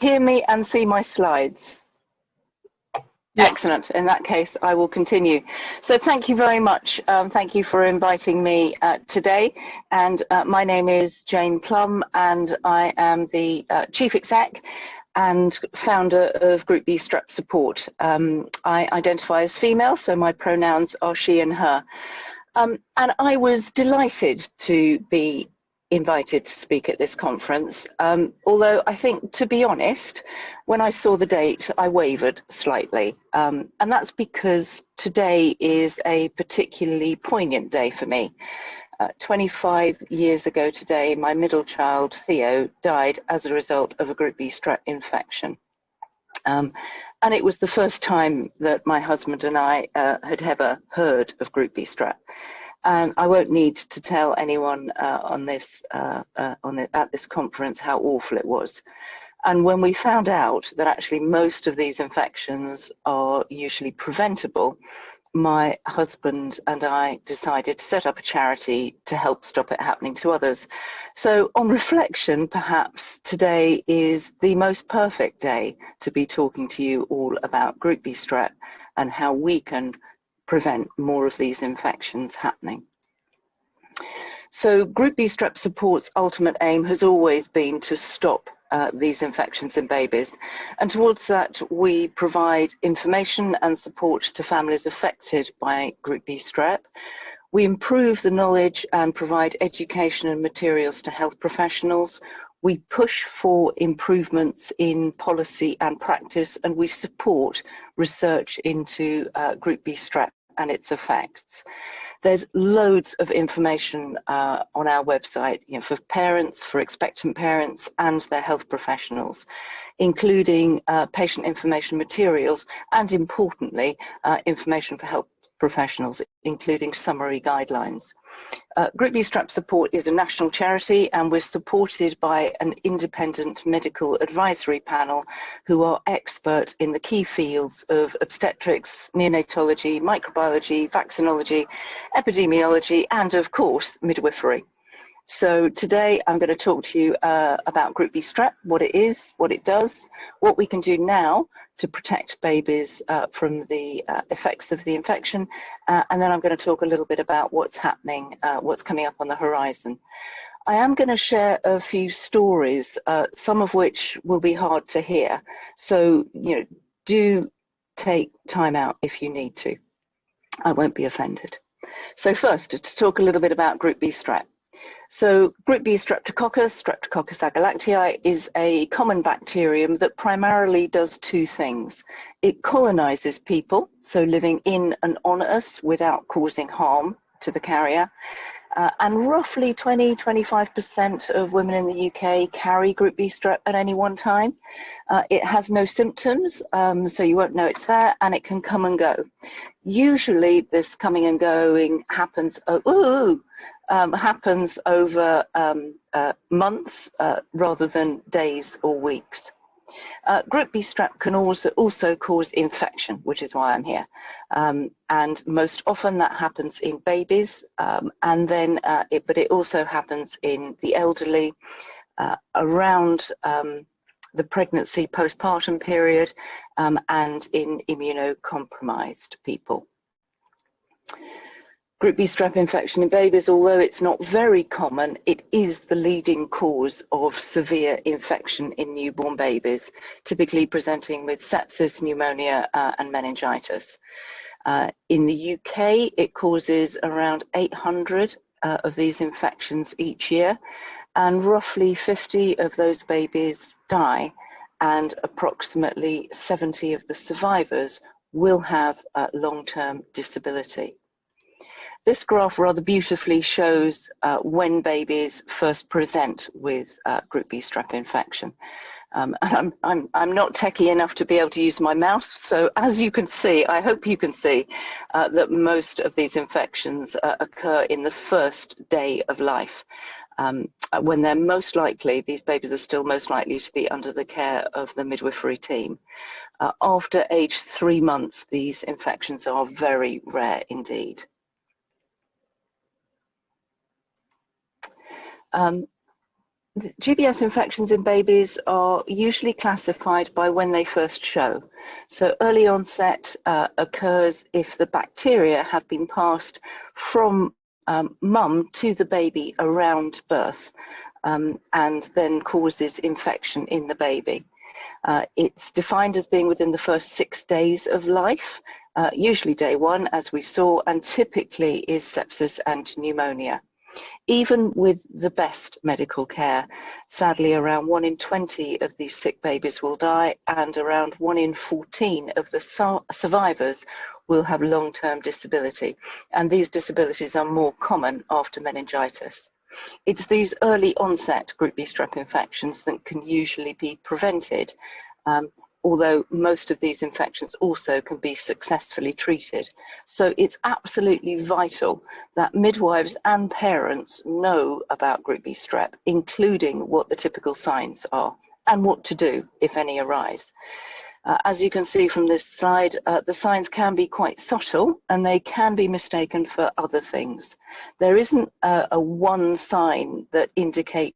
hear me and see my slides? Yeah. Excellent. In that case, I will continue. So thank you very much. Thank you for inviting me today. And my name is Jane Plum, and I am the Chief Exec and founder of Group B Strep Support. I identify as female, so my pronouns are she and her. And I was delighted to be invited to speak at this conference, although I think, to be honest, when I saw the date, I wavered slightly. And that's because today is a particularly poignant day for me. 25 years ago today, my middle child, Theo, died as a result of a Group B strep infection. And it was the first time that my husband and I had ever heard of Group B strep. And I won't need to tell anyone at this conference how awful it was. And when we found out that actually most of these infections are usually preventable, my husband and I decided to set up a charity to help stop it happening to others. So on reflection, perhaps today is the most perfect day to be talking to you all about Group B strep and how we can prevent more of these infections happening. So Group B Strep Support's ultimate aim has always been to stop these infections in babies. And towards that, we provide information and support to families affected by Group B strep. We improve the knowledge and provide education and materials to health professionals. We push for improvements in policy and practice, and we support research into Group B strep and its effects. There's loads of information on our website, for parents, for expectant parents and their health professionals, including patient information materials and, importantly, information for health professionals, including summary guidelines. Group B Strep Support is a national charity, and we're supported by an independent medical advisory panel who are expert in the key fields of obstetrics, neonatology, microbiology, vaccinology, epidemiology, and of course, midwifery. So today I'm going to talk to you about Group B strep, what it is, what it does, what we can do now to protect babies from the effects of the infection, and then I'm going to talk a little bit about what's happening, what's coming up on the horizon. I am going to share a few stories, some of which will be hard to hear, so do take time out if you need to. I won't be offended. So first, to talk a little bit about Group B strep. So Group B Streptococcus agalactiae, is a common bacterium that primarily does two things. It colonizes people, so living in and on us without causing harm to the carrier. And roughly 20–25% of women in the UK carry Group B strep at any one time. It has no symptoms, so you won't know it's there, and it can come and go. Usually this coming and going happens, happens over months rather than days or weeks. Group B strep can also cause infection, which is why I'm here. And most often that happens in babies, and then but it also happens in the elderly, around the pregnancy postpartum period, and in immunocompromised people. Group B strep infection in babies, although it's not very common, it is the leading cause of severe infection in newborn babies, typically presenting with sepsis, pneumonia, and meningitis. In the UK, it causes around 800 of these infections each year, and roughly 50 of those babies die, and approximately 70 of the survivors will have long-term disability. This graph rather beautifully shows when babies first present with Group B strep infection. And I'm not techie enough to be able to use my mouse, so as you can see, I hope you can see that most of these infections occur in the first day of life. When they're most likely, these babies are still most likely to be under the care of the midwifery team. After age 3 months, these infections are very rare indeed. GBS infections in babies are usually classified by when they first show. So early onset occurs if the bacteria have been passed from mum to the baby around birth, and then causes infection in the baby. It's defined as being within the first 6 days of life, usually day 1, as we saw, and typically is sepsis and pneumonia. Even with the best medical care, sadly around 1 in 20 of these sick babies will die, and around 1 in 14 of the survivors will have long-term disability. And these disabilities are more common after meningitis. It's these early onset Group B strep infections that can usually be prevented, although most of these infections also can be successfully treated. So it's absolutely vital that midwives and parents know about Group B strep, including what the typical signs are and what to do if any arise. As you can see from this slide, the signs can be quite subtle and they can be mistaken for other things. There isn't a one sign that indicates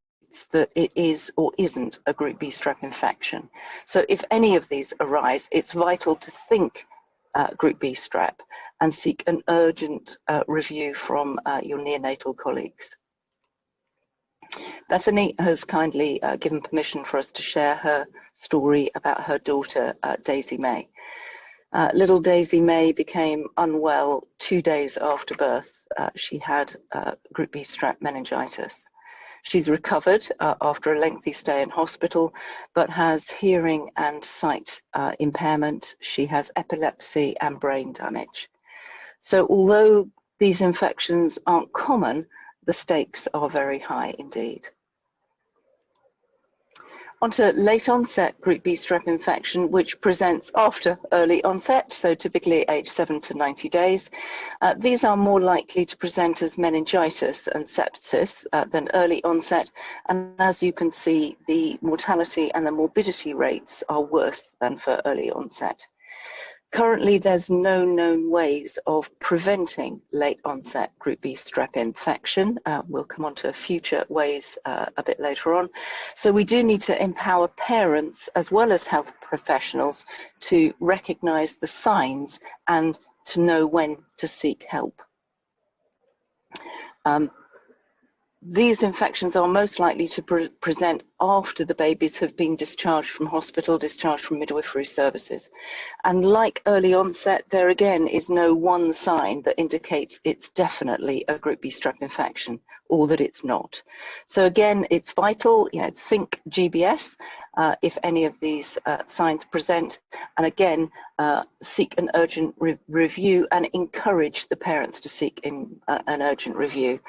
that it is or isn't a Group B strep infection. So if any of these arise, it's vital to think Group B strep and seek an urgent review from your neonatal colleagues. Bethany has kindly given permission for us to share her story about her daughter, Daisy May. Little Daisy May became unwell 2 days after birth. She had Group B strep meningitis. She's recovered after a lengthy stay in hospital, but has hearing and sight impairment. She has epilepsy and brain damage. So although these infections aren't common, the stakes are very high indeed. Onto late onset Group B strep infection, which presents after early onset, so typically age 7 to 90 days. These are more likely to present as meningitis and sepsis than early onset, and as you can see, the mortality and the morbidity rates are worse than for early onset. Currently, there's no known ways of preventing late onset Group B strep infection. We'll come on to future ways a bit later on. So we do need to empower parents as well as health professionals to recognize the signs and to know when to seek help. These infections are most likely to present after the babies have been discharged from hospital, discharged from midwifery services. And like early onset, there again is no one sign that indicates it's definitely a Group B strep infection or that it's not. So again, it's vital, think GBS if any of these signs present, and again, seek an urgent review and encourage the parents to seek an urgent review.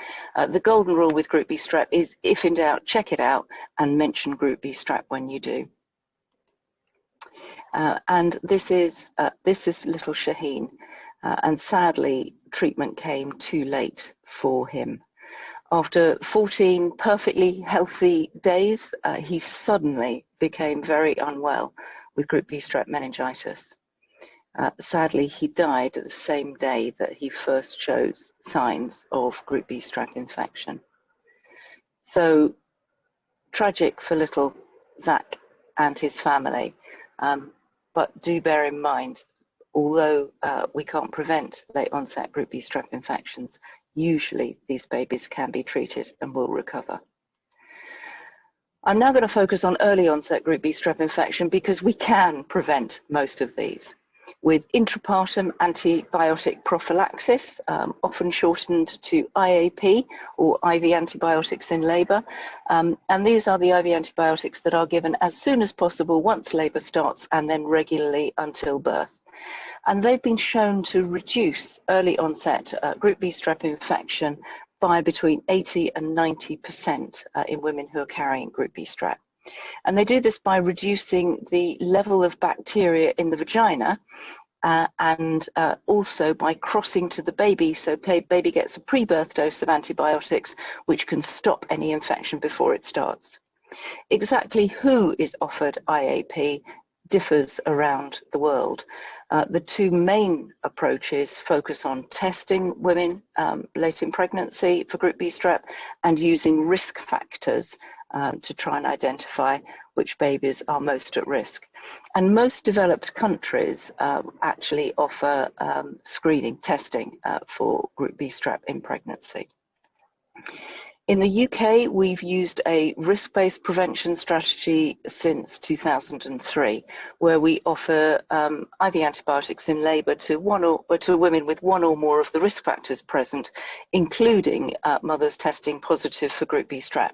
The golden rule with Group B strep is, if in doubt, check it out and mention Group B strep when you do. And this is little Shaheen, and sadly, treatment came too late for him. After 14 perfectly healthy days, he suddenly became very unwell with Group B strep meningitis. Sadly, he died the same day that he first shows signs of Group B strep infection. So tragic for little Zach and his family, but do bear in mind, although we can't prevent late onset Group B strep infections, usually these babies can be treated and will recover. I'm now going to focus on early onset Group B strep infection because we can prevent most of these with intrapartum antibiotic prophylaxis, often shortened to IAP or IV antibiotics in labour. And these are the IV antibiotics that are given as soon as possible once labour starts and then regularly until birth. And they've been shown to reduce early onset Group B strep infection by between 80 and 90% in women who are carrying Group B strep. And they do this by reducing the level of bacteria in the vagina and also by crossing to the baby, so baby gets a pre-birth dose of antibiotics which can stop any infection before it starts. Exactly who is offered IAP differs around the world. The two main approaches focus on testing women late in pregnancy for Group B strep and using risk factors to try and identify which babies are most at risk. And most developed countries actually offer screening testing for Group B strep in pregnancy. In the UK, we've used a risk-based prevention strategy since 2003, where we offer IV antibiotics in labour to women with one or more of the risk factors present, including mothers testing positive for Group B strep,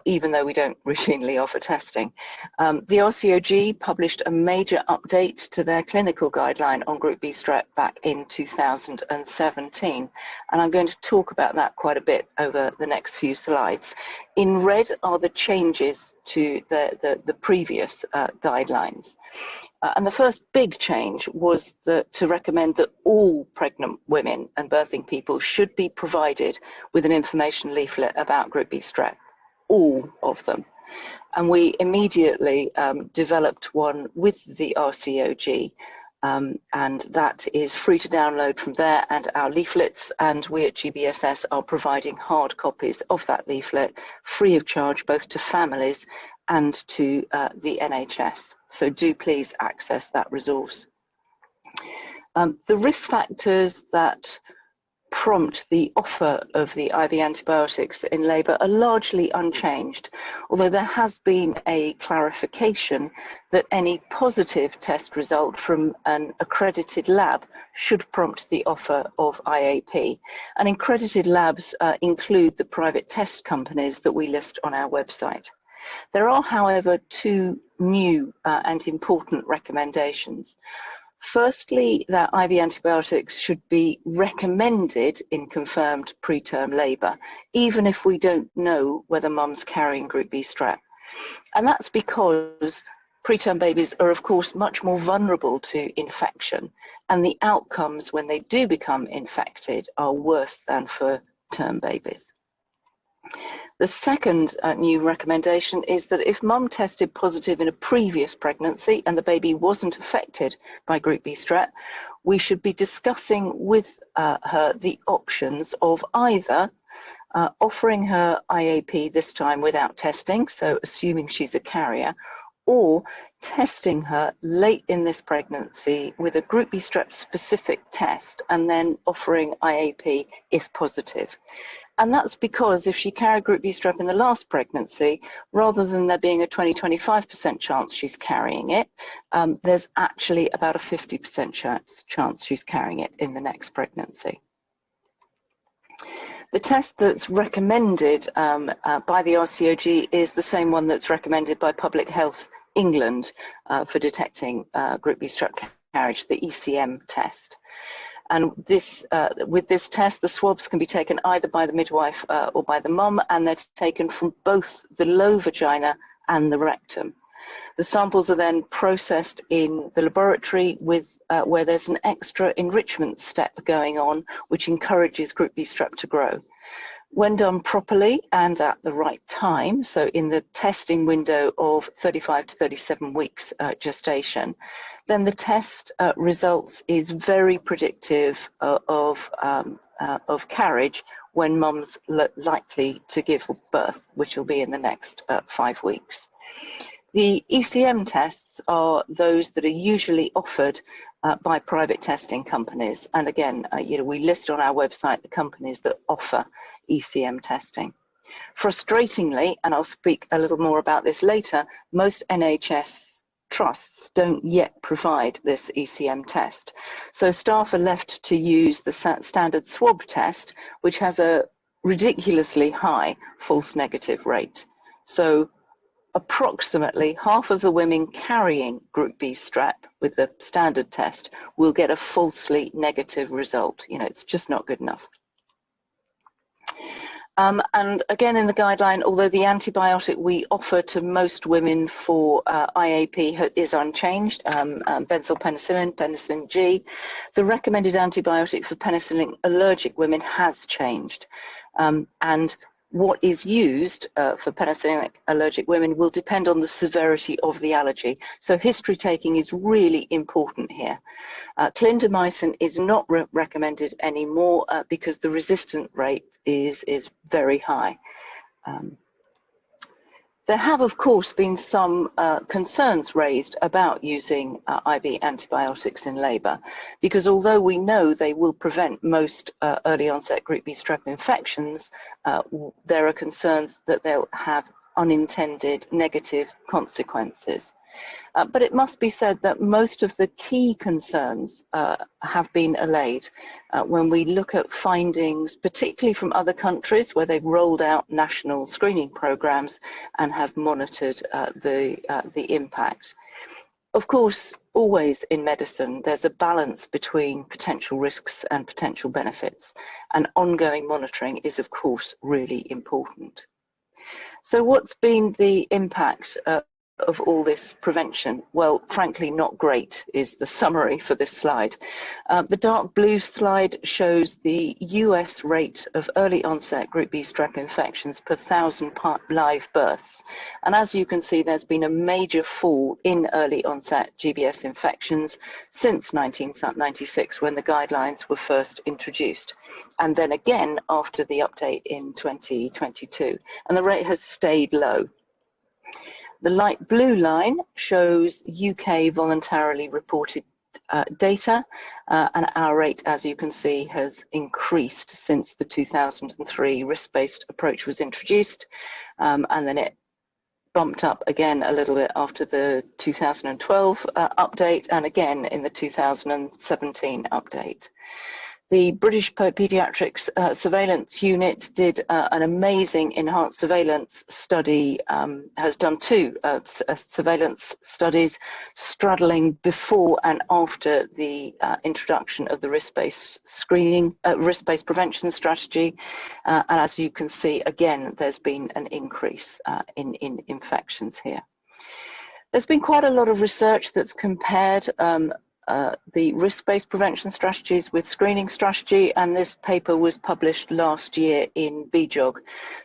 even though we don't routinely offer testing. The RCOG published a major update to their clinical guideline on Group B strep back in 2017, and I'm going to talk about that quite a bit over the next few slides. In red are the changes to the previous guidelines. And the first big change was to recommend that all pregnant women and birthing people should be provided with an information leaflet about Group B strep, all of them. And we immediately developed one with the RCOG, and that is free to download from there and our leaflets, and we at GBSS are providing hard copies of that leaflet free of charge both to families and to the NHS. So do please access that resource. The risk factors that prompt the offer of the IV antibiotics in labour are largely unchanged, although there has been a clarification that any positive test result from an accredited lab should prompt the offer of IAP. And accredited labs include the private test companies that we list on our website. There are, however, two new and important recommendations. Firstly, that IV antibiotics should be recommended in confirmed preterm labour, even if we don't know whether mum's carrying Group B strep. And that's because preterm babies are, of course, much more vulnerable to infection, and the outcomes when they do become infected are worse than for term babies. The second new recommendation is that if mum tested positive in a previous pregnancy and the baby wasn't affected by Group B strep, we should be discussing with her the options of either offering her IAP this time without testing, so assuming she's a carrier, or testing her late in this pregnancy with a Group B strep specific test and then offering IAP if positive. And that's because if she carried Group B strep in the last pregnancy, rather than there being a 20–25% chance she's carrying it, there's actually about a 50% chance she's carrying it in the next pregnancy. The test that's recommended by the RCOG is the same one that's recommended by Public Health England for detecting Group B strep carriage, the ECM test. And this, with this test, the swabs can be taken either by the midwife or by the mum, and they're taken from both the low vagina and the rectum. The samples are then processed in the laboratory with, where there's an extra enrichment step going on, which encourages Group B strep to grow. When done properly and at the right time, so in the testing window of 35 to 37 weeks gestation, then the test results is very predictive of carriage when mum's likely to give birth, which will be in the next 5 weeks. The ECM tests are those that are usually offered by private testing companies. And again, we list on our website the companies that offer ECM testing. Frustratingly, and I'll speak a little more about this later, most NHS trusts don't yet provide this ECM test. So staff are left to use the standard swab test, which has a ridiculously high false negative rate. So approximately half of the women carrying Group B strep with the standard test will get a falsely negative result. It's just not good enough. And again, in the guideline, although the antibiotic we offer to most women for IAP is unchanged, benzylpenicillin, penicillin G, the recommended antibiotic for penicillin allergic women has changed. And what is used for penicillin allergic women will depend on the severity of the allergy. So history taking is really important here. Clindamycin is not recommended anymore because the resistant rate is very high. There have, of course, been some concerns raised about using IV antibiotics in labour, because although we know they will prevent most early onset Group B strep infections, there are concerns that they'll have unintended negative consequences. But it must be said that most of the key concerns have been allayed when we look at findings, particularly from other countries where they've rolled out national screening programs and have monitored the impact. Of course, always in medicine, there's a balance between potential risks and potential benefits, and ongoing monitoring is, of course, really important. So what's been the impact of all this prevention? Well, frankly, not great is the summary for this slide. The dark blue slide shows the US rate of early onset Group B strep infections per 1,000 live births. And as you can see, there's been a major fall in early onset GBS infections since 1996, when the guidelines were first introduced, and then again after the update in 2022. And the rate has stayed low. The light blue line shows UK voluntarily reported data, and our rate, as you can see, has increased since the 2003 risk-based approach was introduced, and then it bumped up again a little bit after the 2012 update, and again in the 2017 update. The British Paediatrics Surveillance Unit did an amazing enhanced surveillance study, has done two surveillance studies straddling before and after the introduction of the risk-based screening, risk-based prevention strategy. And as you can see, again, there's been an increase in infections here. There's been quite a lot of research that's compared the risk-based prevention strategies with screening strategy, and this paper was published last year in BJOG,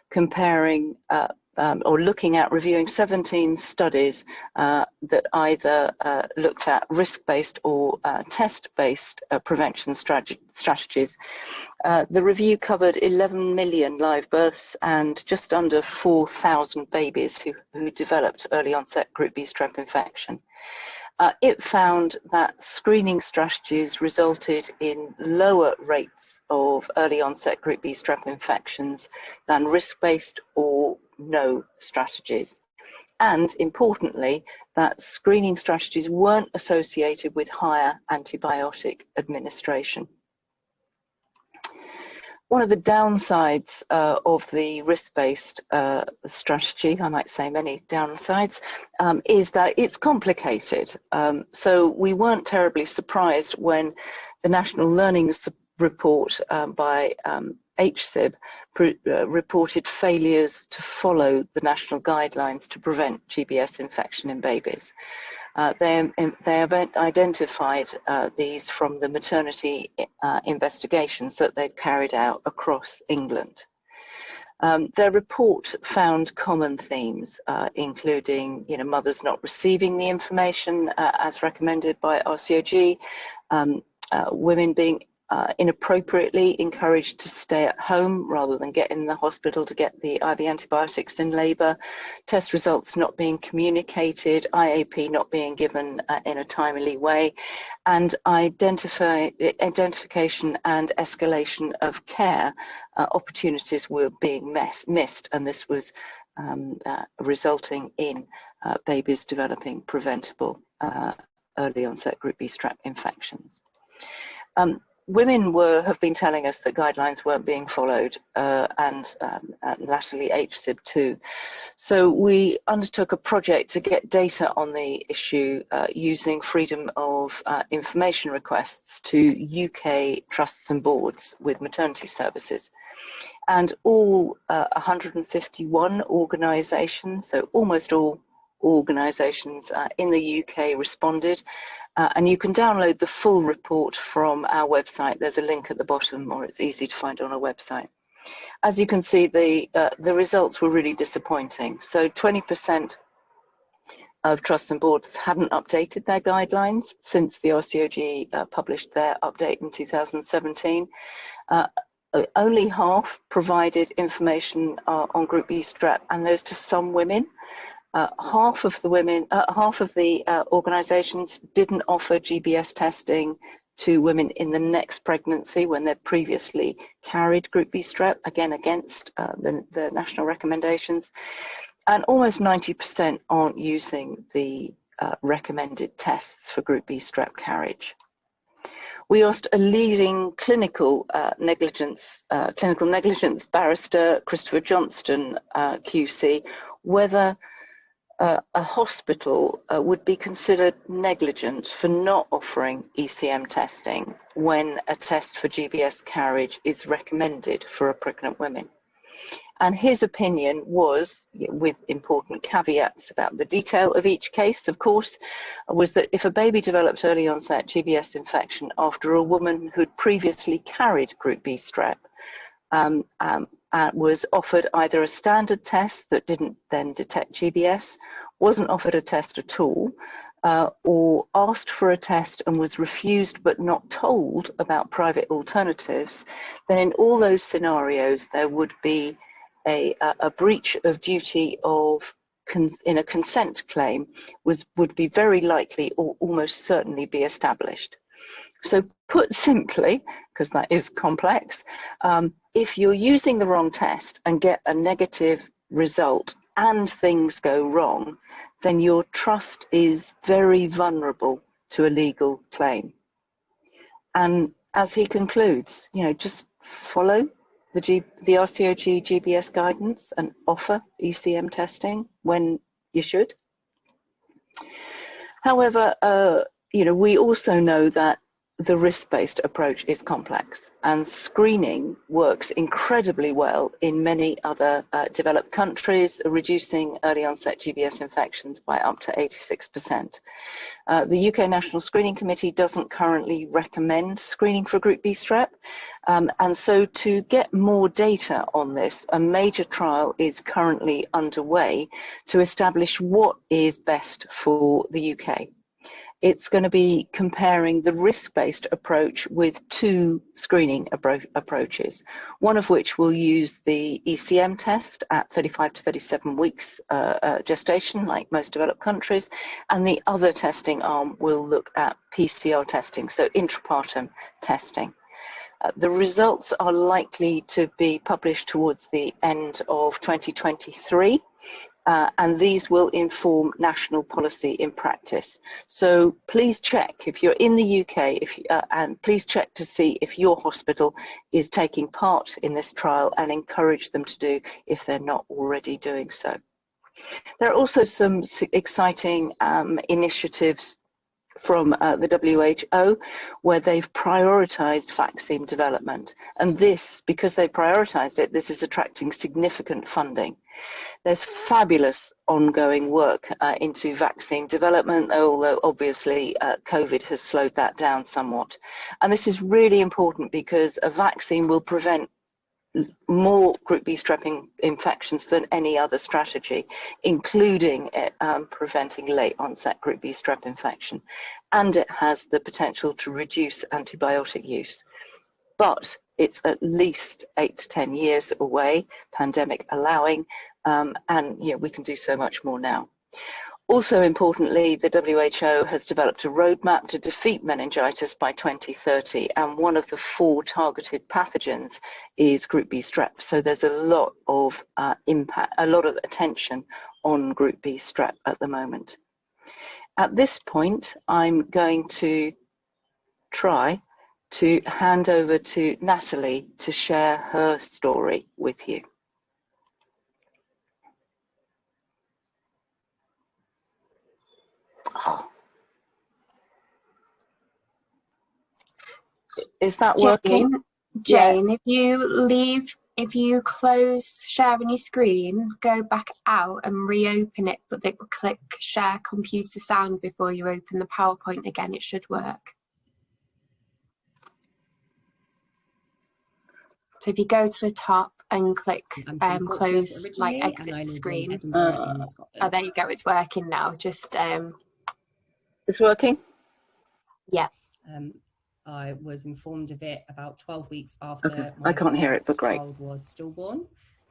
comparing or looking at reviewing 17 studies that either looked at risk-based or test-based prevention strategies. The review covered 11 million live births and just under 4,000 babies who developed early onset Group B strep infection. It found that screening strategies resulted in lower rates of early onset Group B strep infections than risk-based or no strategies. And importantly, that screening strategies weren't associated with higher antibiotic administration. One of the downsides of the risk-based strategy, I might say many downsides, is that it's complicated. So we weren't terribly surprised when the National Learning Report by HSIB reported failures to follow the national guidelines to prevent GBS infection in babies. They have identified these from the maternity investigations that they've carried out across England. Their report found common themes, including mothers not receiving the information as recommended by RCOG, women being inappropriately encouraged to stay at home rather than get in the hospital to get the IV antibiotics in labour, test results not being communicated, IAP not being given in a timely way, and identification and escalation of care opportunities were being missed, and this was resulting in babies developing preventable early onset Group B strep infections. Women have been telling us that guidelines weren't being followed, and latterly HSIB too. So we undertook a project to get data on the issue using freedom of information requests to UK trusts and boards with maternity services. And all 151 organisations, so almost all organisations in the UK responded. And you can download the full report from our website. There's a link at the bottom, or it's easy to find on our website. As you can see, the results were really disappointing. So 20% of trusts and boards hadn't updated their guidelines since the RCOG published their update in 2017. only half provided information on Group B Strep, and those to some women. Half of the organisations didn't offer GBS testing to women in the next pregnancy when they've previously carried Group B Strep, again against the national recommendations. And almost 90% aren't using the recommended tests for Group B Strep carriage. We asked a leading clinical negligence barrister, Christopher Johnston, QC, whether a hospital would be considered negligent for not offering ECM testing when a test for GBS carriage is recommended for a pregnant woman. And his opinion was, with important caveats about the detail of each case, of course, was that if a baby developed early onset GBS infection after a woman who'd previously carried Group B Strep, was offered either a standard test that didn't then detect GBS, wasn't offered a test at all, or asked for a test and was refused but not told about private alternatives, then in all those scenarios there would be a breach of duty of in a consent claim would be very likely or almost certainly be established. So put simply, because that is complex, if you're using the wrong test and get a negative result and things go wrong, then your trust is very vulnerable to a legal claim. And as he concludes, just follow the RCOG GBS guidance and offer ECM testing when you should. However, we also know that the risk-based approach is complex, and screening works incredibly well in many other developed countries, reducing early onset GBS infections by up to 86%. The UK National Screening Committee doesn't currently recommend screening for Group B Strep, and so to get more data on this, a major trial is currently underway to establish what is best for the UK. It's going to be comparing the risk-based approach with two screening approaches, one of which will use the ECM test at 35 to 37 weeks gestation, like most developed countries, and the other testing arm will look at PCR testing, so intrapartum testing. The results are likely to be published towards the end of 2023. And these will inform national policy in practice. So please check if you're in the UK, and please check to see if your hospital is taking part in this trial, and encourage them to do if they're not already doing so. There are also some exciting initiatives from the WHO, where they've prioritised vaccine development. And this, because they prioritised it, this is attracting significant funding. There's fabulous ongoing work into vaccine development, although obviously COVID has slowed that down somewhat. And this is really important because a vaccine will prevent more Group B Strep infections than any other strategy, including preventing late onset Group B Strep infection. And it has the potential to reduce antibiotic use. But it's at least 8 to 10 years away, pandemic allowing, and we can do so much more now. Also importantly, the WHO has developed a roadmap to defeat meningitis by 2030, and one of the 4 targeted pathogens is Group B Strep. So there's a lot of impact, a lot of attention on Group B Strep at the moment. At this point, I'm going to try to hand over to Natalie to share her story with you. Oh. Is that working? Jane, yeah. If you close sharing your screen, go back out and reopen it, but then click share computer sound before you open the PowerPoint again, it should work. So if you go to the top and click close, like exit screen. Oh, there you go, it's working now. Just it's working? Yeah. I was informed of it about 12 weeks after I my can't hear it, first but great. child was stillborn.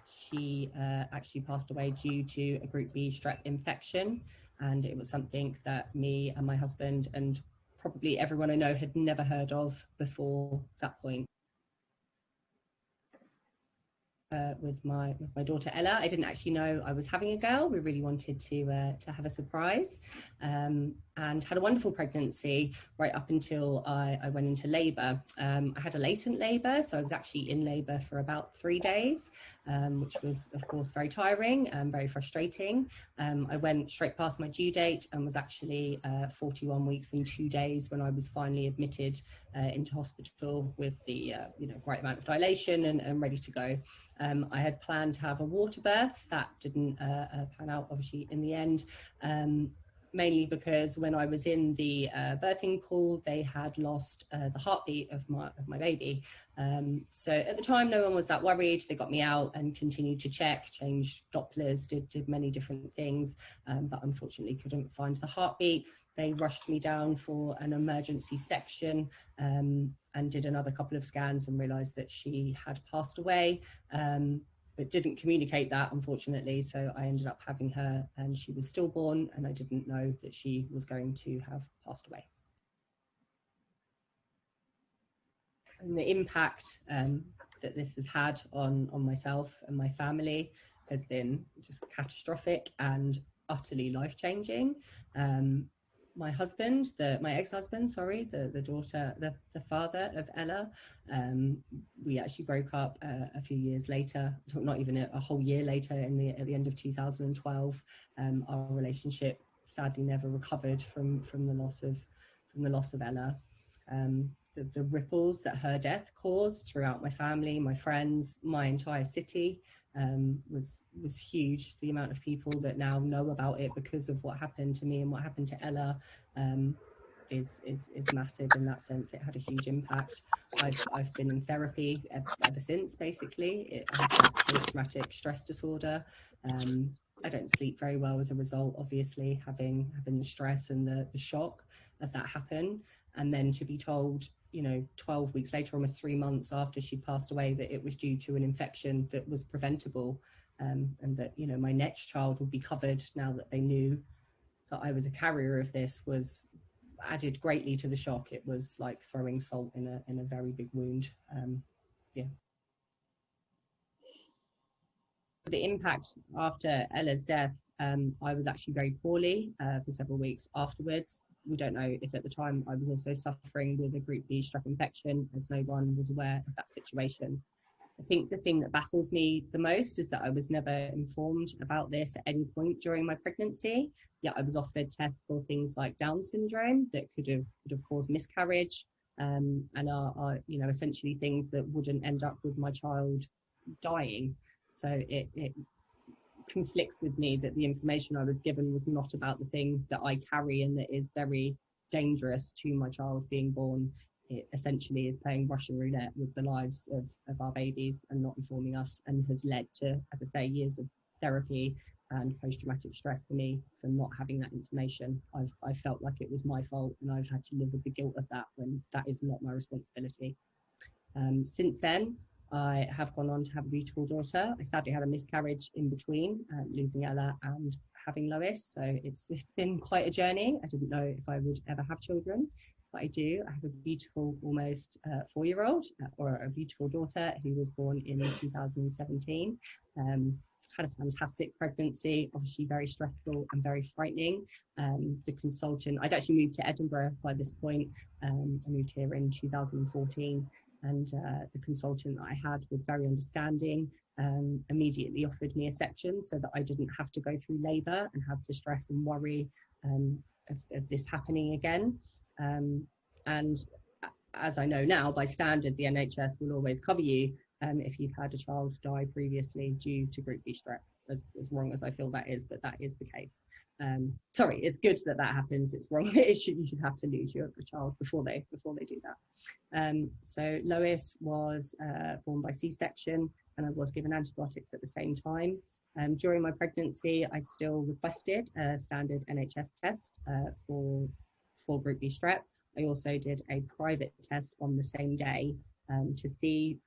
She actually passed away due to a Group B Strep infection, and it was something that me and my husband and probably everyone I know had never heard of before that point. With my daughter Ella, I didn't actually know I was having a girl. We really wanted to have a surprise, and had a wonderful pregnancy right up until I went into labour. I had a latent labour, so I was actually in labour for about 3 days, which was of course very tiring and very frustrating. I went straight past my due date and was actually 41 weeks and 2 days when I was finally admitted into hospital with the right amount of dilation and ready to go. I had planned to have a water birth. That didn't pan out, obviously, in the end, mainly because when I was in the birthing pool, they had lost the heartbeat of my baby. So at the time, no one was that worried. They got me out and continued to check, changed Dopplers, did many different things, but unfortunately couldn't find the heartbeat. They rushed me down for an emergency section and did another couple of scans and realised that she had passed away, but didn't communicate that, unfortunately. So I ended up having her and she was stillborn, and I didn't know that she was going to have passed away. And the impact that this has had on myself and my family has been just catastrophic and utterly life-changing. My husband, my ex-husband, sorry, the father of Ella, we actually broke up a few years later, not even a whole year later, at the end of 2012. Our relationship sadly never recovered from the loss of Ella. The ripples that her death caused throughout my family, my friends, my entire city was huge. The amount of people that now know about it because of what happened to me and what happened to Ella is massive in that sense. It had a huge impact. I've been in therapy ever since, basically. I have post-traumatic stress disorder. I don't sleep very well as a result, obviously, having the stress and the shock of that happen. And then to be told, 12 weeks later, almost 3 months after she passed away, that it was due to an infection that was preventable, and that, my next child would be covered now that they knew that I was a carrier of this, was added greatly to the shock. It was like throwing salt in a very big wound. Yeah. The impact after Ella's death, I was actually very poorly for several weeks afterwards. We don't know if at the time I was also suffering with a Group B strep infection, as no one was aware of that situation. I think the thing that baffles me the most is that I was never informed about this at any point during my pregnancy. Yet I was offered tests for things like Down syndrome that could have caused miscarriage, and are essentially things that wouldn't end up with my child dying. So it conflicts with me that the information I was given was not about the thing that I carry and that is very dangerous to my child being born. It essentially is playing Russian roulette with the lives of our babies and not informing us, and has led to, as I say, years of therapy and post-traumatic stress for me for not having that information. I've felt like it was my fault, and I've had to live with the guilt of that when that is not my responsibility. Since then, I have gone on to have a beautiful daughter. I sadly had a miscarriage in between, losing Ella and having Lois. So it's been quite a journey. I didn't know if I would ever have children, but I do. I have a beautiful, almost 4-year-old, or a beautiful daughter who was born in 2017. Had a fantastic pregnancy, obviously very stressful and very frightening. The consultant, I'd actually moved to Edinburgh by this point. I moved here in 2014. And the consultant that I had was very understanding, immediately offered me a section so that I didn't have to go through labour and have the stress and worry of this happening again. And as I know now, by standard, the NHS will always cover you if you've had a child die previously due to Group B strep, as wrong as I feel that is, but that is the case. Sorry, it's good that happens. It's wrong. You should have to lose your child before they do that. So Lois was born by C-section, and I was given antibiotics at the same time. During my pregnancy, I still requested a standard NHS test for for Group B Strep. I also did a private test on the same day to see,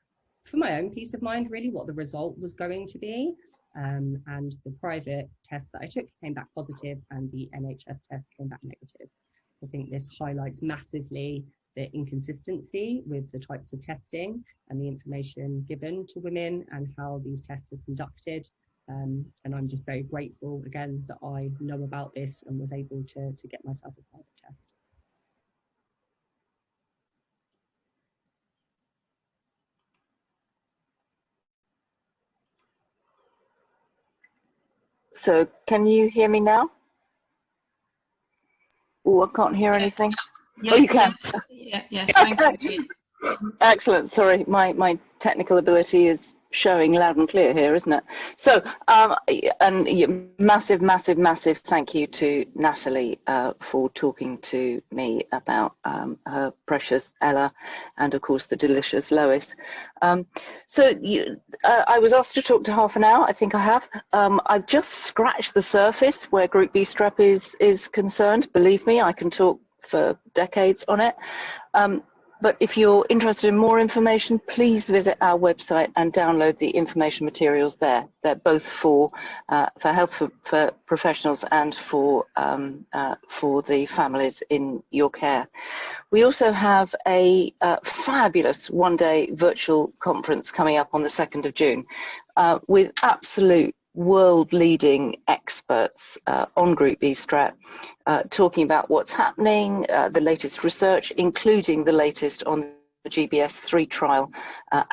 for my own peace of mind, really what the result was going to be. And the private test that I took came back positive, and the NHS test came back negative. So I think this highlights massively the inconsistency with the types of testing and the information given to women and how these tests are conducted. And I'm just very grateful again that I know about this and was able to get myself a private test. So can you hear me now? Oh, I can't hear anything. Yeah, oh, you can. Yes, thank you, Jane. Excellent. Sorry, my technical ability is showing loud and clear here, isn't it? So, and massive thank you to Natalie for talking to me about her precious Ella, and of course the delicious Lois. So I was asked to talk to half an hour. I think I have. I've just scratched the surface where Group B Strep is concerned. Believe me, I can talk for decades on it. But if you're interested in more information, please visit our website and download the information materials there. They're both for health for professionals and for the families in your care. We also have a fabulous one-day virtual conference coming up on the 2nd of June with absolute world-leading experts on Group B Strep, talking about what's happening, the latest research, including the latest on the GBS3 trial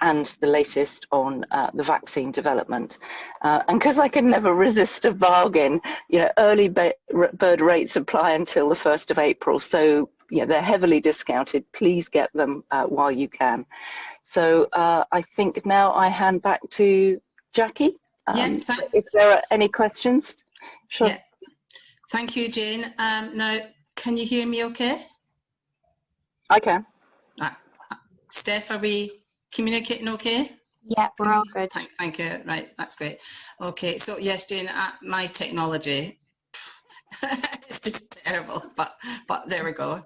and the latest on the vaccine development. And because I can never resist a bargain, you know, early bird rates apply until the 1st of April. So, you know, they're heavily discounted. Please get them while you can. So I think now I hand back to Jackie. If there are any questions, sure. Yeah. Thank you, Jane. Now, can you hear me okay? I can. Steph, are we communicating okay? Yeah, we're all good. Thank you. Right, that's great. Okay, so yes, Jane, my technology, it's just terrible, but there we go.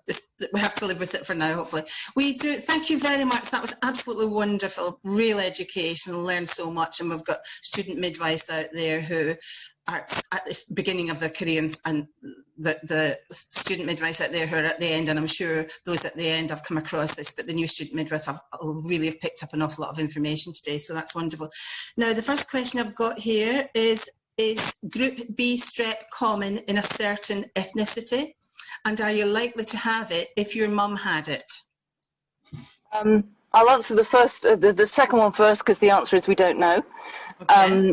We have to live with it for now, hopefully. We do. Thank you very much. That was absolutely wonderful, real education, learned so much, and we've got student midwives out there who are at the beginning of their careers, and the student midwives out there who are at the end, and I'm sure those at the end have come across this, but the new student midwives have really picked up an awful lot of information today, so that's wonderful. Now, the first question I've got here is Group B Strep common in a certain ethnicity? And are you likely to have it if your mum had it? I'll answer the second one first, because the answer is we don't know. Okay.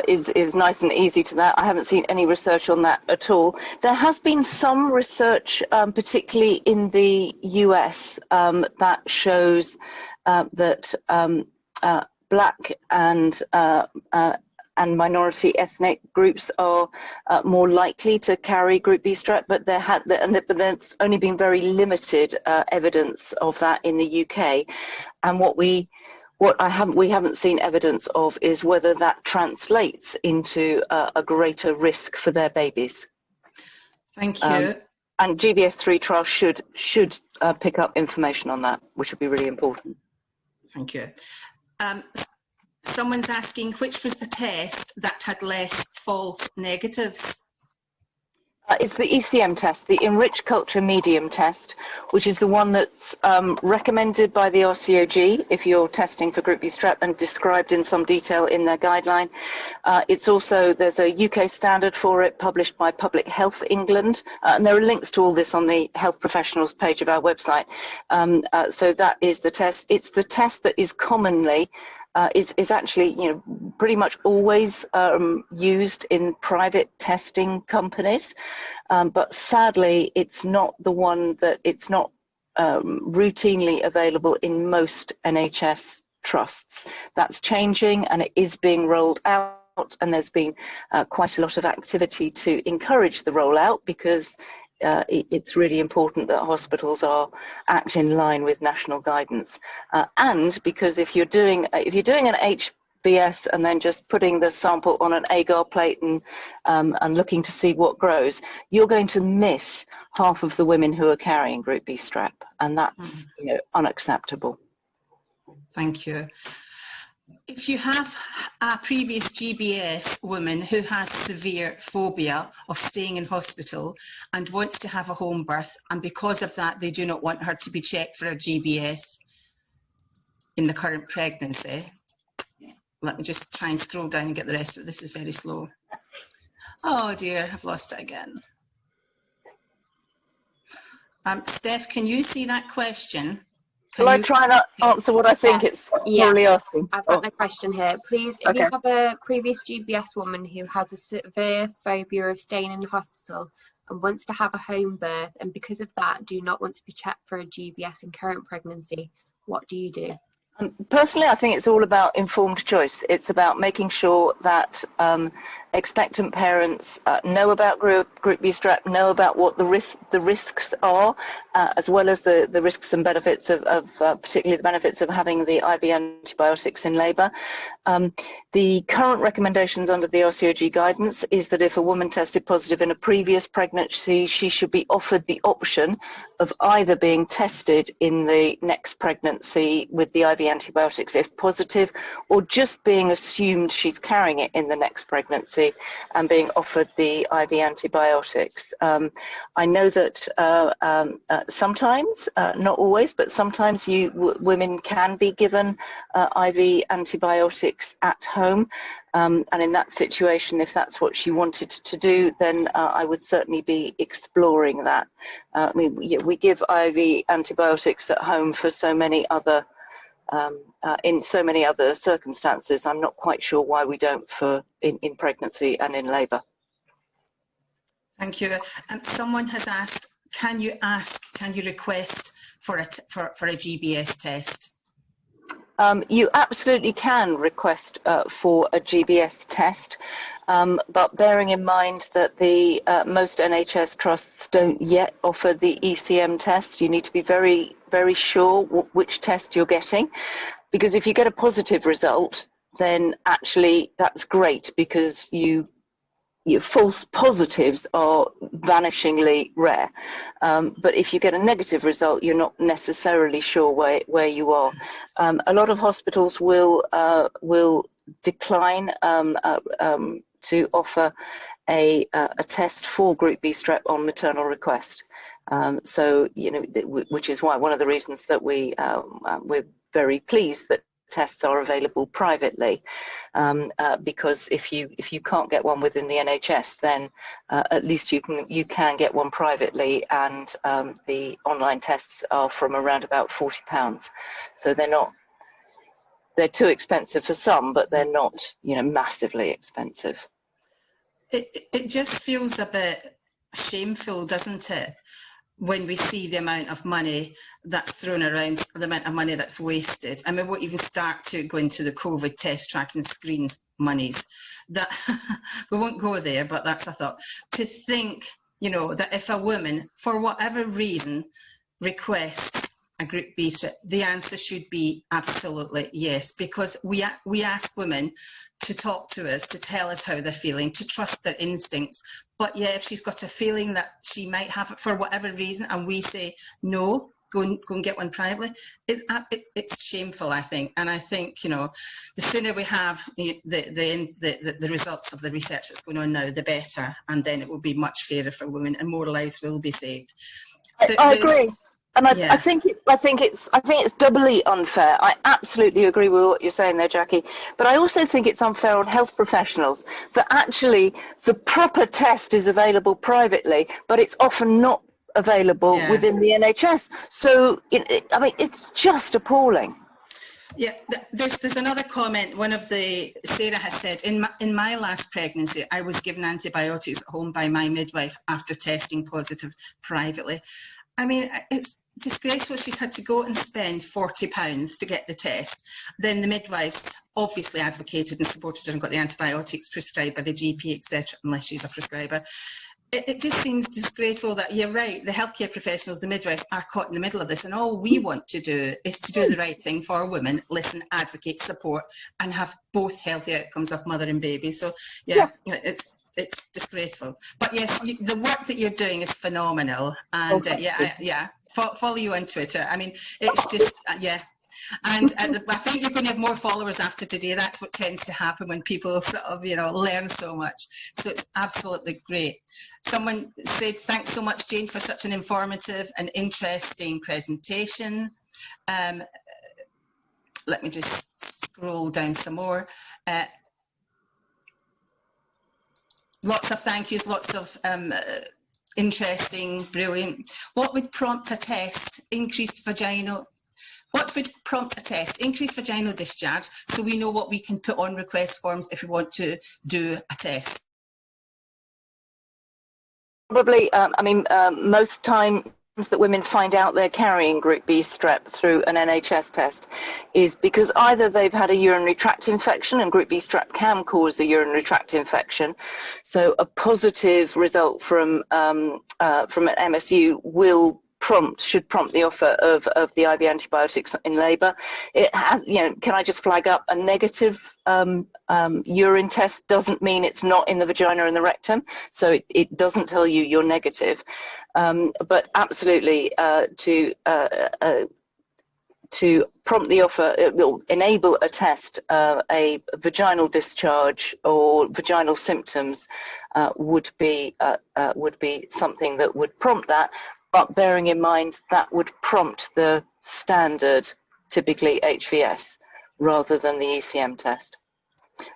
Is nice and easy to that. I haven't seen any research on that at all. There has been some research, particularly in the US, that shows that Black and minority ethnic groups are more likely to carry Group B Strep, but there's only been very limited evidence of that in the UK. And we haven't seen evidence of is whether that translates into a greater risk for their babies. Thank you. And GBS3 trial should pick up information on that, which would be really important. Thank you. Someone's asking, which was the test that had less false negatives? It's the ECM test, the Enriched Culture Medium test, which is the one that's recommended by the RCOG if you're testing for Group B Strep and described in some detail in their guideline. It's also, there's a UK standard for it published by Public Health England, and there are links to all this on the health professionals page of our website. So that is the test. It's the test that is commonly is actually, you know, pretty much always used in private testing companies, but sadly it's not the one that it's not routinely available in most NHS trusts. That's changing, and it is being rolled out, and there's been quite a lot of activity to encourage the rollout, because it's really important that hospitals act in line with national guidance, and because if you're doing an BS and then just putting the sample on an agar plate and looking to see what grows, you're going to miss half of the women who are carrying Group B strep, and that's unacceptable. Thank you. If you have a previous GBS woman who has severe phobia of staying in hospital and wants to have a home birth, and because of that they do not want her to be checked for a GBS in the current pregnancy. Let me just try and scroll down and get the rest of it. This is very slow. Oh dear, I've lost it again. Steph, can you see that question? Shall I try and answer what I think it's probably asking? I've got the question here. Please, if you have a previous GBS woman who has a severe phobia of staying in the hospital and wants to have a home birth, and because of that do not want to be checked for a GBS in current pregnancy, what do you do? Personally, I think it's all about informed choice. It's about making sure that expectant parents know about Group B strep, know about what the risks are, as well as the risks and benefits of particularly the benefits of having the IV antibiotics in labour. The current recommendations under the RCOG guidance is that if a woman tested positive in a previous pregnancy, she should be offered the option of either being tested in the next pregnancy with the IV antibiotics if positive, or just being assumed she's carrying it in the next pregnancy and being offered the IV antibiotics. I know that sometimes, not always, but sometimes women can be given IV antibiotics at home. And in that situation, if that's what she wanted to do, then I would certainly be exploring that. I mean, we give IV antibiotics at home for so many other in so many other circumstances. I'm not quite sure why we don't in pregnancy and in labour. Thank you. Someone has asked, can you request for a GBS test? You absolutely can request for a GBS test, but bearing in mind that the most NHS trusts don't yet offer the ECM test, you need to be very, very sure which test you're getting, because if you get a positive result, then actually that's great, because your false positives are vanishingly rare. But if you get a negative result, you're not necessarily sure where you are. A lot of hospitals will decline to offer a test for Group B strep on maternal request. So, which is why one of the reasons that we're very pleased that tests are available privately, because if you can't get one within the NHS, then at least you can get one privately, and the online tests are from around about £40. So they're too expensive for some, but they're not massively expensive. It just feels a bit shameful, doesn't it, when we see the amount of money that's thrown around, the amount of money that's wasted. I mean, we won't even start to go into the COVID test tracking screens monies. That we won't go there, but that's a thought. To think, that if a woman, for whatever reason, requests a Group B strep, the answer should be absolutely yes, because we ask women to talk to us, to tell us how they're feeling, to trust their instincts. But yeah, if she's got a feeling that she might have it for whatever reason, and we say no, go and get one privately, it's shameful, I think. And I think the sooner we have the results of the research that's going on now, the better, and then it will be much fairer for women, and more lives will be saved. I agree. And I think it's doubly unfair. I absolutely agree with what you're saying there, Jackie. But I also think it's unfair on health professionals that actually the proper test is available privately, but it's often not available within the NHS. So I mean, it's just appalling. Yeah, there's another comment. Sarah has said, in my last pregnancy, I was given antibiotics at home by my midwife after testing positive privately. I mean, it's disgraceful. She's had to go and spend £40 to get the test. Then the midwives obviously advocated and supported her and got the antibiotics prescribed by the GP, etc., unless she's a prescriber. it just seems disgraceful that you're right. The healthcare professionals, the midwives, are caught in the middle of this, and all we want to do is to do the right thing for women, listen, advocate, support, and have both healthy outcomes of mother and baby. So yeah. It's disgraceful. But yes, the work that you're doing is phenomenal, and follow you on Twitter. I mean, it's just And I think you're going to have more followers after today. That's what tends to happen when people sort of, learn so much. So it's absolutely great. Someone said, thanks so much, Jane, for such an informative and interesting presentation. Let me just scroll down some more. Lots of thank yous, lots of interesting, brilliant. What would prompt a test? Increased vaginal discharge, so we know what we can put on request forms if we want to do a test? Probably, most times that women find out they're carrying Group B strep through an NHS test is because either they've had a urinary tract infection, and Group B strep can cause a urinary tract infection. So a positive result from an MSU should prompt the offer of the IV antibiotics in labour. It has, can I just flag up, a negative urine test doesn't mean it's not in the vagina and the rectum, so it doesn't tell you you're negative. But absolutely, to prompt the offer, it will enable a test, a vaginal discharge or vaginal symptoms would be something that would prompt that. But bearing in mind that would prompt the standard, typically HVS, rather than the ECM test.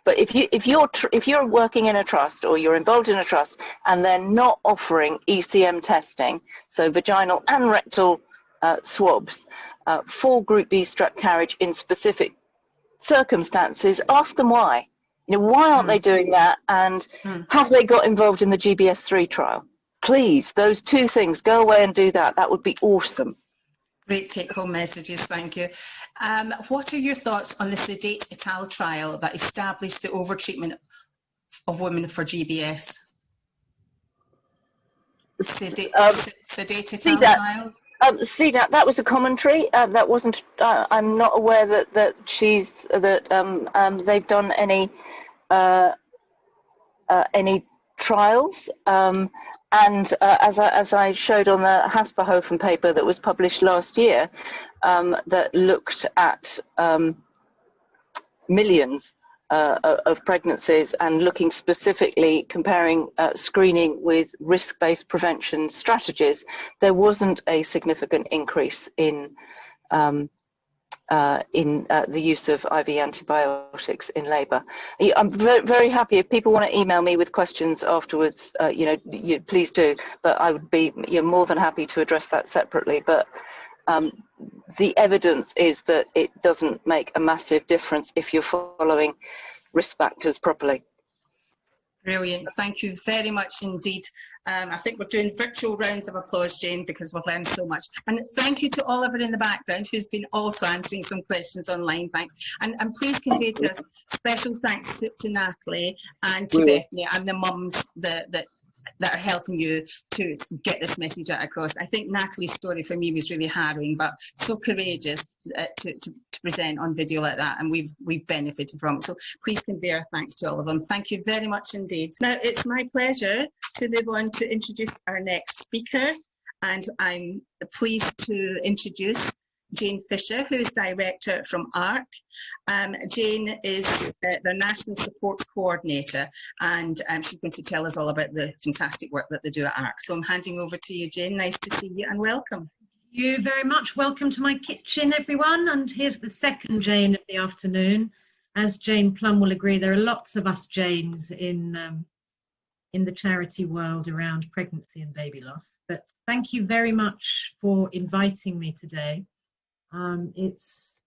But if you're working in a trust or you're involved in a trust and they're not offering ECM testing, so vaginal and rectal swabs for Group B strep carriage in specific circumstances, ask them why. Why aren't they doing that, and have they got involved in the GBS3 trial? Please, those two things, go away and do that. That would be awesome. Great take-home messages, thank you. What are your thoughts on the Sedate et al. Trial that established the overtreatment of women for GBS? Sedate et al. Trial? CDAT, that was a commentary. That wasn't. I'm not aware that they've done any trials. And as I showed on the Hasperhofen paper that was published last year, that looked at millions of pregnancies and looking specifically, comparing screening with risk-based prevention strategies, there wasn't a significant increase in the use of IV antibiotics in labour. I'm very happy if people want to email me with questions afterwards. Please do. But I would be more than happy to address that separately. But the evidence is that it doesn't make a massive difference if you're following risk factors properly. Brilliant. Thank you very much indeed. I think we're doing virtual rounds of applause, Jane, because we've learned so much. And thank you to Oliver in the background, who's been also answering some questions online. Thanks. And please convey to us special thanks to Natalie and to Bethany and the mums that are helping you to get this message out across. I think Natalie's story for me was really harrowing, but so courageous to present on video like that, and we've benefited from it. So please convey our thanks to all of them. Thank you very much indeed. Now it's my pleasure to move on to introduce our next speaker, and I'm pleased to introduce Jane Fisher, who is Director from ARC. Jane is their National Support Coordinator, and she's going to tell us all about the fantastic work that they do at ARC. So I'm handing over to you, Jane. Nice to see you and welcome. Thank you very much. Welcome to my kitchen, everyone. And here's the second Jane of the afternoon. As Jane Plum will agree, there are lots of us Janes in the charity world around pregnancy and baby loss. But thank you very much for inviting me today. It's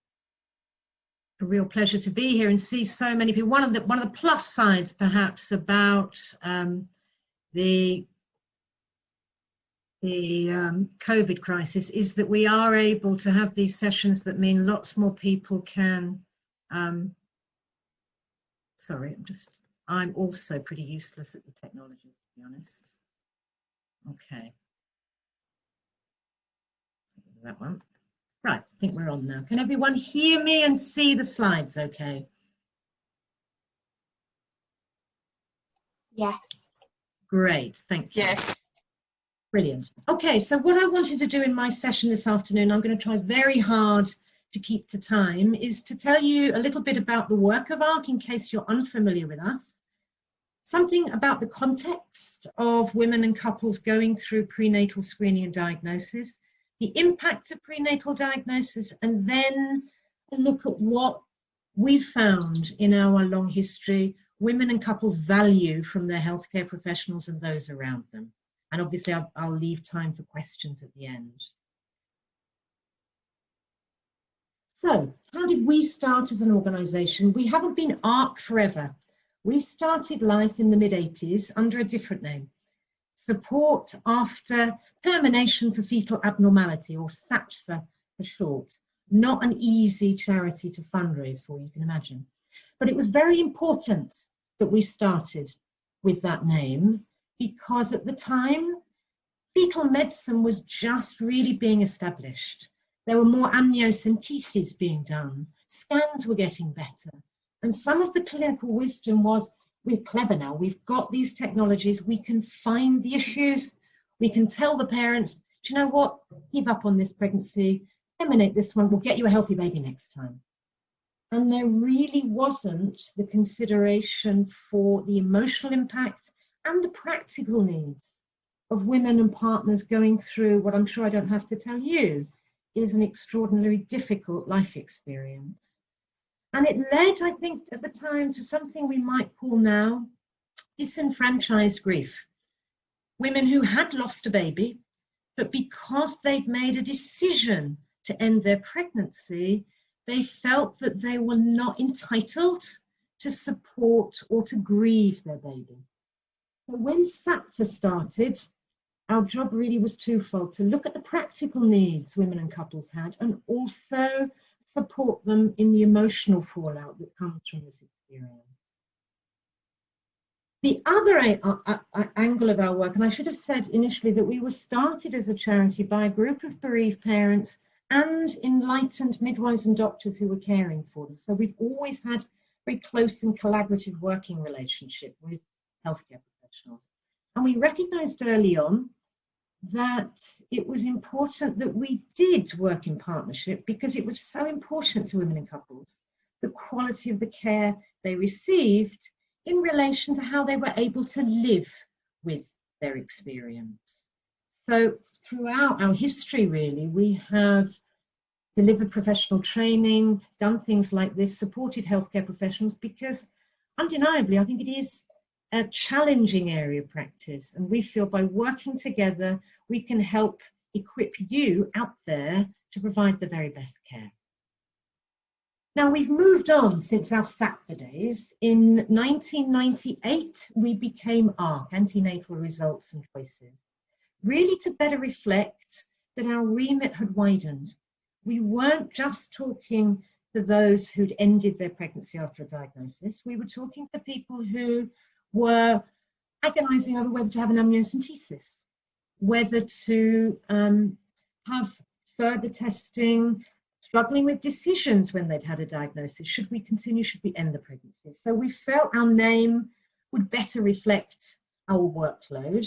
a real pleasure to be here and see so many people. One of the plus sides, perhaps, about the COVID crisis is that we are able to have these sessions that mean lots more people can. Sorry, I'm also pretty useless at the technology, to be honest. Okay. That one. Right, I think we're on now. Can everyone hear me and see the slides okay? Yes. Great, thank you. Yes. Brilliant. Okay, so what I wanted to do in my session this afternoon, I'm going to try very hard to keep to time, is to tell you a little bit about the work of ARC in case you're unfamiliar with us, something about the context of women and couples going through prenatal screening and diagnosis, the impact of prenatal diagnosis, and then a look at what we've found in our long history, women and couples value from their healthcare professionals and those around them. And obviously I'll leave time for questions at the end. So how did we start as an organisation? We haven't been ARC forever. We started life in the mid-80s under a different name, Support After Termination for Fetal Abnormality, or SATFA for short. Not an easy charity to fundraise for, you can imagine. But it was very important that we started with that name, because at the time, fetal medicine was just really being established. There were more amniocentesis being done. Scans were getting better. And some of the clinical wisdom was, we're clever now. We've got these technologies. We can find the issues. We can tell the parents, do you know what? Give up on this pregnancy. Terminate this one. We'll get you a healthy baby next time. And there really wasn't the consideration for the emotional impact and the practical needs of women and partners going through what I'm sure I don't have to tell you is an extraordinarily difficult life experience. And it led, I think, at the time to something we might call now disenfranchised grief. Women who had lost a baby, but because they'd made a decision to end their pregnancy, they felt that they were not entitled to support or to grieve their baby. So when SATFA started, our job really was twofold: to look at the practical needs women and couples had, and also support them in the emotional fallout that comes from this experience. The other angle of our work, and I should have said initially that we were started as a charity by a group of bereaved parents and enlightened midwives and doctors who were caring for them. So we've always had a very close and collaborative working relationship with healthcare professionals. And we recognised early on that it was important that we did work in partnership, because it was so important to women and couples, the quality of the care they received in relation to how they were able to live with their experience. So throughout our history, really, we have delivered professional training, done things like this, supported healthcare professionals, because undeniably, I think it is a challenging area of practice, and we feel by working together we can help equip you out there to provide the very best care. Now, we've moved on since our SATFA days. In 1998 we became ARC, Antenatal Results and Choices, really to better reflect that our remit had widened. We weren't just talking to those who'd ended their pregnancy after a diagnosis. We were talking to people who were agonising over whether to have an amniocentesis, whether to have further testing, struggling with decisions when they'd had a diagnosis. Should we continue? Should we end the pregnancy? So we felt our name would better reflect our workload.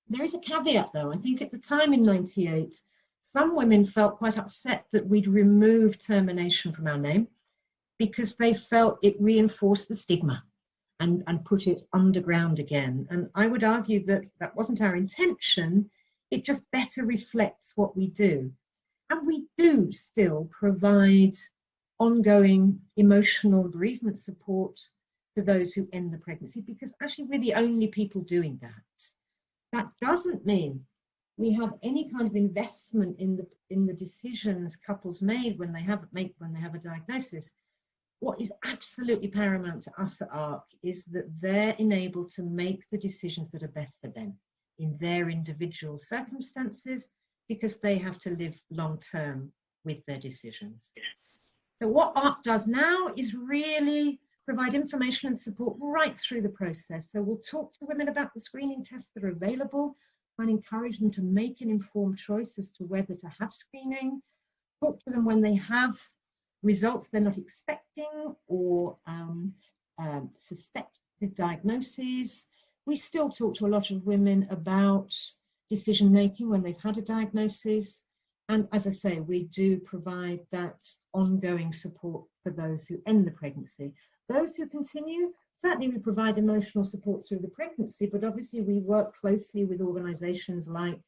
There is a caveat though. I think at the time in '98, some women felt quite upset that we'd removed termination from our name because they felt it reinforced the stigma and put it underground again. And I would argue that that wasn't our intention. It just better reflects what we do. And we do still provide ongoing emotional bereavement support to those who end the pregnancy, because actually we're the only people doing that. That doesn't mean we have any kind of investment in the decisions couples made when they have a diagnosis. What is absolutely paramount to us at ARC is that they're enabled to make the decisions that are best for them in their individual circumstances, because they have to live long term with their decisions. So what ARC does now is really provide information and support right through the process. So we'll talk to women about the screening tests that are available, and encourage them to make an informed choice as to whether to have screening. Talk to them when they have results they're not expecting or suspected diagnoses. We still talk to a lot of women about decision making when they've had a diagnosis. And as I say, we do provide that ongoing support for those who end the pregnancy. Those who continue, certainly we provide emotional support through the pregnancy, but obviously we work closely with organisations like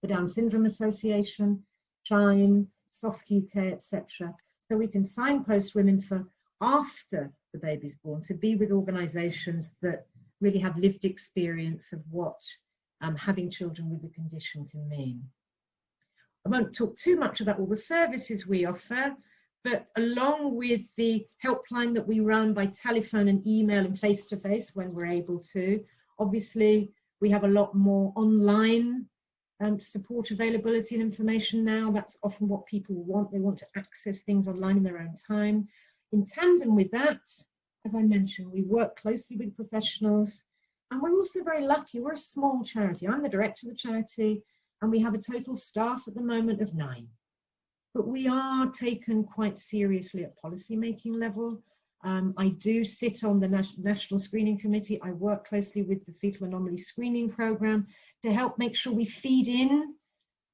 the Down Syndrome Association, Shine, Soft UK, etc. So we can signpost women for after the baby's born to be with organisations that really have lived experience of what having children with the condition can mean. I won't talk too much about all the services we offer, but along with the helpline that we run by telephone and email and face-to-face when we're able to, obviously we have a lot more online support availability and information now. That's often what people want. They want to access things online in their own time. In tandem with that, as I mentioned, we work closely with professionals, and we're also very lucky. We're a small charity. I'm the director of the charity, and we have a total staff at the moment of 9. But we are taken quite seriously at policy making level. I do sit on the National Screening Committee. I work closely with the Fetal Anomaly Screening Programme to help make sure we feed in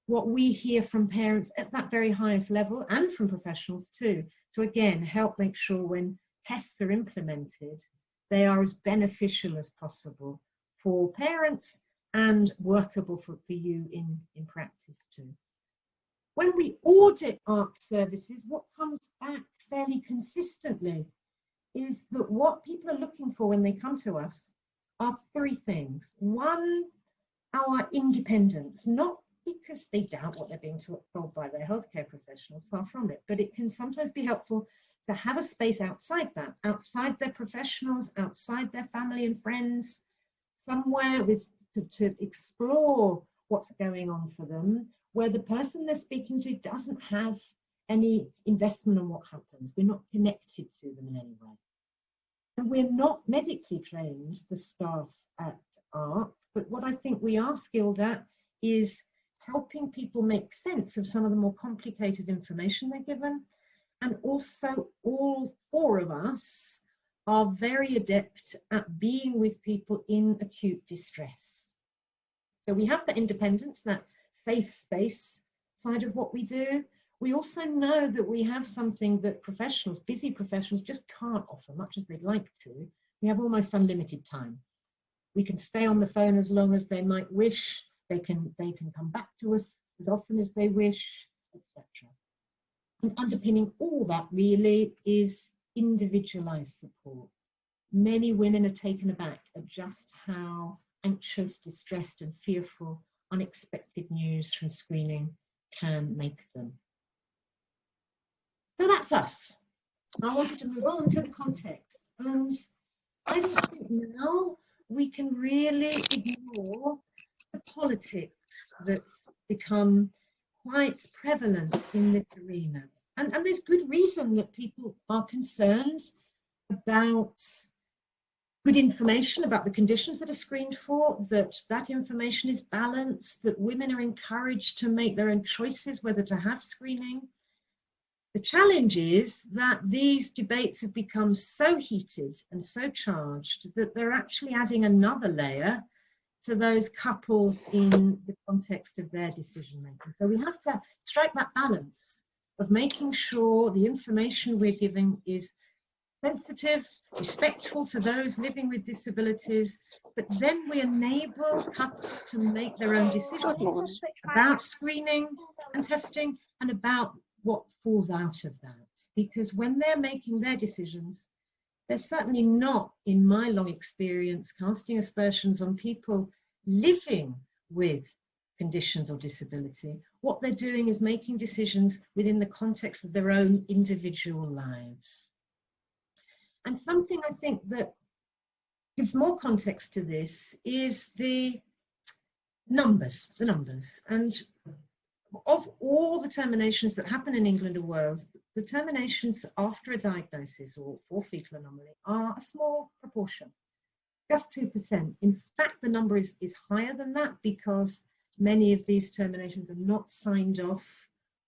what we hear from parents at that very highest level and from professionals too, to again help make sure when tests are implemented, they are as beneficial as possible for parents and workable for you in practice too. When we audit ARC services, what comes back fairly consistently is that what people are looking for when they come to us are 3 things. 1, our independence, not because they doubt what they're being told by their healthcare professionals, far from it, but it can sometimes be helpful to have a space outside that, outside their professionals, outside their family and friends, somewhere to explore what's going on for them, where the person they're speaking to doesn't have any investment on what happens. We're not connected to them in any way. And we're not medically trained, the staff at ARC, but what I think we are skilled at is helping people make sense of some of the more complicated information they're given. And also all 4 of us are very adept at being with people in acute distress. So we have that independence, that safe space side of what we do. We also know that we have something that professionals, busy professionals, just can't offer, much as they'd like to. We have almost unlimited time. We can stay on the phone as long as they might wish. They can come back to us as often as they wish, etc. And underpinning all that really is individualized support. Many women are taken aback at just how anxious, distressed and fearful unexpected news from screening can make them. So that's us. I wanted to move on to the context, and I don't think now we can really ignore the politics that become quite prevalent in this arena. And there's good reason that people are concerned about good information about the conditions that are screened for, that information is balanced, that women are encouraged to make their own choices whether to have screening. The challenge is that these debates have become so heated and so charged that they're actually adding another layer to those couples in the context of their decision making. So we have to strike that balance of making sure the information we're giving is sensitive, respectful to those living with disabilities, but then we enable couples to make their own decisions about screening and testing and about what falls out of that. Because when they're making their decisions, they're certainly not, in my long experience, casting aspersions on people living with conditions or disability. What they're doing is making decisions within the context of their own individual lives. And something I think that gives more context to this is the numbers. And of all the terminations that happen in England and Wales, the terminations after a diagnosis or for fetal anomaly are a small proportion, just 2%. In fact, the number is higher than that because Many of these terminations are not signed off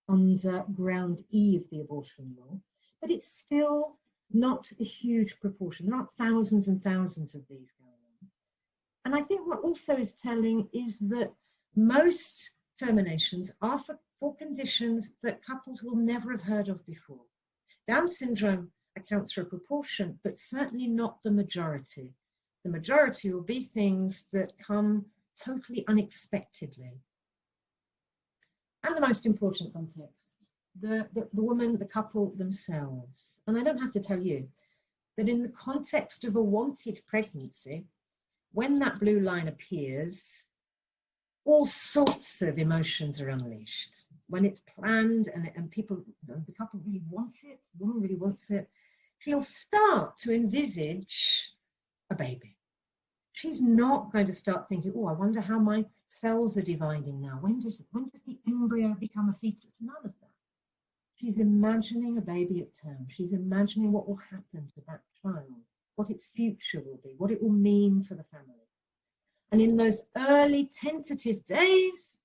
under ground E of the abortion law, but it's still not a huge proportion. There aren't thousands and thousands of these going on. And I think what also is telling is that most terminations are for conditions that couples will never have heard of before. Down syndrome accounts for a proportion, but certainly not the majority. The majority will be things that come totally unexpectedly. And the most important context, the woman, the couple themselves. And I don't have to tell you that in the context of a wanted pregnancy, when that blue line appears, all sorts of emotions are unleashed. When it's planned and people, the couple really want it, the woman really wants it, she'll start to envisage a baby. She's not going to start thinking, oh, I wonder how my cells are dividing now. When does the embryo become a fetus? None of that. She's imagining a baby at term. She's imagining what will happen to that child, what its future will be, what it will mean for the family. And in those early tentative days,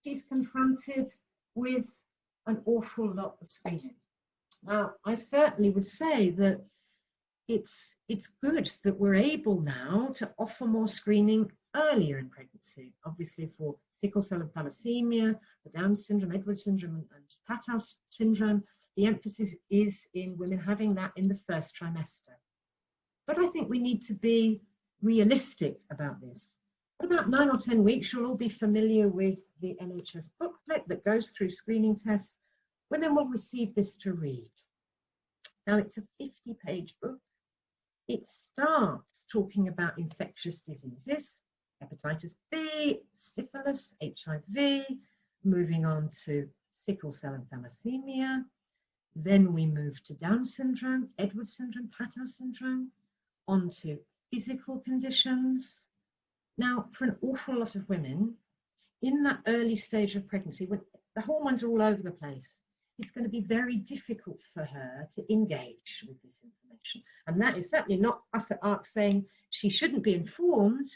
she's confronted with an awful lot of screening. Now, I certainly would say that it's good that we're able now to offer more screening earlier in pregnancy, obviously for sickle cell and thalassemia, for Down syndrome, Edwards syndrome, and PANDAS syndrome. The emphasis is in women having that in the first trimester. But I think we need to be realistic about this. At about 9 or 10 weeks, you'll all be familiar with the NHS booklet that goes through screening tests. Women will receive this to read. Now, it's a 50-page book. It starts talking about infectious diseases, hepatitis B, syphilis, HIV, moving on to sickle cell and thalassemia. Then we move to Down syndrome, Edwards syndrome, PANDAS syndrome, onto physical conditions. Now, for an awful lot of women, in that early stage of pregnancy, when the hormones are all over the place, it's going to be very difficult for her to engage with this information. And that is certainly not us at ARC saying she shouldn't be informed,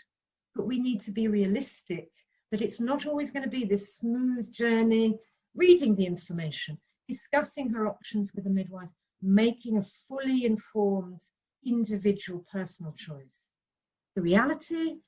but we need to be realistic that it's not always going to be this smooth journey, reading the information, discussing her options with a midwife, making a fully informed individual personal choice. The reality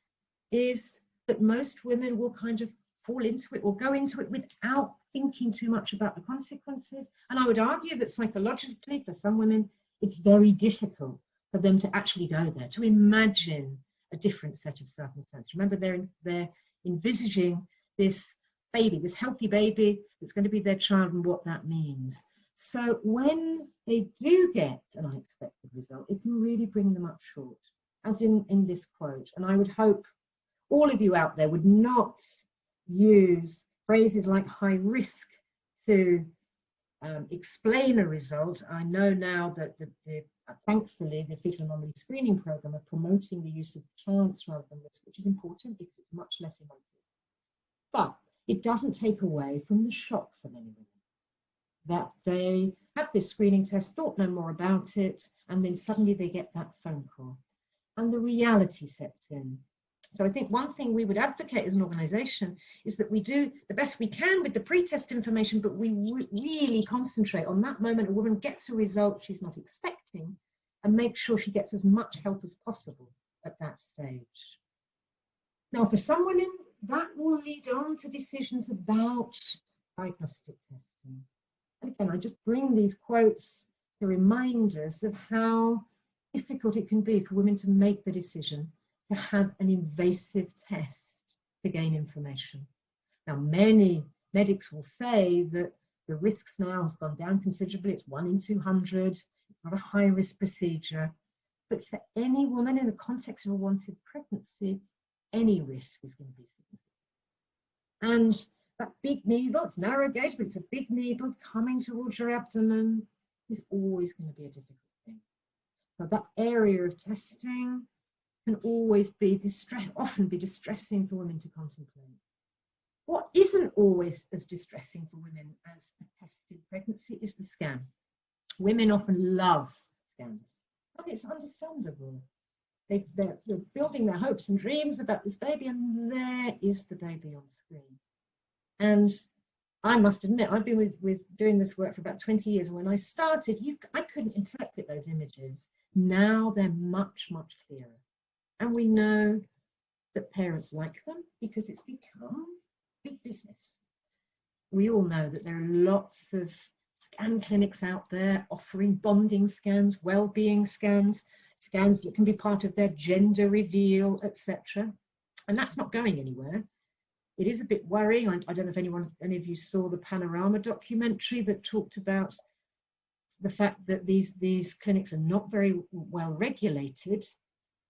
is that most women will kind of fall into it or go into it without thinking too much about the consequences. And I would argue that psychologically, for some women, it's very difficult for them to actually go there, to imagine a different set of circumstances. Remember, they're envisaging this baby, this healthy baby that's going to be their child and what that means. So when they do get an unexpected result, it can really bring them up short, as in this quote. And I would hope all of you out there would not use phrases like high risk to explain a result. I know now that thankfully the fetal anomaly screening program are promoting the use of chance rather than risk, which is important because it's much less emotive. But it doesn't take away from the shock for many women that they had this screening test, thought no more about it, and then suddenly they get that phone call and the reality sets in. So I think one thing we would advocate as an organisation is that we do the best we can with the pre-test information, but we really concentrate on that moment a woman gets a result she's not expecting and make sure she gets as much help as possible at that stage. Now, for some women, that will lead on to decisions about diagnostic testing. And again, I just bring these quotes to remind us of how difficult it can be for women to make the decision to have an invasive test to gain information. Now, many medics will say that the risks now have gone down considerably. It's 1 in 200. It's not a high-risk procedure. But for any woman in the context of a wanted pregnancy, any risk is going to be significant. And that big needle, it's narrow gauge, but it's a big needle coming towards your abdomen is always going to be a difficult thing. So that area of testing can always be often be distressing for women to contemplate. What isn't always as distressing for women as a tested pregnancy is the scan. Women often love scans, and it's understandable. They're building their hopes and dreams about this baby, and there is the baby on screen. And I must admit, I've been with doing this work for about 20 years. And when I started, I couldn't interpret those images. Now they're much, much clearer. And we know that parents like them because it's become big business. We all know that there are lots of scan clinics out there offering bonding scans, well-being scans, scans that can be part of their gender reveal, etc. And that's not going anywhere. It is a bit worrying. I don't know if any of you saw the Panorama documentary that talked about the fact that these clinics are not very well regulated,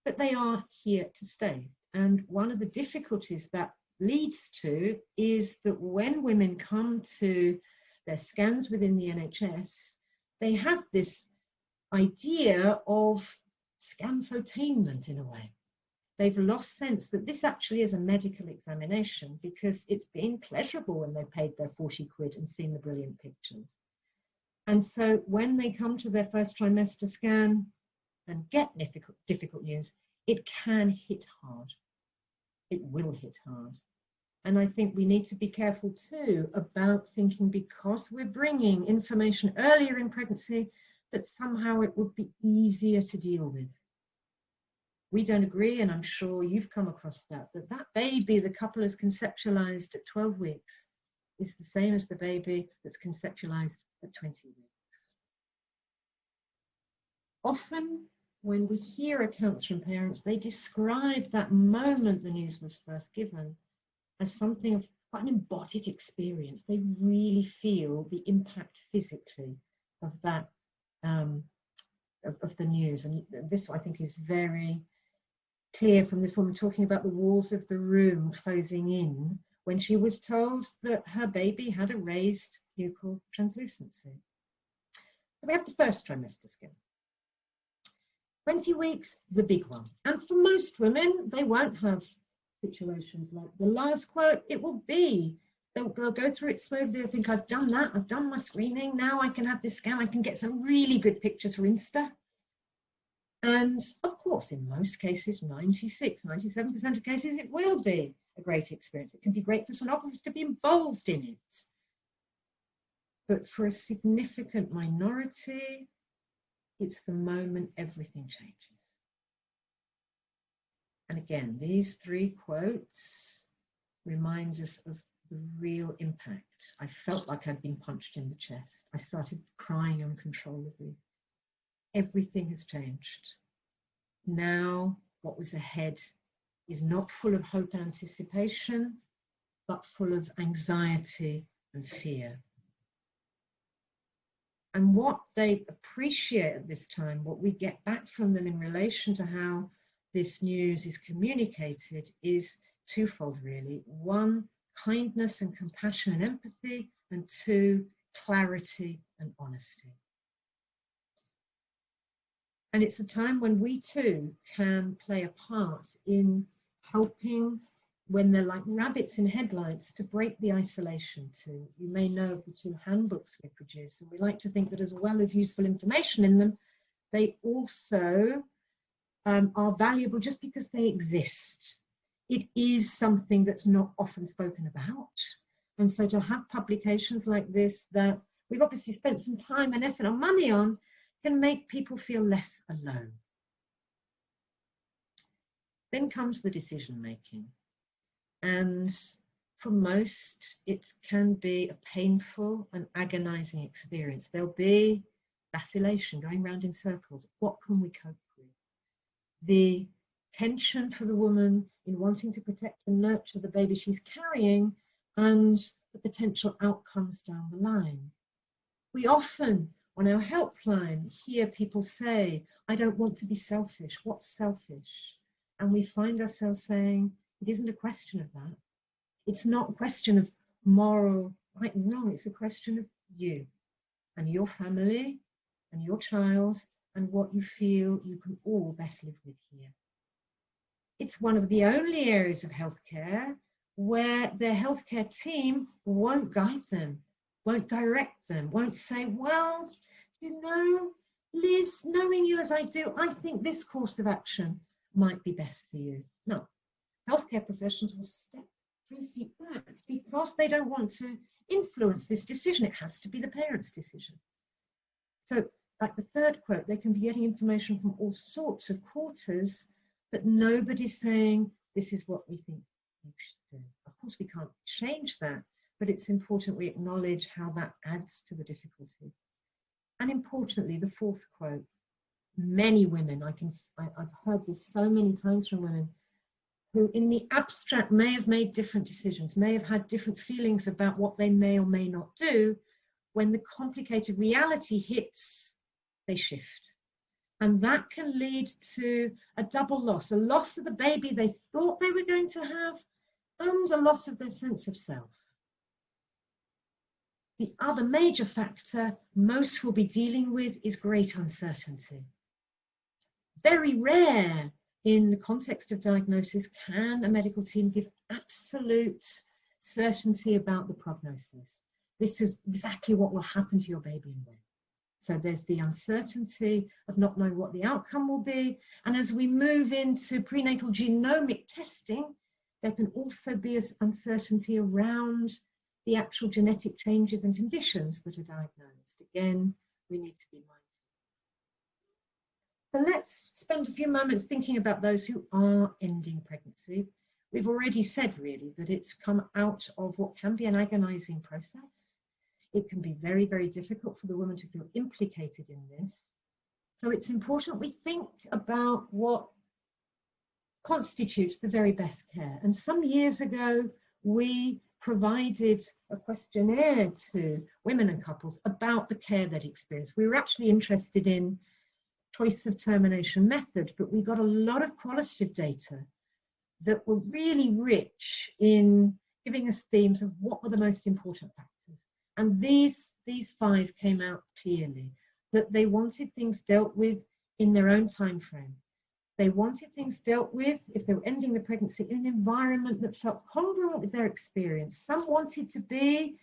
but they are here to stay. And one of the difficulties that leads to is that when women come to their scans within the NHS, they have this idea of scanfotainment in a way. They've lost sense that this actually is a medical examination because it's been pleasurable when they paid their 40 quid and seen the brilliant pictures. And so when they come to their first trimester scan and get difficult news, it can hit hard. It will hit hard. And I think we need to be careful too about thinking, because we're bringing information earlier in pregnancy, that somehow it would be easier to deal with. We don't agree, and I'm sure you've come across that baby the couple has conceptualized at 12 weeks is the same as the baby that's conceptualized at 20 weeks. Often, when we hear accounts from parents, they describe that moment the news was first given as something of quite an embodied experience. They really feel the impact physically of that, of the news. And this, I think, is very clear from this woman talking about the walls of the room closing in when she was told that her baby had a raised nuchal translucency. So we have the first trimester scan. 20 weeks, the big one. And for most women, they won't have situations like the last quote. It will be, they'll go through it smoothly. They'll think, I've done that, I've done my screening, now I can have this scan, I can get some really good pictures for Insta. And of course, in most cases, 97% of cases, it will be a great experience. It can be great for sonographers to be involved in it. But for a significant minority, it's the moment everything changes. And again, these three quotes remind us of the real impact. I felt like I'd been punched in the chest. I started crying uncontrollably. Everything has changed. Now, what was ahead is not full of hope and anticipation, but full of anxiety and fear. And what they appreciate at this time, what we get back from them in relation to how this news is communicated, is twofold, really. One, kindness and compassion and empathy, and two, clarity and honesty. And it's a time when we too can play a part in helping, when they're like rabbits in headlights, to break the isolation too. You may know of the two handbooks we produce, and we like to think that as well as useful information in them, they also are valuable just because they exist. It is something that's not often spoken about. And so to have publications like this that we've obviously spent some time and effort and money on can make people feel less alone. Then comes the decision making. And for most, it can be a painful and agonizing experience. There'll be vacillation, going round in circles. What can we cope with? The tension for the woman in wanting to protect and nurture the baby she's carrying, and the potential outcomes down the line. We often, on our helpline, hear people say, I don't want to be selfish. What's selfish? And we find ourselves saying, it isn't a question of that. It's not a question of moral right and wrong. It's a question of you and your family and your child and what you feel you can all best live with here. It's one of the only areas of healthcare where their healthcare team won't guide them, won't direct them, won't say, well, you know, Liz, knowing you as I do, I think this course of action might be best for you. No, healthcare professionals will step 3 feet back because they don't want to influence this decision. It has to be the parent's decision. So, like the third quote, they can be getting information from all sorts of quarters, but nobody's saying, this is what we think you should do. Of course, we can't change that, but it's important we acknowledge how that adds to the difficulty. And importantly, the fourth quote, many women, I've heard this so many times from women, who in the abstract may have made different decisions, may have had different feelings about what they may or may not do. When the complicated reality hits, they shift. And that can lead to a double loss, a loss of the baby they thought they were going to have, and a loss of their sense of self. The other major factor most will be dealing with is great uncertainty. Very rare in the context of diagnosis can a medical team give absolute certainty about the prognosis. This is exactly what will happen to your baby and when. So there's the uncertainty of not knowing what the outcome will be. And as we move into prenatal genomic testing, there can also be uncertainty around the actual genetic changes and conditions that are diagnosed. Again, we need to be mindful. So let's spend a few moments thinking about those who are ending pregnancy. We've already said really that it's come out of what can be an agonizing process. It can be very, very difficult for the woman to feel implicated in this. So it's important we think about what constitutes the very best care. And some years ago, we provided a questionnaire to women and couples about the care they'd experienced. We were actually interested in choice of termination method, but we got a lot of qualitative data that were really rich in giving us themes of what were the most important factors. And these 5 came out clearly, that they wanted things dealt with in their own time frame. They wanted things dealt with, if they were ending the pregnancy, in an environment that felt congruent with their experience. Some wanted to be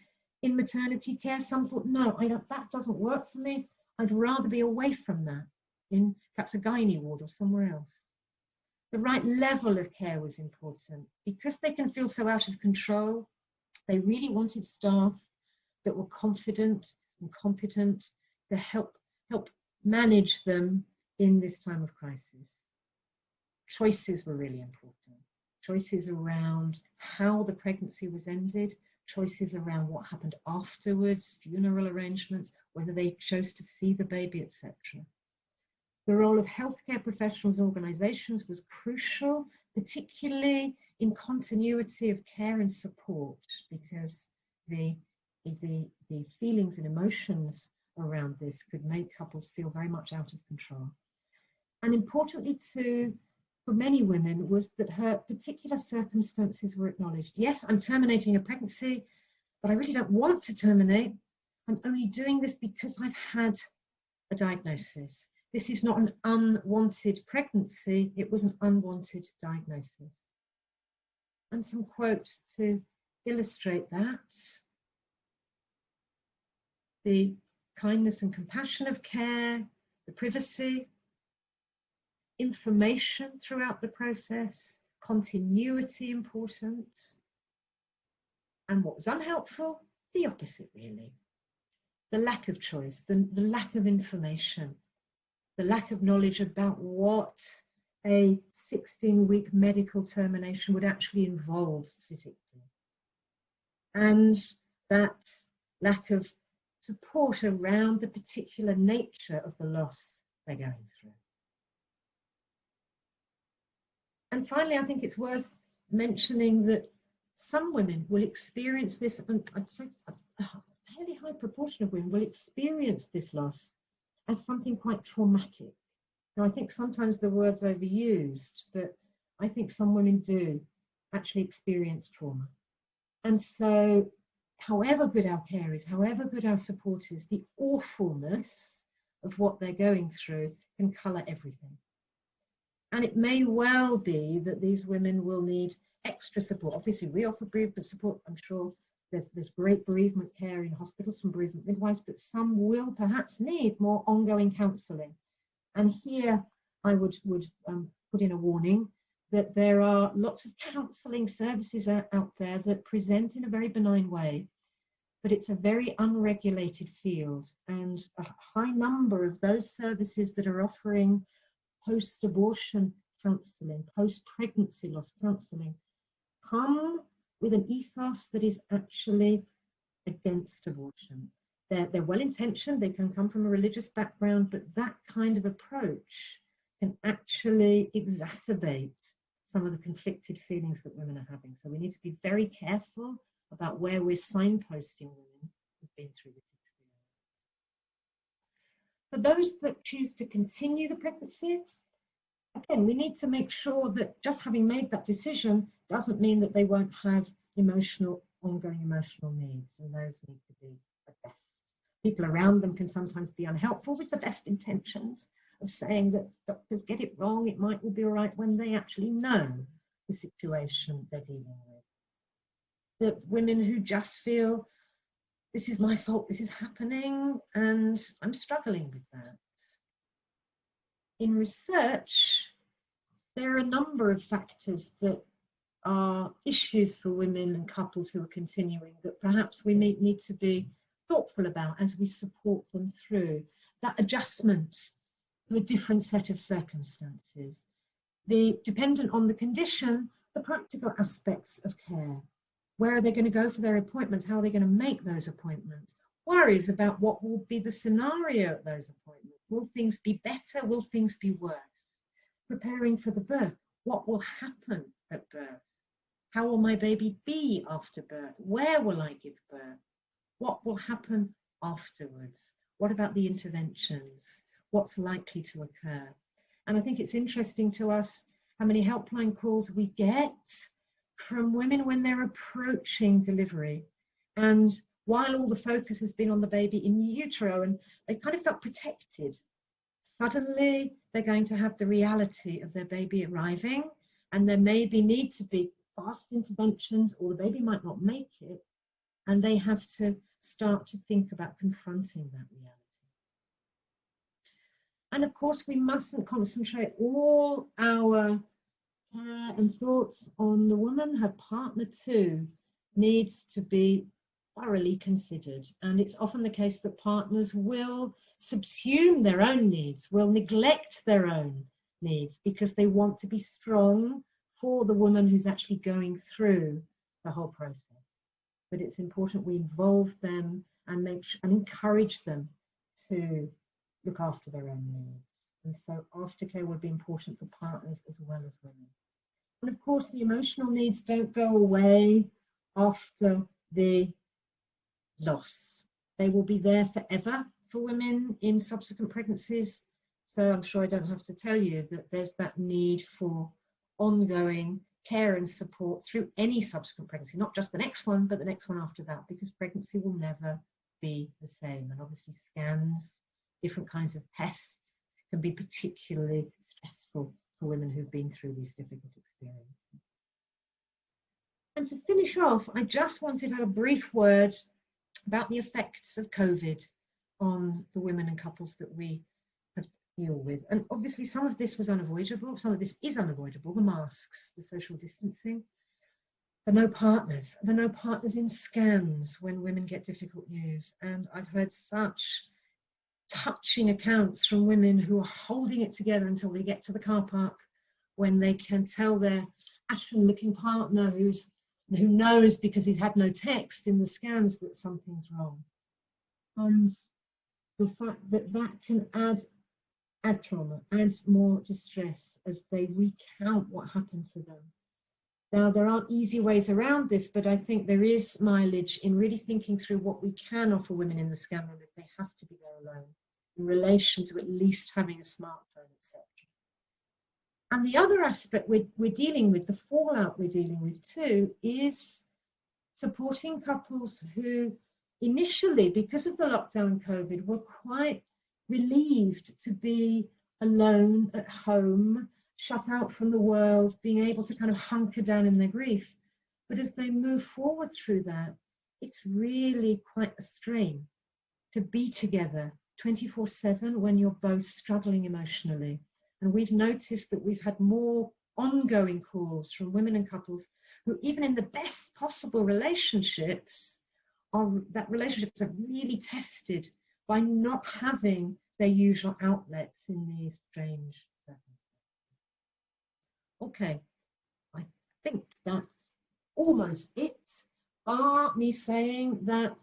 in maternity care, some thought, no, that doesn't work for me. I'd rather be away from that, in perhaps a gynae ward or somewhere else. The right level of care was important. Because they can feel so out of control, they really wanted staff that were confident and competent to help manage them in this time of crisis. Choices were really important. Choices around how the pregnancy was ended, choices around what happened afterwards, funeral arrangements, whether they chose to see the baby, etc. The role of healthcare professionals and organisations was crucial, particularly in continuity of care and support, because the feelings and emotions around this could make couples feel very much out of control. And importantly too, for many women, was that her particular circumstances were acknowledged. Yes, I'm terminating a pregnancy, but I really don't want to terminate. I'm only doing this because I've had a diagnosis. This is not an unwanted pregnancy, it was an unwanted diagnosis. And some quotes to illustrate that. The kindness and compassion of care, the privacy, information throughout the process, continuity important, and what was unhelpful, the opposite really. The lack of choice, the lack of information, the lack of knowledge about what a 16-week medical termination would actually involve physically. And that lack of support around the particular nature of the loss they're going through. And finally, I think it's worth mentioning that some women will experience this, and I'd say a fairly high proportion of women will experience this loss as something quite traumatic. Now, I think sometimes the word's overused, but I think some women do actually experience trauma. And so, however good our care is, however good our support is, the awfulness of what they're going through can colour everything. And it may well be that these women will need extra support. Obviously, we offer bereavement support. I'm sure there's great bereavement care in hospitals from bereavement midwives, but some will perhaps need more ongoing counselling. And here I would put in a warning that there are lots of counselling services out there that present in a very benign way, but it's a very unregulated field, and a high number of those services that are offering post-abortion counselling, post-pregnancy loss counselling, come with an ethos that is actually against abortion. They're well-intentioned, they can come from a religious background, but that kind of approach can actually exacerbate some of the conflicted feelings that women are having. So we need to be very careful about where we're signposting women who've been through this experience. For those that choose to continue the pregnancy, again, we need to make sure that just having made that decision doesn't mean that they won't have ongoing emotional needs, and those need to be addressed. People around them can sometimes be unhelpful with the best intentions of saying that doctors get it wrong, it might all be all right, when they actually know the situation they're dealing with. That women who just feel, this is my fault, this is happening, and I'm struggling with that. In research, there are a number of factors that are issues for women and couples who are continuing that perhaps we may need to be thoughtful about as we support them through that adjustment to a different set of circumstances. Dependent on the condition, the practical aspects of care. Where are they going to go for their appointments? How are they going to make those appointments? Worries about what will be the scenario at those appointments. Will things be better? Will things be worse? Preparing for the birth. What will happen at birth? How will my baby be after birth? Where will I give birth? What will happen afterwards? What about the interventions? What's likely to occur? And I think it's interesting to us how many helpline calls we get from women when they're approaching delivery. And while all the focus has been on the baby in utero and they kind of felt protected, suddenly they're going to have the reality of their baby arriving, and there maybe need to be fast interventions, or the baby might not make it, and they have to start to think about confronting that reality. And of course, we mustn't concentrate all our care and thoughts on the woman. Her partner too needs to be thoroughly considered. And it's often the case that partners will subsume their own needs, will neglect their own needs because they want to be strong for the woman who's actually going through the whole process. But it's important we involve them and encourage them to look after their own needs. And so aftercare would be important for partners as well as women. And of course, the emotional needs don't go away after the loss. They will be there forever for women in subsequent pregnancies. So I'm sure I don't have to tell you that there's that need for ongoing care and support through any subsequent pregnancy, not just the next one, but the next one after that, because pregnancy will never be the same. And obviously scans, different kinds of tests can be particularly stressful for women who've been through these difficult experiences. And to finish off, I just wanted to have a brief word about the effects of COVID on the women and couples that we have to deal with. And obviously some of this was unavoidable, some of this is unavoidable, the masks, the social distancing, the no partners in scans when women get difficult news. And I've heard such touching accounts from women who are holding it together until they get to the car park, when they can tell their ashen-looking partner who knows because he's had no text in the scans that something's wrong. And the fact that that can add trauma, add more distress as they recount what happened to them. Now, there aren't easy ways around this, but I think there is mileage in really thinking through what we can offer women in the scan room if they have to be there alone, in relation to at least having a smartphone, etc. And the other aspect we're dealing with, the fallout we're dealing with too, is supporting couples who initially, because of the lockdown and COVID, were quite relieved to be alone at home, shut out from the world, being able to kind of hunker down in their grief. But as they move forward through that, it's really quite a strain to be together 24/7 when you're both struggling emotionally. And we've noticed that we've had more ongoing calls from women and couples who, even in the best possible relationships, relationships are really tested by not having their usual outlets in these strange circumstances. Okay, I think that's almost it, bar me saying that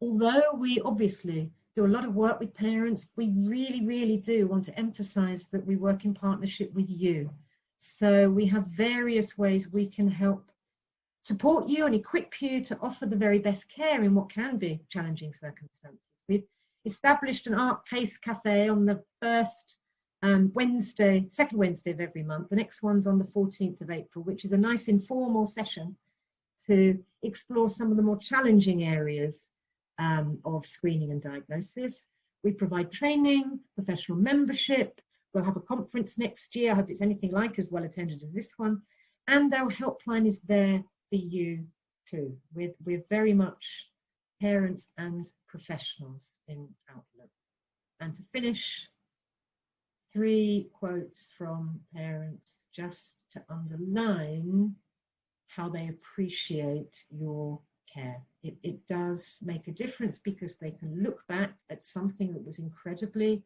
although we obviously do a lot of work with parents, we really, really do want to emphasize that we work in partnership with you. So we have various ways we can help support you and equip you to offer the very best care in what can be challenging circumstances. We've established an art case cafe on the second Wednesday of every month. The next one's on the 14th of April, which is a nice informal session to explore some of the more challenging areas of screening and diagnosis. We provide training, professional membership. We'll have a conference next year. I hope it's anything like as well attended as this one. And our helpline is there for you too. We're very much parents and professionals in Outlook. And to finish, 3 quotes from parents just to underline how they appreciate your care. It does make a difference because they can look back at something that was incredibly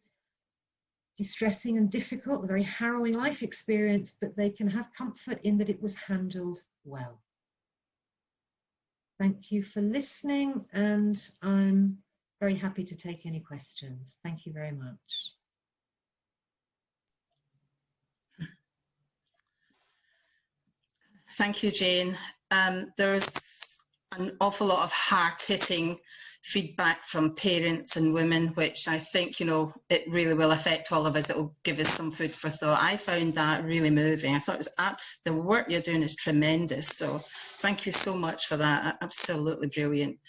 distressing and difficult, a very harrowing life experience, but they can have comfort in that it was handled well. Thank you for listening, and I'm very happy to take any questions. Thank you very much. Thank you, Jane. There's an awful lot of hard-hitting feedback from parents and women, which I think, you know, it really will affect all of us. It will give us some food for thought. I found that really moving. I thought it was the work you're doing is tremendous. So thank you so much for that. Absolutely brilliant.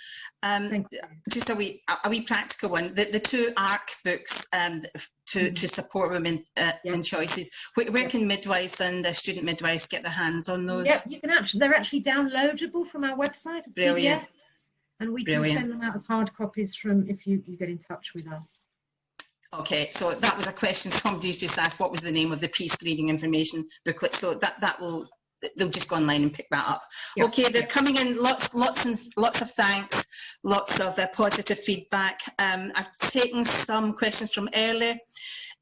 Just a wee practical one. The 2 ARC books to support women in choices. Where can midwives and student midwives get their hands on those? Yep, you can they're actually downloadable from our website as Brilliant. PDFs. And we can send them out as hard copies from if you get in touch with us. Okay, so that was a question somebody's just asked, what was the name of the pre-screening information booklet? So they'll just go online and pick that up. Yep. Okay, they're coming in lots of thanks, lots of positive feedback. I've taken some questions from earlier.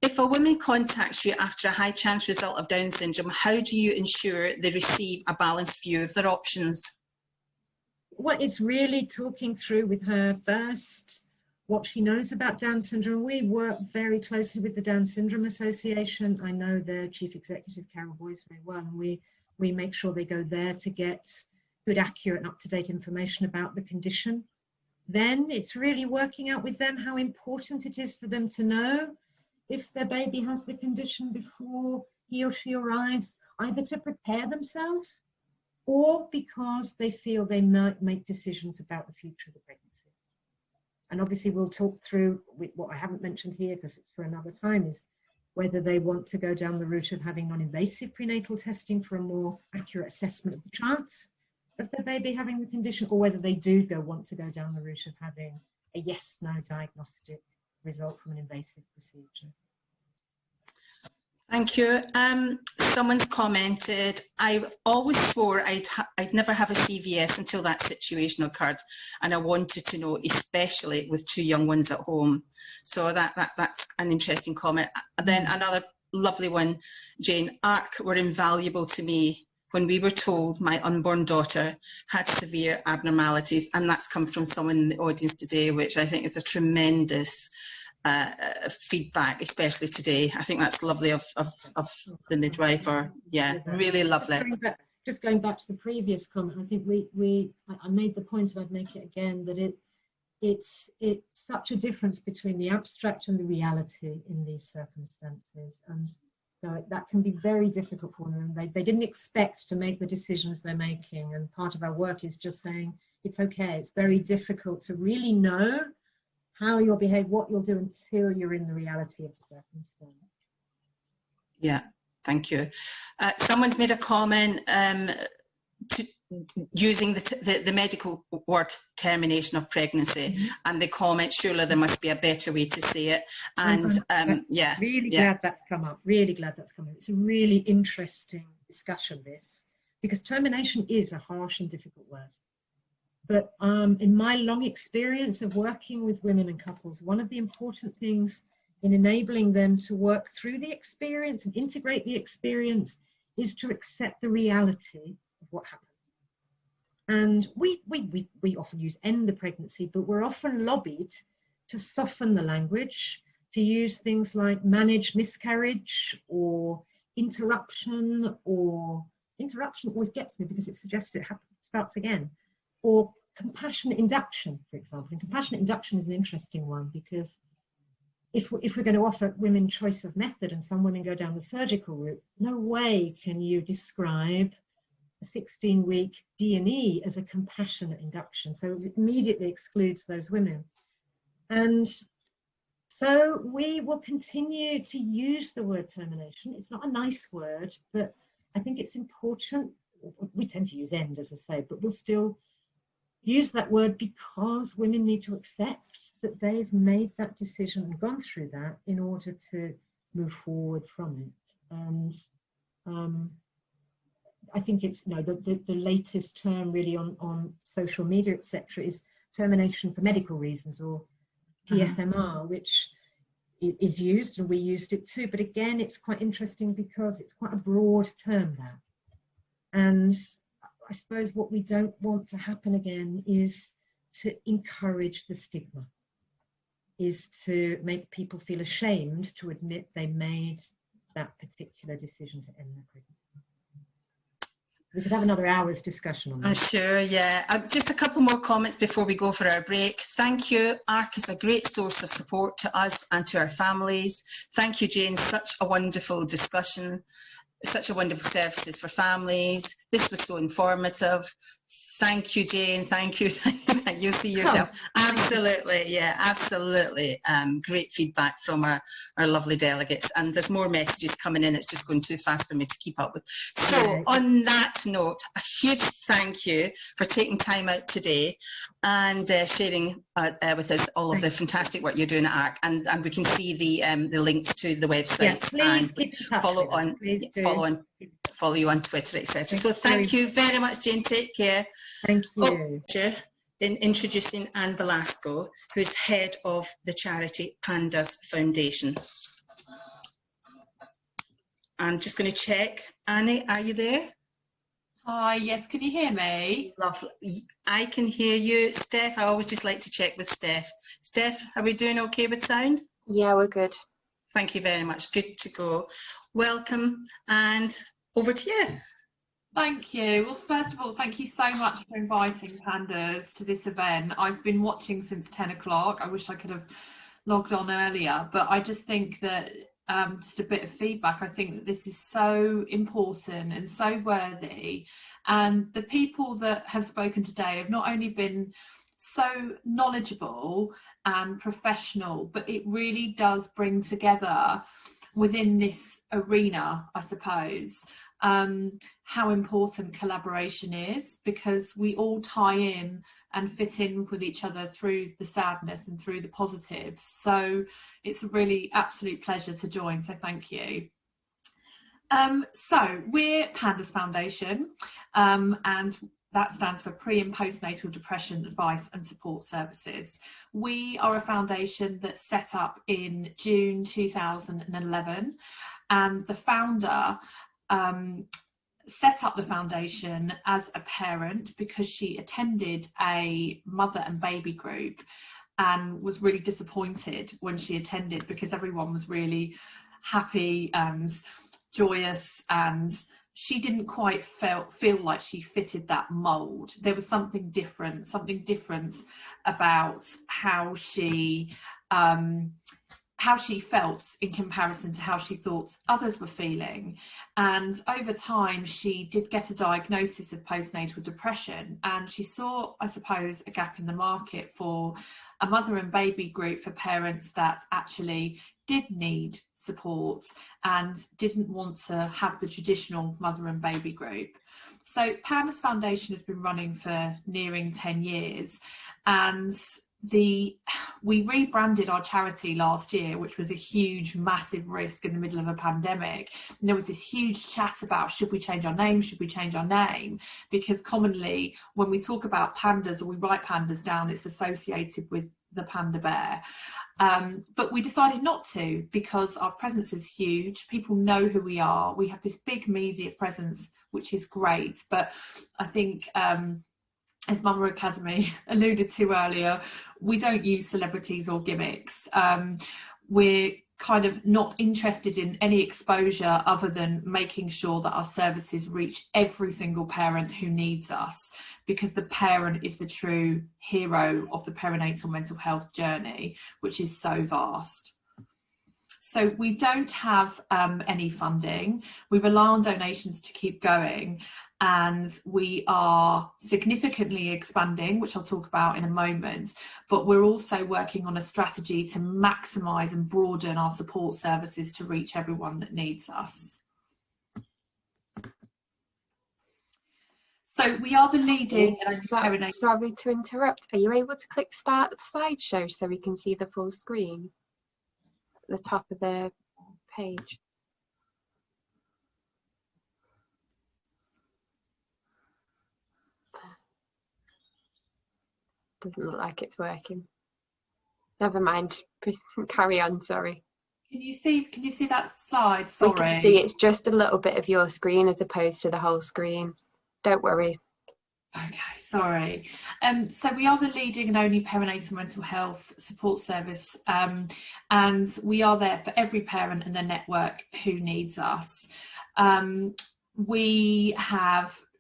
If a woman contacts you after a high chance result of Down syndrome, how do you ensure they receive a balanced view of their options? Well, it's really talking through with her first what she knows about Down syndrome. We work very closely with the Down Syndrome Association. I know their chief executive, Carol Boyce, very well, and we make sure they go there to get good, accurate and up-to-date information about the condition. Then it's really working out with them how important it is for them to know if their baby has the condition before he or she arrives, either to prepare themselves or because they feel they might make decisions about the future of the pregnancy. And obviously we'll talk through what I haven't mentioned here because it's for another time, is whether they want to go down the route of having non-invasive prenatal testing for a more accurate assessment of the chance of their baby having the condition, or whether they do want to go down the route of having a yes/no diagnostic result from an invasive procedure. Thank you. Someone's commented, I always swore I'd never have a CVS until that situation occurred, and I wanted to know, especially with 2 young ones at home. So that's an interesting comment. And then another lovely one, Jane, ARC were invaluable to me when we were told my unborn daughter had severe abnormalities, and that's come from someone in the audience today, which I think is a tremendous feedback, especially today. I think that's lovely of the midwife, or really lovely. Just going back to the previous comment, I think I made the point, and I'd make it again, that it's such a difference between the abstract and the reality in these circumstances, and so that can be very difficult for them. They didn't expect to make the decisions they're making, and part of our work is just saying it's okay. It's very difficult to really know how you'll behave, what you'll do until you're in the reality of the circumstance. Yeah, thank you. Someone's made a comment using the medical word termination of pregnancy, and they comment, surely there must be a better way to say it. And glad that's come up. Really glad that's come up. It's a really interesting discussion this, because termination is a harsh and difficult word. But in my long experience of working with women and couples, one of the important things in enabling them to work through the experience and integrate the experience is to accept the reality of what happened. And we often use end the pregnancy, but we're often lobbied to soften the language, to use things like manage miscarriage or interruption always gets me because it suggests it starts again, or compassionate induction, for example. And compassionate induction is an interesting one, because if we're going to offer women choice of method and some women go down the surgical route, no way can you describe a 16-week D&E as a compassionate induction. So it immediately excludes those women. And so we will continue to use the word termination. It's not a nice word, but I think it's important. We tend to use end, as I say, but we'll still use that word because women need to accept that they've made that decision and gone through that in order to move forward from it. And I think it's, you know, the latest term really on social media, etc., is termination for medical reasons, or TFMR, which is used, and we used it too. But again, it's quite interesting because it's quite a broad term, that. And I suppose what we don't want to happen again is to encourage the stigma, is to make people feel ashamed to admit they made that particular decision to end their pregnancy. We could have another hour's discussion on that. I'm sure, yeah. Just a couple more comments before we go for our break. Thank you. ARC is a great source of support to us and to our families. Thank you, Jane. Such a wonderful discussion. Such a wonderful services for families. This was so informative. Thank you, Jane. Thank you. You'll see yourself. Oh, absolutely, yeah, absolutely. Great feedback from our lovely delegates. And there's more messages coming in. It's just going too fast for me to keep up with. So on that note, a huge thank you for taking time out today and sharing with us all of the fantastic work you're doing at ARC. And we can see the links to the websites. Yeah, please and keep in touch follow on. Follow you on Twitter, etc. So thank you very much, Jane. Take care. Thank you. In introducing Anne Velasco, who is head of the charity PANDAS Foundation. I'm just going to check. Annie, are you there? Hi, yes, can you hear me? Lovely. I can hear you. Steph, I always just like to check with Steph. Steph, are we doing okay with sound? Yeah, we're good. Thank you very much. Good to go. Welcome, and over to you. Thank you. Well, first of all, thank you so much for inviting PANDAS to this event. I've been watching since 10 o'clock. I wish I could have logged on earlier, but I just think that just a bit of feedback. I think that this is so important and so worthy. And the people that have spoken today have not only been so knowledgeable and professional, but it really does bring together within this arena, I suppose, how important collaboration is, because we all tie in and fit in with each other through the sadness and through the positives. So it's a really absolute pleasure to join, so thank you. So we're PANDAS Foundation, and that stands for Pre and Postnatal Depression Advice and Support Services. We are a foundation that's set up in June 2011, and the founder set up the foundation as a parent because she attended a mother and baby group and was really disappointed when she attended, because everyone was really happy and joyous, and she didn't quite feel like she fitted that mold. There was something different about how she felt in comparison to how she thought others were feeling. And over time, she did get a diagnosis of postnatal depression, and she saw, I suppose, a gap in the market for a mother and baby group for parents that actually did need support and didn't want to have the traditional mother and baby group. So PANDAS Foundation has been running for nearing 10 years, and we rebranded our charity last year, which was a huge, massive risk in the middle of a pandemic. And there was this huge chat about, should we change our name? Should we change our name? Because commonly when we talk about pandas, or we write pandas down, it's associated with the panda bear. But we decided not to, because our presence is huge. People know who we are. We have this big media presence, which is great. But I think, as Mama Academy alluded to earlier, we don't use celebrities or gimmicks. We're kind of not interested in any exposure other than making sure that our services reach every single parent who needs us, because the parent is the true hero of the perinatal mental health journey, which is so vast. So we don't have any funding. We rely on donations to keep going. And we are significantly expanding, which I'll talk about in a moment, but we're also working on a strategy to maximise and broaden our support services to reach everyone that needs us. So we are the leading... Sorry to interrupt. Are you able to click start slideshow so we can see the full screen at the top of the page? Doesn't look like it's working. Never mind. Carry on. Sorry. Can you see that slide? Sorry. We can see it's just a little bit of your screen as opposed to the whole screen. Don't worry. Okay, sorry. So we are the leading and only perinatal mental health support service, and we are there for every parent in the network who needs us.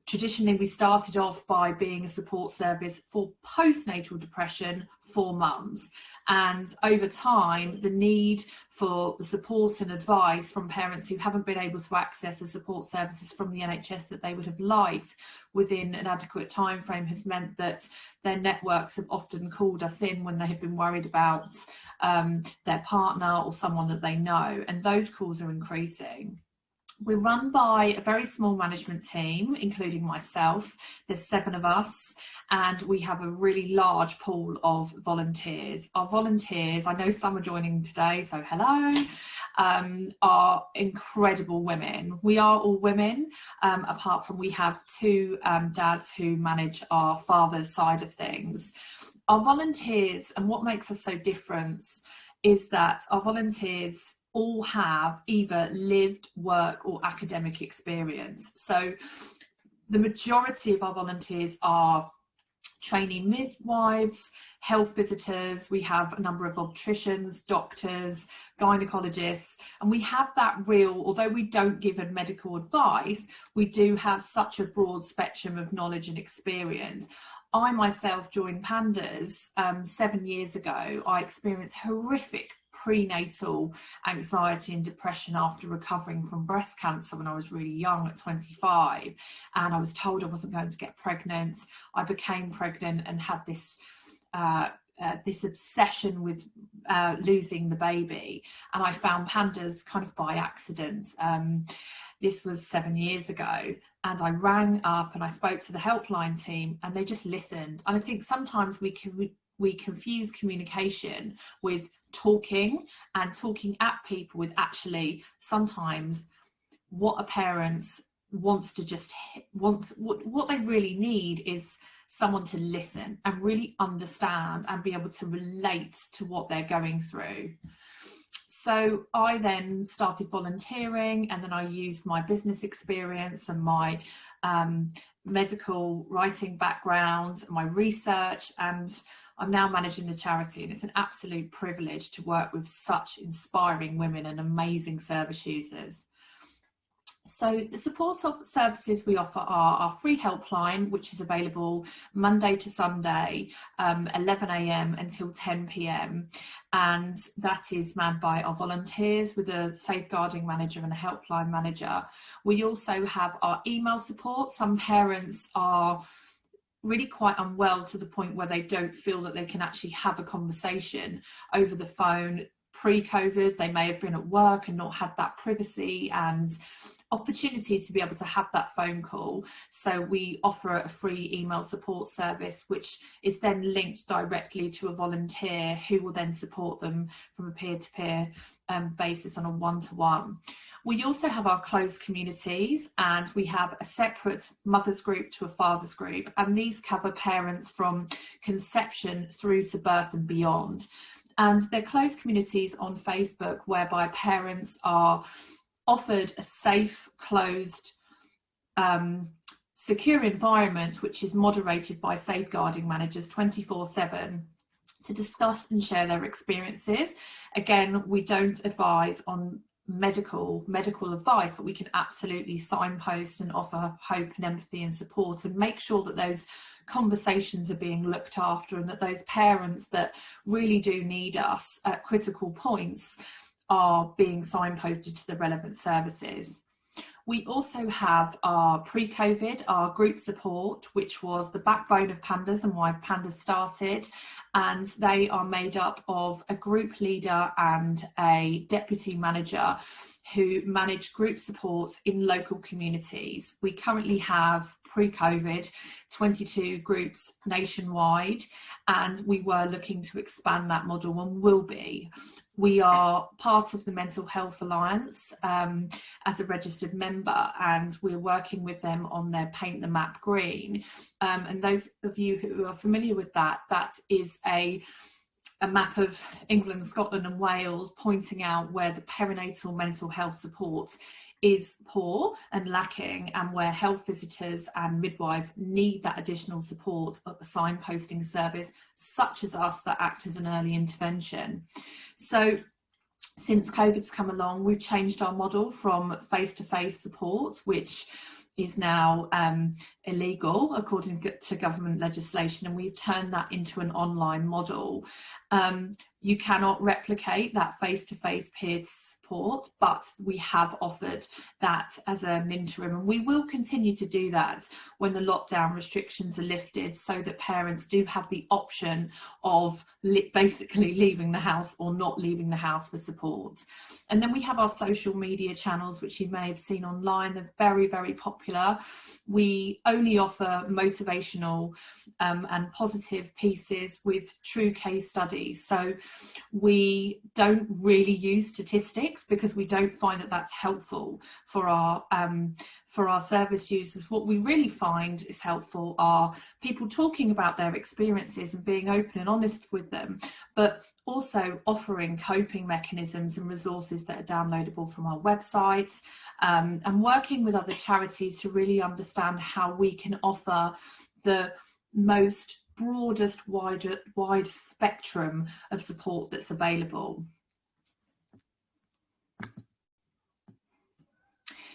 Traditionally, we started off by being a support service for postnatal depression for mums, and over time the need for the support and advice from parents who haven't been able to access the support services from the NHS that they would have liked within an adequate time frame has meant that their networks have often called us in when they have been worried about their partner or someone that they know, and those calls are increasing. We're run by a very small management team, including myself. There's 7 of us, and we have a really large pool of volunteers. Our volunteers, I know some are joining today, so hello, are incredible women. We are all women, apart from we have 2 dads who manage our father's side of things. Our volunteers, and what makes us so different, is that our volunteers all have either lived, work or academic experience. So the majority of our volunteers are trainee midwives, health visitors. We have a number of obstetricians, doctors, gynecologists, and we have that real, although we don't give medical advice, we do have such a broad spectrum of knowledge and experience. I myself joined PANDAS 7 years ago. I experienced horrific prenatal anxiety and depression after recovering from breast cancer when I was really young at 25, and I was told I wasn't going to get pregnant. I became pregnant and had this this obsession with losing the baby, and I found PANDAS kind of by accident. This was 7 years ago, and I rang up and I spoke to the helpline team, and they just listened. And I think sometimes we confuse communication with talking, and talking at people with actually sometimes what a parent wants to just what they really need is someone to listen and really understand and be able to relate to what they're going through. So I then started volunteering, and then I used my business experience and my medical writing background and my research, and I'm now managing the charity, and it's an absolute privilege to work with such inspiring women and amazing service users. So the support services we offer are our free helpline, which is available Monday to Sunday, 11 AM until 10 PM. And that is manned by our volunteers with a safeguarding manager and a helpline manager. We also have our email support. Some parents are really quite unwell to the point where they don't feel that they can actually have a conversation over the phone. Pre-COVID, they may have been at work and not had that privacy, and opportunity to be able to have that phone call. So we offer a free email support service, which is then linked directly to a volunteer who will then support them from a peer-to-peer basis on a one-to-one. We also have our closed communities, and we have a separate mothers group to a fathers group, and these cover parents from conception through to birth and beyond. And they're closed communities on Facebook whereby parents are offered a safe, closed, secure environment which is moderated by safeguarding managers 24/7 to discuss and share their experiences. Again, we don't advise on medical advice, but we can absolutely signpost and offer hope and empathy and support, and make sure that those conversations are being looked after, and that those parents that really do need us at critical points are being signposted to the relevant services. We also have our pre-COVID, our group support, which was the backbone of PANDAS and why PANDAS started. And they are made up of a group leader and a deputy manager who manage group support in local communities. We currently have, pre-COVID, 22 groups nationwide, and we were looking to expand that model and will be. We are part of the Mental Health Alliance as a registered member, and we're working with them on their Paint the Map Green. And those of you who are familiar with that, that is a map of England, Scotland and Wales, pointing out where the perinatal mental health support is poor and lacking, and where health visitors and midwives need that additional support of a signposting service such as us that act as an early intervention. So since COVID's come along, we've changed our model from face-to-face support, which is now illegal according to government legislation, and we've turned that into an online model. You cannot replicate that face-to-face peer support, but we have offered that as an interim, and we will continue to do that when the lockdown restrictions are lifted, so that parents do have the option of basically leaving the house or not leaving the house for support. And then we have our social media channels, which you may have seen online. They're very, very popular. We only offer motivational and positive pieces with true case studies. So we don't really use statistics because we don't find that that's helpful for our service users. What we really find is helpful are people talking about their experiences and being open and honest with them, but also offering coping mechanisms and resources that are downloadable from our websites, and working with other charities to really understand how we can offer the most broadest, wide spectrum of support that's available.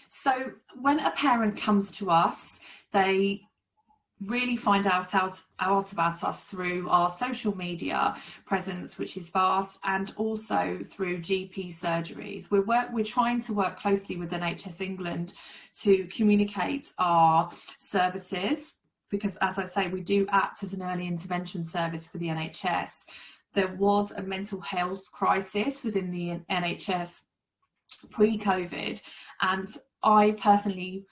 So when a parent comes to us, they really find out about us through our social media presence, which is vast, and also through GP surgeries. We're trying to work closely with NHS England to communicate our services, because, as I say, we do act as an early intervention service for the NHS. There was a mental health crisis within the NHS pre-COVID, and I personally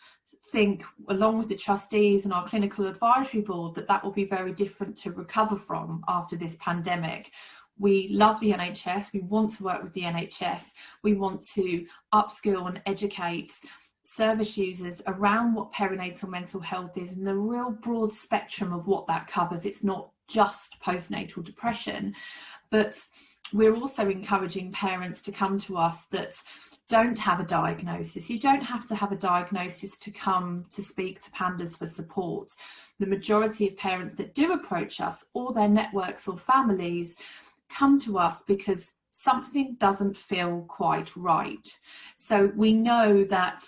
think, along with the trustees and our clinical advisory board, that will be very different to recover from after this pandemic. We love the NHS, we want to work with the NHS, we want to upskill and educate service users around what perinatal mental health is and the real broad spectrum of what that covers. It's not just postnatal depression, but we're also encouraging parents to come to us that don't have a diagnosis. You don't have to have a diagnosis to come to speak to PANDAS for support. The majority of parents that do approach us, or their networks or families, come to us because something doesn't feel quite right. So we know that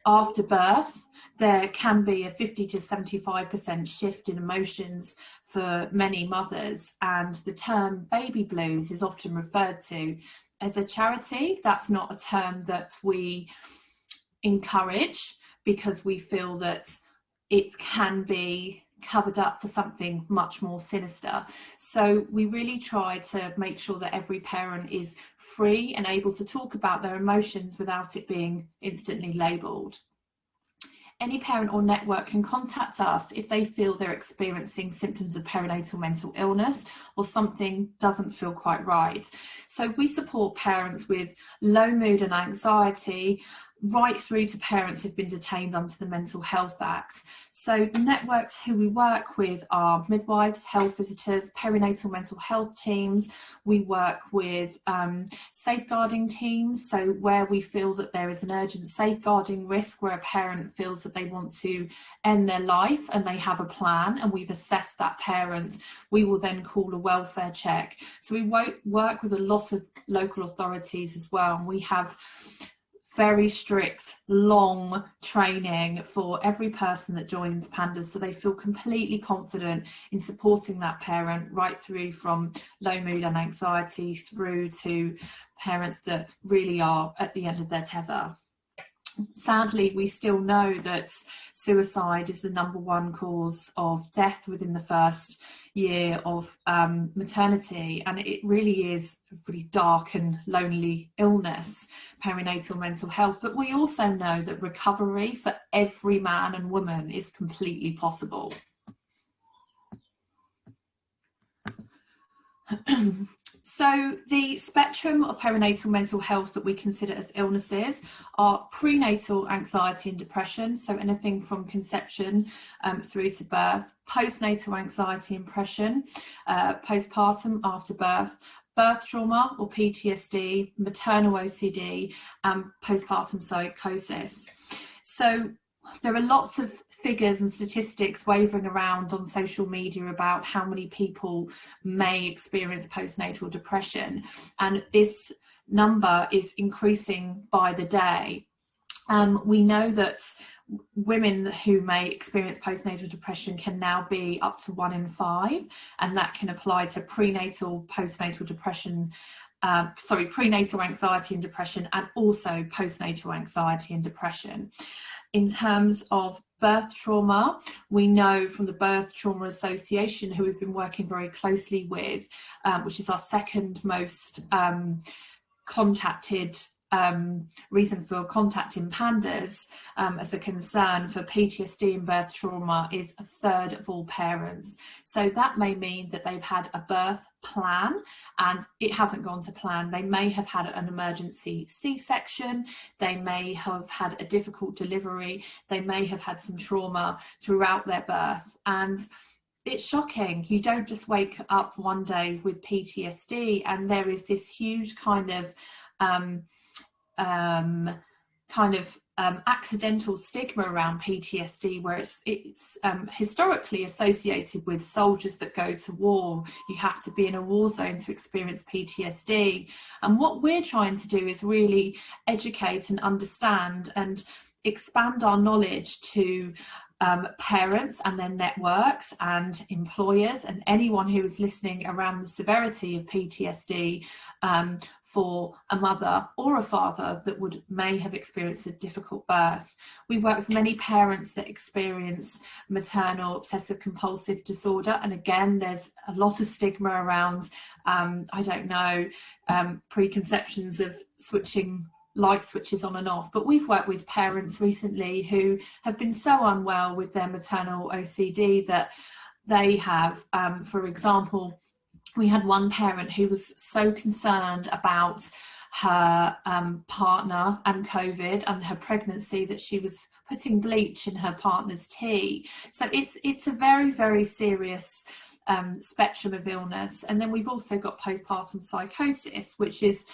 after birth, there can be a 50 to 75% shift in emotions for many mothers, and the term baby blues is often referred to. As a charity, that's not a term that we encourage, because we feel that it can be covered up for something much more sinister. So we really try to make sure that every parent is free and able to talk about their emotions without it being instantly labelled. Any parent or network can contact us if they feel they're experiencing symptoms of perinatal mental illness or something doesn't feel quite right. So we support parents with low mood and anxiety, right through to parents who've been detained under the Mental Health Act. So the networks who we work with are midwives, health visitors, perinatal mental health teams. We work with safeguarding teams, so where we feel that there is an urgent safeguarding risk where a parent feels that they want to end their life and they have a plan and we've assessed that parent, we will then call a welfare check. So we work with a lot of local authorities as well, and we have very strict, long training for every person that joins PANDAS, so they feel completely confident in supporting that parent, right through from low mood and anxiety through to parents that really are at the end of their tether. Sadly, we still know that suicide is the #1 cause of death within the first year of maternity, and it really is a really dark and lonely illness, perinatal mental health. But we also know that recovery for every man and woman is completely possible. So the spectrum of perinatal mental health that we consider as illnesses are prenatal anxiety and depression, so anything from conception through to birth, postnatal anxiety and depression, postpartum after birth, birth trauma or PTSD, maternal OCD, and postpartum psychosis. So there are lots of figures and statistics wavering around on social media about how many people may experience postnatal depression, and this number is increasing by the day. We know that women who may experience postnatal depression can now be up to 1 in 5, and that can apply to prenatal postnatal depression, prenatal anxiety and depression, and also postnatal anxiety and depression. In terms of birth trauma, we know from the Birth Trauma Association, who we've been working very closely with, which is our second most contacted reason for contacting PANDAS as a concern for PTSD and birth trauma, is 1/3 of all parents. So that may mean that they've had a birth plan and it hasn't gone to plan. They may have had an emergency C-section, they may have had a difficult delivery, they may have had some trauma throughout their birth, and it's shocking. You don't just wake up one day with PTSD, and there is this huge kind of accidental stigma around PTSD, where it's historically associated with soldiers that go to war. You have to be in a war zone to experience PTSD. And what we're trying to do is really educate and understand and expand our knowledge to parents and their networks and employers and anyone who is listening around the severity of PTSD for a mother or a father that may have experienced a difficult birth. We work with many parents that experience maternal obsessive compulsive disorder, and again there's a lot of stigma around preconceptions of switching light switches on and off. But we've worked with parents recently who have been so unwell with their maternal OCD that they have, for example, we had one parent who was so concerned about her partner and COVID and her pregnancy that she was putting bleach in her partner's tea. So it's a very, very serious spectrum of illness. And then we've also got postpartum psychosis, which is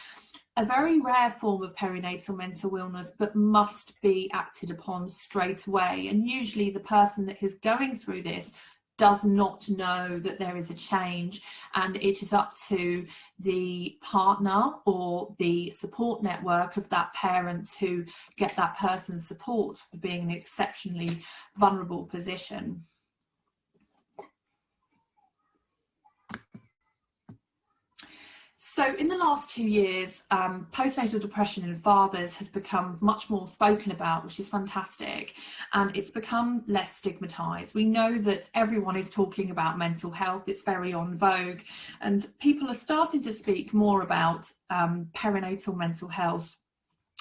a very rare form of perinatal mental illness, but must be acted upon straight away. And usually the person that is going through this does not know that there is a change, and it is up to the partner or the support network of that parent to get that person's support for being in an exceptionally vulnerable position. So in the last 2 years, postnatal depression in fathers has become much more spoken about, which is fantastic, and it's become less stigmatized. We know that everyone is talking about mental health, it's very on vogue, and people are starting to speak more about perinatal mental health.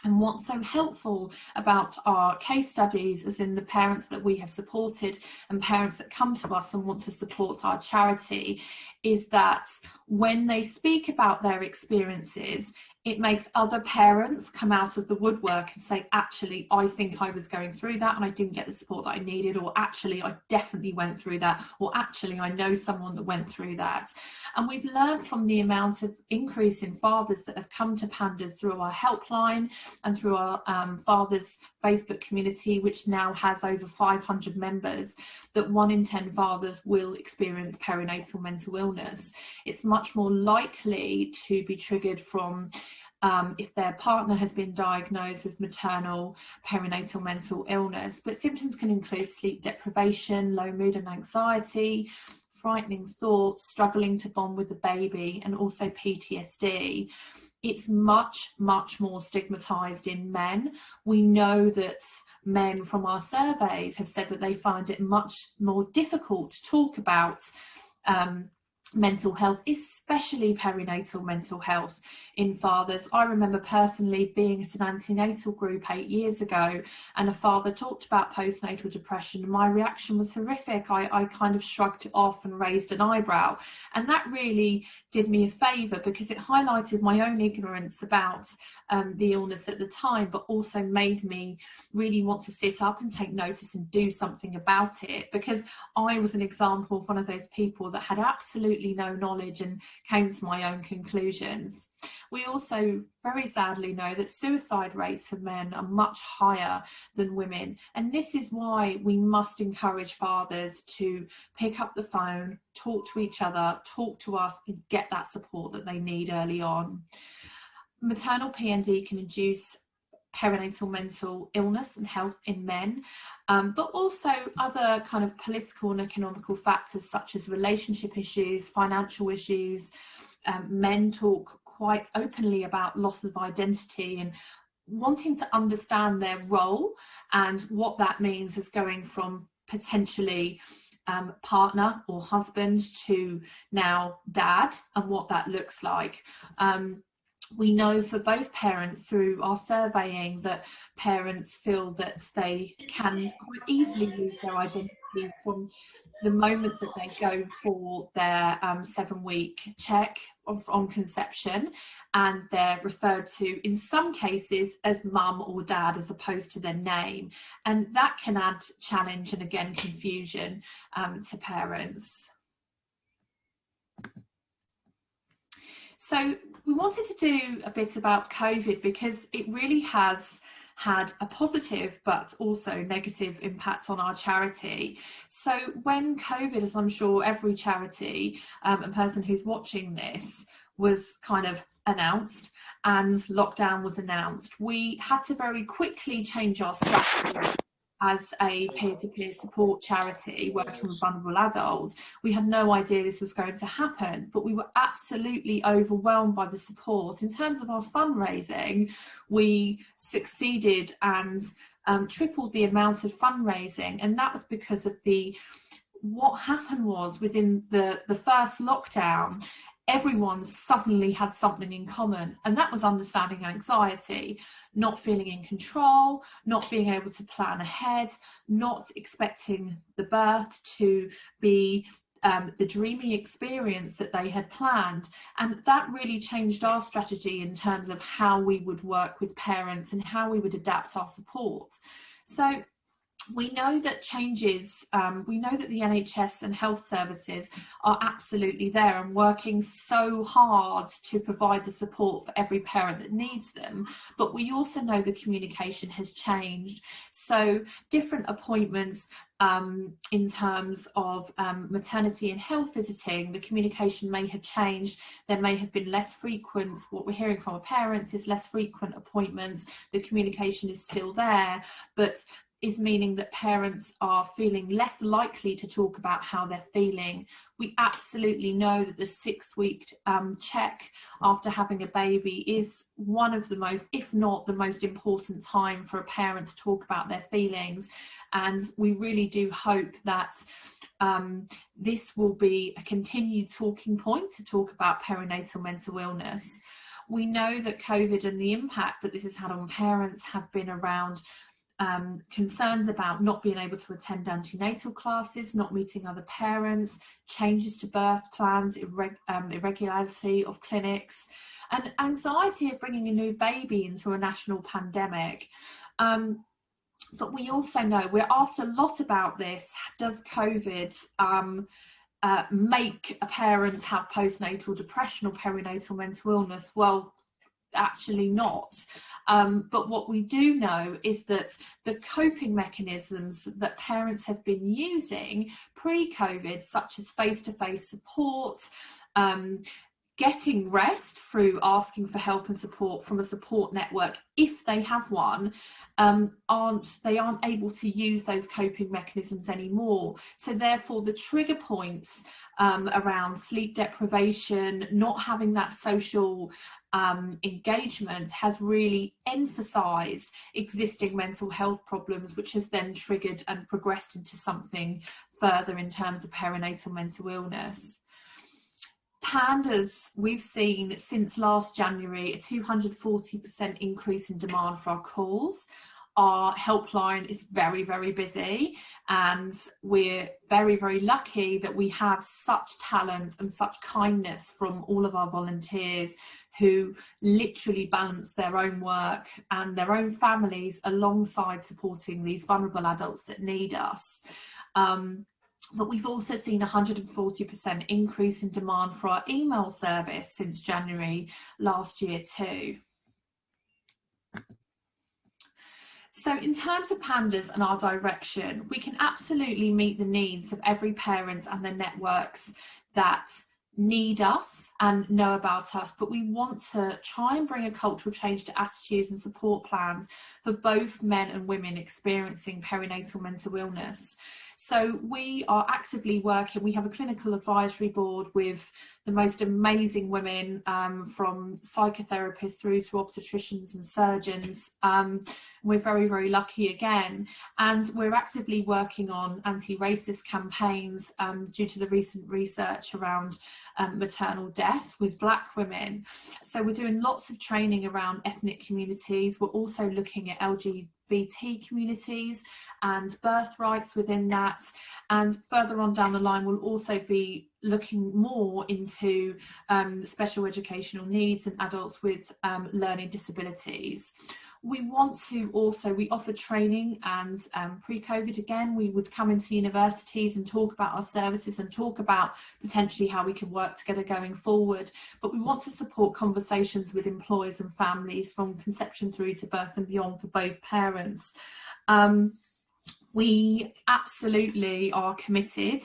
And what's so helpful about our case studies, as in the parents that we have supported and parents that come to us and want to support our charity, is that when they speak about their experiences, it makes other parents come out of the woodwork and say, actually, I think I was going through that and I didn't get the support that I needed, or actually, I definitely went through that, or actually, I know someone that went through that. And we've learned from the amount of increase in fathers that have come to PANDAS through our helpline and through our fathers Facebook community, which now has over 500 members, that 1 in 10 fathers will experience perinatal mental illness. It's much more likely to be triggered from if their partner has been diagnosed with maternal perinatal mental illness, but symptoms can include sleep deprivation, low mood and anxiety, frightening thoughts, struggling to bond with the baby, and also PTSD. It's much, much more stigmatized in men. We know that men from our surveys have said that they find it much more difficult to talk about mental health, especially perinatal mental health in fathers. I remember personally being at an antenatal group 8 years ago, and a father talked about postnatal depression, and my reaction was horrific. I kind of shrugged it off and raised an eyebrow, and that really did me a favour, because it highlighted my own ignorance about the illness at the time, but also made me really want to sit up and take notice and do something about it, because I was an example of one of those people that had absolutely no knowledge and came to my own conclusions. We also very sadly know that suicide rates for men are much higher than women, and this is why we must encourage fathers to pick up the phone, talk to each other, talk to us, and get that support that they need early on. Maternal PND can induce perinatal mental illness and health in men, but also other kind of political and economical factors such as relationship issues, financial issues. Men talk quite openly about loss of identity and wanting to understand their role and what that means as going from potentially partner or husband to now dad, and what that looks like. We know for both parents through our surveying that parents feel that they can quite easily lose their identity from the moment that they go for their 7-week check on conception, and they're referred to in some cases as mum or dad as opposed to their name, and that can add challenge and again confusion to parents. So we wanted to do a bit about COVID because it really has had a positive but also negative impact on our charity. So when COVID, as I'm sure every charity and person who's watching this, was kind of announced and lockdown was announced, we had to very quickly change our strategy. As a peer-to-peer support charity working with vulnerable adults, we had no idea this was going to happen, but we were absolutely overwhelmed by the support. In terms of our fundraising, we succeeded and tripled the amount of fundraising, and that was because of what happened was within the first lockdown, everyone suddenly had something in common, and that was understanding anxiety, not feeling in control, not being able to plan ahead, not expecting the birth to be the dreamy experience that they had planned. And that really changed our strategy in terms of how we would work with parents and how we would adapt our support. So we know that changes, we know that the NHS and health services are absolutely there and working so hard to provide the support for every parent that needs them, but we also know the communication has changed. So different appointments in terms of maternity and health visiting, the communication may have changed. There may have been less frequent, what we're hearing from our parents is less frequent appointments. The communication is still there, but is meaning that parents are feeling less likely to talk about how they're feeling. We absolutely know that the 6-week check after having a baby is one of the most, if not the most important time for a parent to talk about their feelings. And we really do hope that this will be a continued talking point to talk about perinatal mental illness. We know that COVID and the impact that this has had on parents have been around concerns about not being able to attend antenatal classes, not meeting other parents, changes to birth plans, irregularity of clinics, and anxiety of bringing a new baby into a national pandemic. But we also know, we're asked a lot about this, does COVID make a parent have postnatal depression or perinatal mental illness? Well, actually not. But what we do know is that the coping mechanisms that parents have been using pre-COVID, such as face-to-face support, getting rest through asking for help and support from a support network if they have one, aren't able to use those coping mechanisms anymore. So therefore the trigger points around sleep deprivation, not having that social engagement, has really emphasized existing mental health problems, which has then triggered and progressed into something further in terms of perinatal mental illness. PANDAS, we've seen since last January a 240% increase in demand for our calls. Our helpline is very, very busy, and we're very, very lucky that we have such talent and such kindness from all of our volunteers who literally balance their own work and their own families alongside supporting these vulnerable adults that need us. But we've also seen 140% increase in demand for our email service since January last year too. So in terms of PANDAS and our direction, we can absolutely meet the needs of every parent and their networks that need us and know about us, but we want to try and bring a cultural change to attitudes and support plans for both men and women experiencing perinatal mental illness. So we are actively working, we have a clinical advisory board with the most amazing women, from psychotherapists through to obstetricians and surgeons. We're very, very lucky again. And we're actively working on anti-racist campaigns due to the recent research around maternal death with Black women. So we're doing lots of training around ethnic communities. We're also looking at LGBT communities and birth rights within that, and further on down the line we'll also be looking more into special educational needs and adults with learning disabilities. We want to also, we offer training, and pre-COVID again we would come into universities and talk about our services and talk about potentially how we can work together going forward, but we want to support conversations with employers and families from conception through to birth and beyond for both parents. We absolutely are committed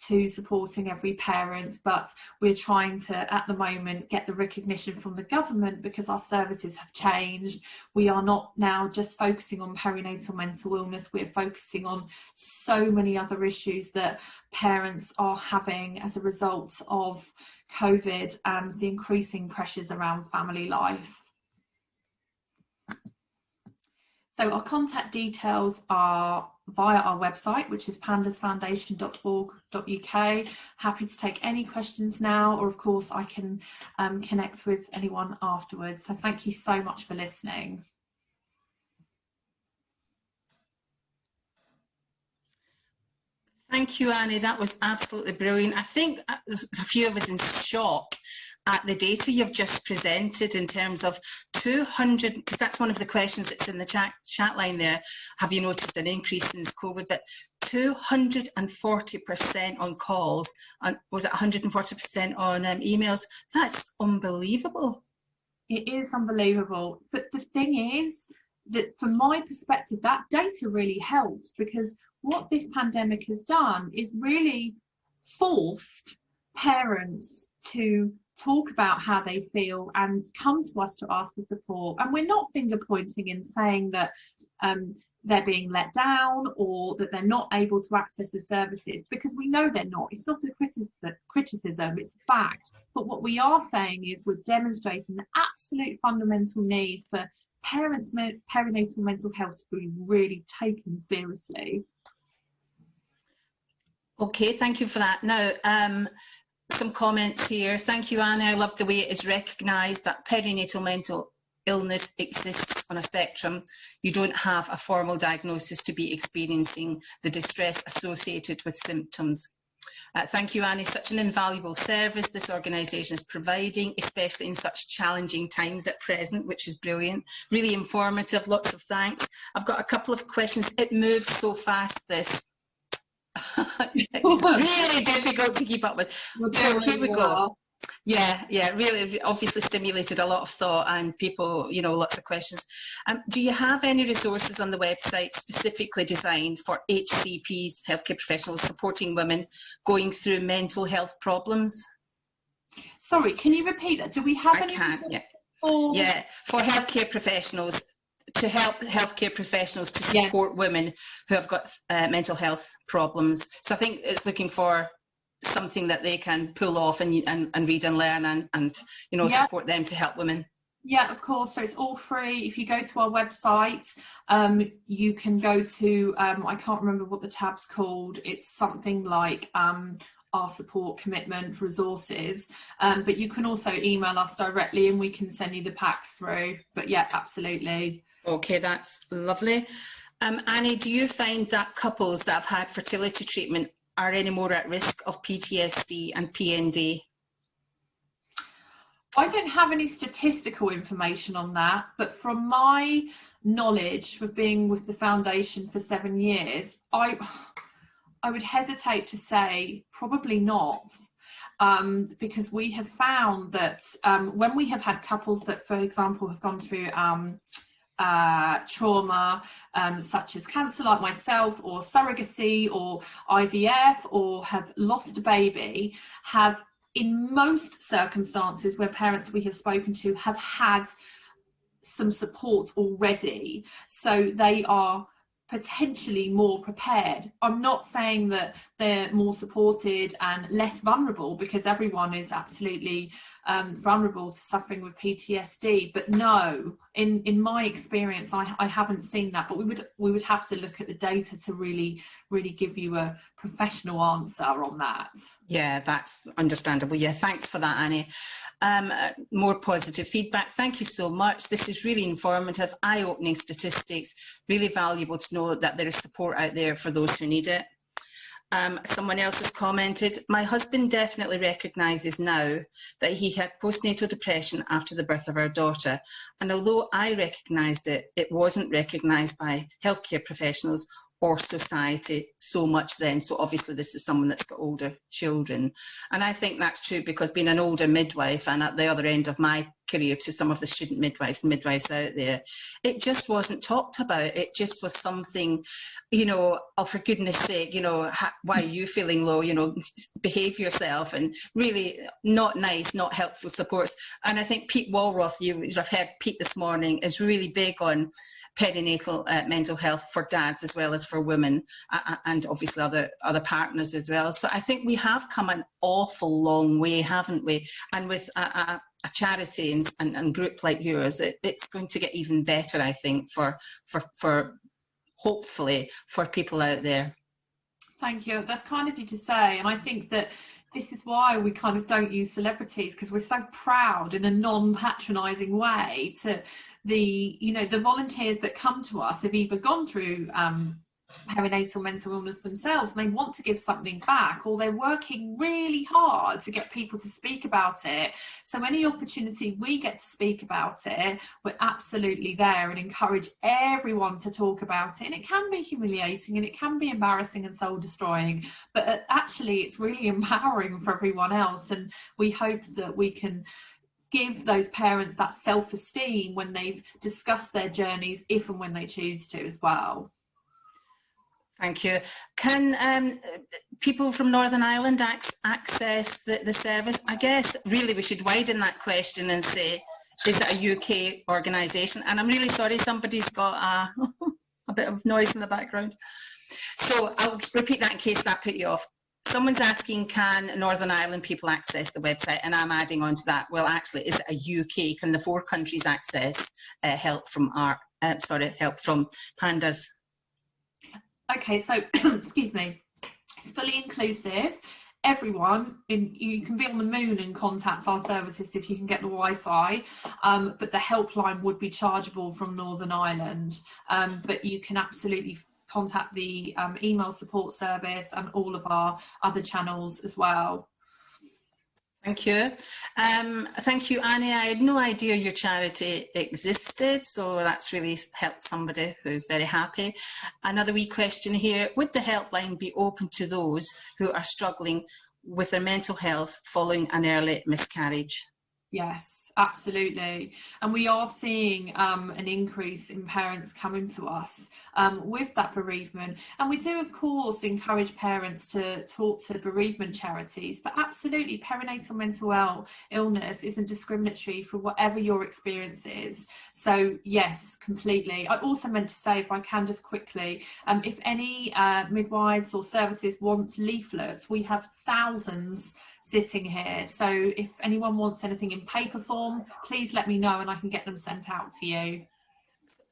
to supporting every parent, but we're trying to, at the moment, get the recognition from the government because our services have changed. We are not now just focusing on perinatal mental illness, we're focusing on so many other issues that parents are having as a result of COVID and the increasing pressures around family life. So our contact details are via our website, which is pandasfoundation.org.uk. Happy to take any questions now, or of course I can connect with anyone afterwards. So thank you so much for listening. Thank you, Annie. That was absolutely brilliant. I think there's a few of us in shock at the data you've just presented in terms of 200, because that's one of the questions that's in the chat line there. Have you noticed an increase since COVID? But 240% on calls, and was it 140% on emails? That's unbelievable. It is unbelievable. But the thing is that from my perspective, that data really helps, because what this pandemic has done is really forced parents to talk about how they feel and come to us to ask for support. And we're not finger pointing and saying that they're being let down or that they're not able to access the services, because we know they're not. It's not a criticism, it's a fact. But what we are saying is we're demonstrating the absolute fundamental need for parents' perinatal mental health to be really taken seriously. Okay, thank you for that. Now, some comments here. Thank you, Anna. I love the way it is recognised that perinatal mental illness exists on a spectrum. You don't have a formal diagnosis to be experiencing the distress associated with symptoms. Thank you, Annie. Such an invaluable service this organisation is providing, especially in such challenging times at present, which is brilliant. Really informative. Lots of thanks. I've got a couple of questions. It moves so fast, this. It's really difficult to keep up with. So here we go. Yeah, really obviously stimulated a lot of thought and people, you know, lots of questions. Do you have any resources on the website specifically designed for HCPs, healthcare professionals, supporting women going through mental health problems? Sorry, can you repeat that? Do we have any resources? Yeah, for healthcare professionals, to help healthcare professionals to support women who have got mental health problems. So I think it's looking for something that they can pull off and read and learn and you know, support them to help women. Yeah, of course. So it's all free. If you go to our website, you can go to, I can't remember what the tab's called. It's something like our support, commitment, resources. But you can also email us directly and we can send you the packs through. But yeah, absolutely. Okay, that's lovely. Annie, do you find that couples that have had fertility treatment are any more at risk of PTSD and PND? I don't have any statistical information on that, but from my knowledge of being with the foundation for 7 years, I would hesitate to say probably not, because we have found that when we have had couples that, for example, have gone through trauma such as cancer like myself, or surrogacy or IVF, or have lost a baby, have in most circumstances where parents we have spoken to have had some support already, so they are potentially more prepared. I'm not saying that they're more supported and less vulnerable, because everyone is absolutely vulnerable to suffering with PTSD, but no, in my experience I haven't seen that. But we would have to look at the data to really give you a professional answer on that. Yeah, that's understandable. Yeah, thanks for that, Annie. More positive feedback. Thank you so much. This is really informative, eye-opening statistics, really valuable to know that there is support out there for those who need it. Someone else has commented, my husband definitely recognises now that he had postnatal depression after the birth of our daughter. And although I recognised it, it wasn't recognised by healthcare professionals or society so much then. So obviously this is someone that's got older children. And I think that's true, because being an older midwife and at the other end of my career to some of the student midwives and midwives out there, it just wasn't talked about. It just was something, you know, oh, for goodness sake, you know, why are you feeling low, you know, behave yourself, and really not nice, not helpful supports. And I think Pete Walroth, I've heard Pete this morning, is really big on perinatal mental health for dads as well as for women, and obviously other partners as well. So I think we have come an awful long way, haven't we? And with a charity and group like yours, it's going to get even better, I think, for hopefully for people out there. Thank you. That's kind of you to say, and I think that this is why we kind of don't use celebrities, because we're so proud in a non-patronising way to the volunteers that come to us have either gone through perinatal mental illness themselves and they want to give something back, or they're working really hard to get people to speak about it. So any opportunity we get to speak about it, we're absolutely there and encourage everyone to talk about it. And it can be humiliating and it can be embarrassing and soul destroying, but actually it's really empowering for everyone else. And we hope that we can give those parents that self-esteem when they've discussed their journeys, if and when they choose to as well. Thank you. Can people from Northern Ireland access the service? I guess really we should widen that question and say, is it a UK organisation? And I'm really sorry, somebody's got a a bit of noise in the background. So I'll repeat that in case that put you off. Someone's asking, can Northern Ireland people access the website? And I'm adding on to that, well, actually, is it a UK? Can the 4 countries access help from help from PANDAS? Okay, so excuse me, it's fully inclusive. Everyone, you can be on the moon and contact our services if you can get the Wi-Fi, but the helpline would be chargeable from Northern Ireland, but you can absolutely contact the email support service and all of our other channels as well. Thank you. Thank you, Annie. I had no idea your charity existed, so that's really helped somebody who's very happy. Another wee question here, would the helpline be open to those who are struggling with their mental health following an early miscarriage? Yes, absolutely. And we are seeing an increase in parents coming to us with that bereavement. And we do, of course, encourage parents to talk to bereavement charities, but absolutely perinatal mental illness isn't discriminatory for whatever your experience is. So yes, completely. I also meant to say, if I can just quickly, if any midwives or services want leaflets, we have thousands sitting here, so if anyone wants anything in paper form, please let me know and I can get them sent out to you.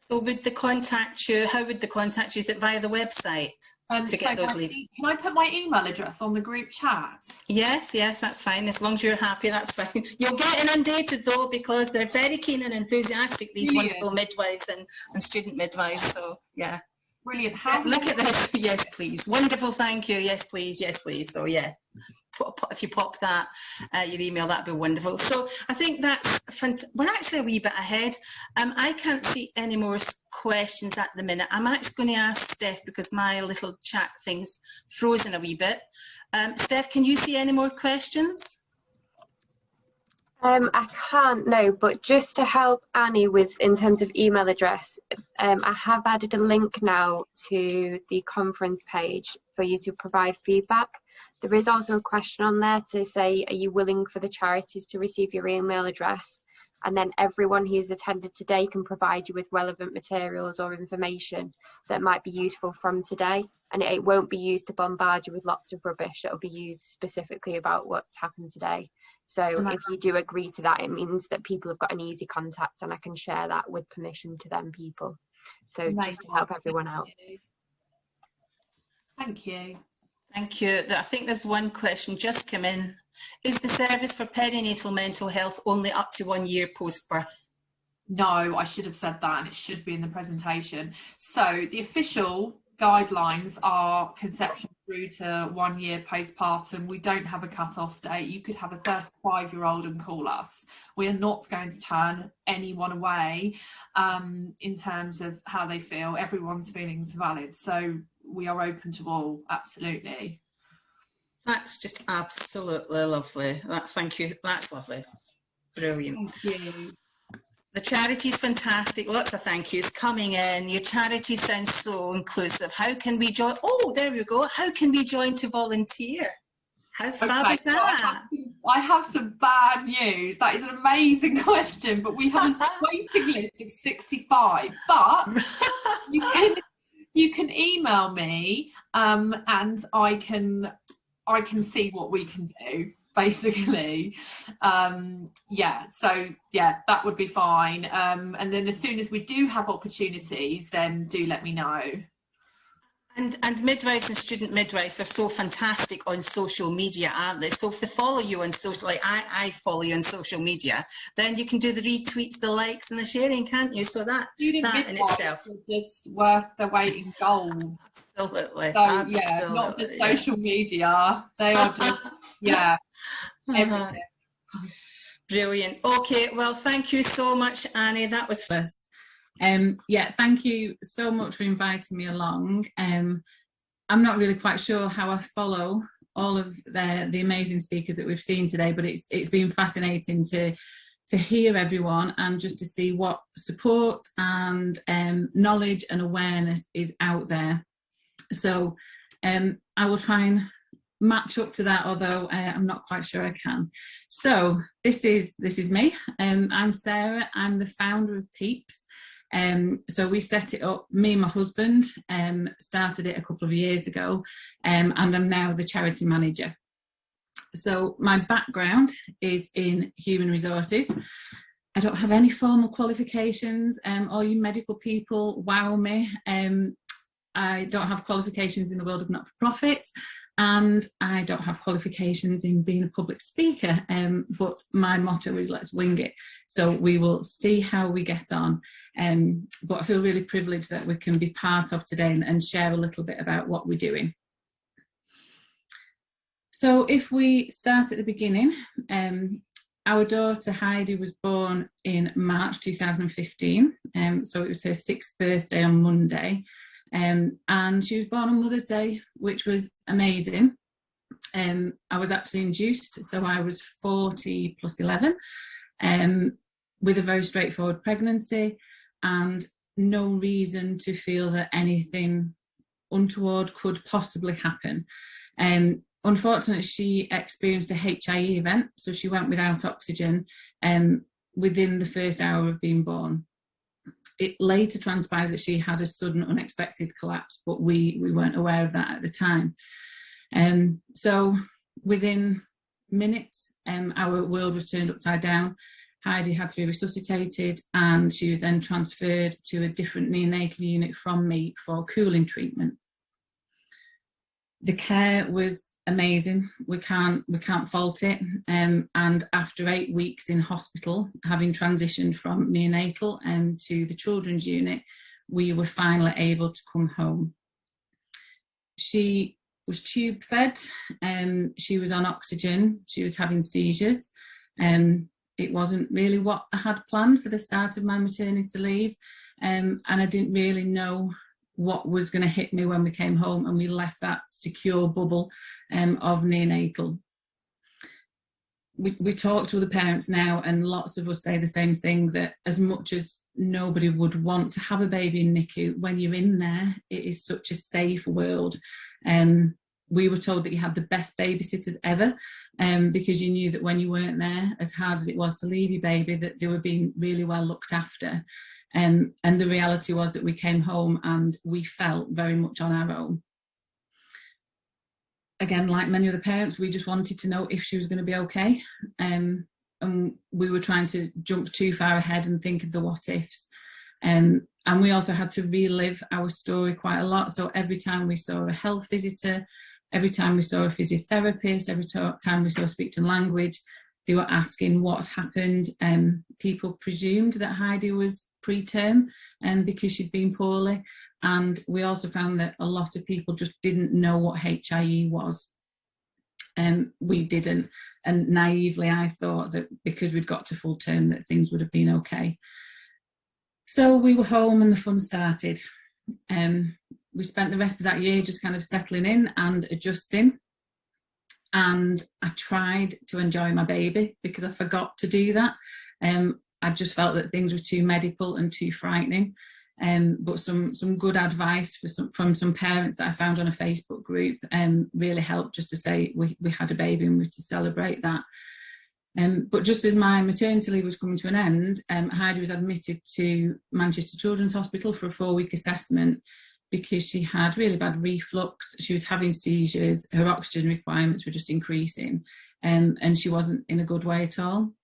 So would they contact you? How would they contact you? Is it via the website to get those leaflets? Can I put my email address on the group chat? Yes, that's fine. As long as you're happy, that's fine. You'll get inundated though, because they're very keen and enthusiastic, these wonderful midwives and student midwives. So yeah. Brilliant. Look at this. Yes, please. Wonderful. Thank you. Yes, please. Yes, please. So yeah, if you pop that, your email, that'd be wonderful. So I think that's fantastic. We're actually a wee bit ahead. I can't see any more questions at the minute. I'm actually going to ask Steph, because my little chat thing's frozen a wee bit. Steph, can you see any more questions? I can't, no, but just to help Annie with, in terms of email address, I have added a link now to the conference page for you to provide feedback. There is also a question on there to say, are you willing for the charities to receive your email address? And then everyone who's attended today can provide you with relevant materials or information that might be useful from today. And it won't be used to bombard you with lots of rubbish. It'll be used specifically about what's happened today. So if you do agree to that, it means that people have got an easy contact and I can share that with permission to them people. So just to help everyone out. Thank you. Thank you. I think there's one question just come in. Is the service for perinatal mental health only up to 1 year post-birth? No, I should have said that, and it should be in the presentation. So the official guidelines are conception through to 1 year postpartum. We don't have a cut-off date. You could have a 35-year-old and call us. We are not going to turn anyone away in terms of how they feel. Everyone's feelings are valid. So we are open to all, absolutely. That's just absolutely lovely. Thank you. That's lovely. Brilliant. Thank you. The charity is fantastic. Lots of thank yous coming in. Your charity sounds so inclusive. How can we join? Oh, there we go. How can we join to volunteer? How fab is that? I have some bad news. That is an amazing question, but we have a waiting list of 65. But you can email me and I can see what we can do, basically. Yeah, so yeah, that would be fine. And then as soon as we do have opportunities, then do let me know. And midwives and student midwives are so fantastic on social media, aren't they? So if they follow you on social, like I follow you on social media, then you can do the retweets, the likes and the sharing, can't you? So that in itself is just worth the weight in gold. Absolutely. So absolutely, yeah, not just social media, they are just, yeah, everything. Brilliant. Okay, well, thank you so much, Annie. That was yeah, thank you so much for inviting me along. I'm not really quite sure how I follow all of the amazing speakers that we've seen today, but it's been fascinating to hear everyone and just to see what support and knowledge and awareness is out there. So I will try and match up to that, although I'm not quite sure I can. So this is me. I'm Sarah. I'm the founder of PEEPS. So we set it up, me and my husband started it a couple of years ago, and I'm now the charity manager. So my background is in human resources. I don't have any formal qualifications. All you medical people wow me. I don't have qualifications in the world of not-for-profit, and I don't have qualifications in being a public speaker, but my motto is let's wing it. So we will see how we get on. But I feel really privileged that we can be part of today and share a little bit about what we're doing. So if we start at the beginning, our daughter Heidi was born in March 2015, so it was her 6th birthday on Monday, and she was born on Mother's Day, which was amazing. I was actually induced, so I was 40 plus 11, with a very straightforward pregnancy and no reason to feel that anything untoward could possibly happen. Unfortunately, she experienced a HIE event, so she went without oxygen within the first hour of being born. It later transpires that she had a sudden unexpected collapse, but we weren't aware of that at the time. So within minutes, our world was turned upside down. Heidi had to be resuscitated, and she was then transferred to a different neonatal unit from me for cooling treatment. The care was amazing. We can't fault it. And after 8 weeks in hospital, having transitioned from neonatal to the children's unit, we were finally able to come home. She was tube fed. She was on oxygen. She was having seizures. It wasn't really what I had planned for the start of my maternity leave, and I didn't really know what was going to hit me when we came home and we left that secure bubble of neonatal. We talk to other parents now, and lots of us say the same thing, that as much as nobody would want to have a baby in NICU, when you're in there, it is such a safe world. We were told that you had the best babysitters ever, because you knew that when you weren't there, as hard as it was to leave your baby, that they were being really well looked after. And the reality was that we came home and we felt very much on our own. Again, like many other parents, we just wanted to know if she was going to be okay. And we were trying to jump too far ahead and think of the what ifs. And we also had to relive our story quite a lot. So every time we saw a health visitor, every time we saw a physiotherapist, every time we saw speech and language, they were asking what happened. People presumed that Heidi was preterm because she'd been poorly, and we also found that a lot of people just didn't know what HIE was. We didn't, and naively I thought that because we'd got to full term that things would have been okay. So we were home and the fun started. We spent the rest of that year just kind of settling in and adjusting, and I tried to enjoy my baby because I forgot to do that. I just felt that things were too medical and too frightening. But some good advice from some parents that I found on a Facebook group really helped, just to say we had a baby and we were to celebrate that. But just as my maternity leave was coming to an end, Heidi was admitted to Manchester Children's Hospital for a 4-week assessment because she had really bad reflux. She was having seizures, her oxygen requirements were just increasing, and she wasn't in a good way at all.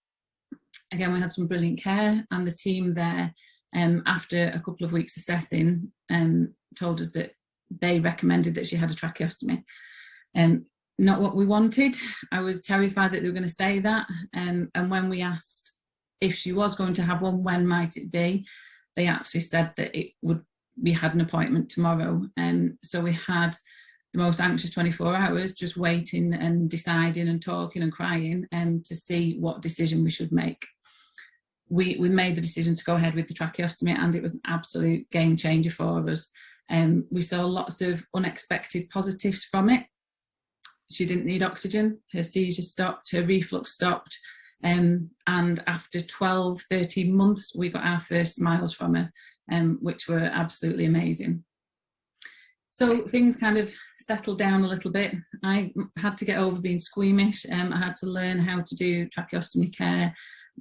Again, we had some brilliant care, and the team there, after a couple of weeks assessing, told us that they recommended that she had a tracheostomy. Not what we wanted. I was terrified that they were going to say that, and when we asked if she was going to have one, when might it be, they actually said that we had an appointment tomorrow. So we had the most anxious 24 hours just waiting and deciding and talking and crying to see what decision we should make. We made the decision to go ahead with the tracheostomy, and it was an absolute game changer for us. We saw lots of unexpected positives from it. She didn't need oxygen, her seizures stopped, her reflux stopped, and after 12, 13 months, we got our first smiles from her, which were absolutely amazing. So things kind of settled down a little bit. I had to get over being squeamish. I had to learn how to do tracheostomy care,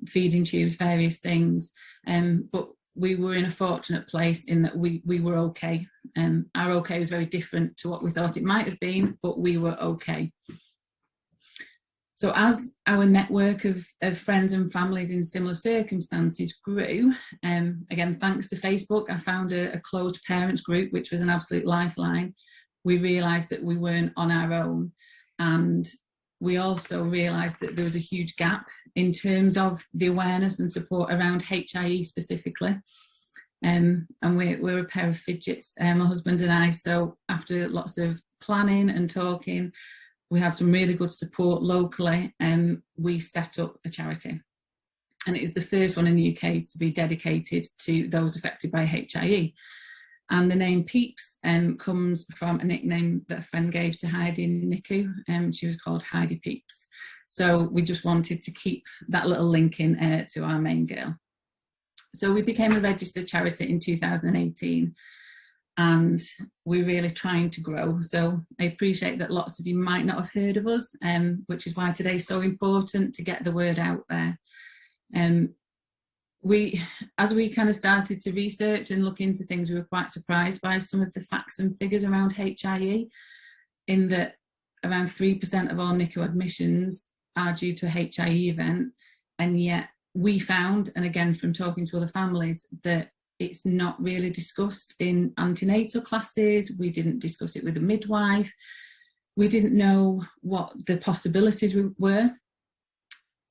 feeding tubes, various things. But we were in a fortunate place in that we were okay. Our okay was very different to what we thought it might have been, but we were okay. So as our network of friends and families in similar circumstances grew, again, thanks to Facebook, I found a closed parents group, which was an absolute lifeline. We realised that we weren't on our own, and we also realised that there was a huge gap in terms of the awareness and support around HIE specifically. And we're a pair of fidgets, my husband and I, so after lots of planning and talking, we had some really good support locally, and we set up a charity. And it was the first one in the UK to be dedicated to those affected by HIE. And the name PEEPS comes from a nickname that a friend gave to Heidi in NICU. She was called Heidi PEEPS. So we just wanted to keep that little link in to our main girl. So we became a registered charity in 2018. And we're really trying to grow. So I appreciate that lots of you might not have heard of us, which is why today's so important to get the word out there. As we kind of started to research and look into things, we were quite surprised by some of the facts and figures around HIE, in that around 3% of all NICU admissions are due to a HIE event, and yet we found, and again from talking to other families, that it's not really discussed in antenatal classes. We didn't discuss it with a midwife. We didn't know what the possibilities were.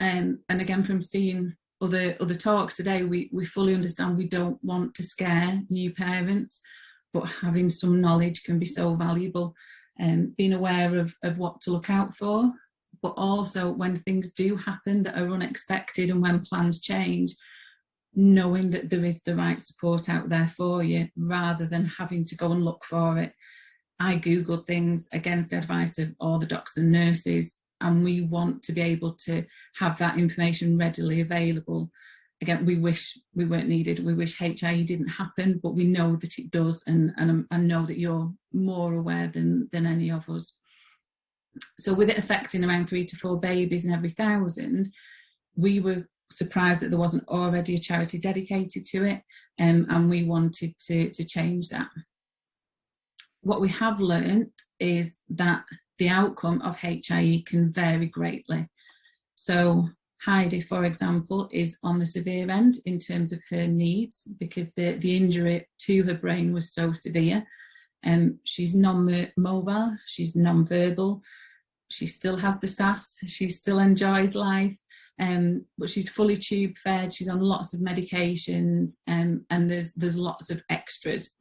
And again, from seeing other talks today, we fully understand we don't want to scare new parents, but having some knowledge can be so valuable. Being aware of what to look out for, but also when things do happen that are unexpected and when plans change, knowing that there is the right support out there for you rather than having to go and look for it. I Googled things against the advice of all the doctors and nurses, and we want to be able to have that information readily available. Again, we wish we weren't needed. We wish HIE didn't happen, but we know that it does, and I know that you're more aware than any of us. So with it affecting around 3 to 4 babies in every 1,000, we were surprised that there wasn't already a charity dedicated to it, and we wanted to change that. What we have learned is that the outcome of HIE can vary greatly. So Heidi, for example, is on the severe end in terms of her needs, because the injury to her brain was so severe. She's non-mobile, she's non-verbal, she still has the sass, she still enjoys life, but she's fully tube fed, she's on lots of medications, and there's lots of extras.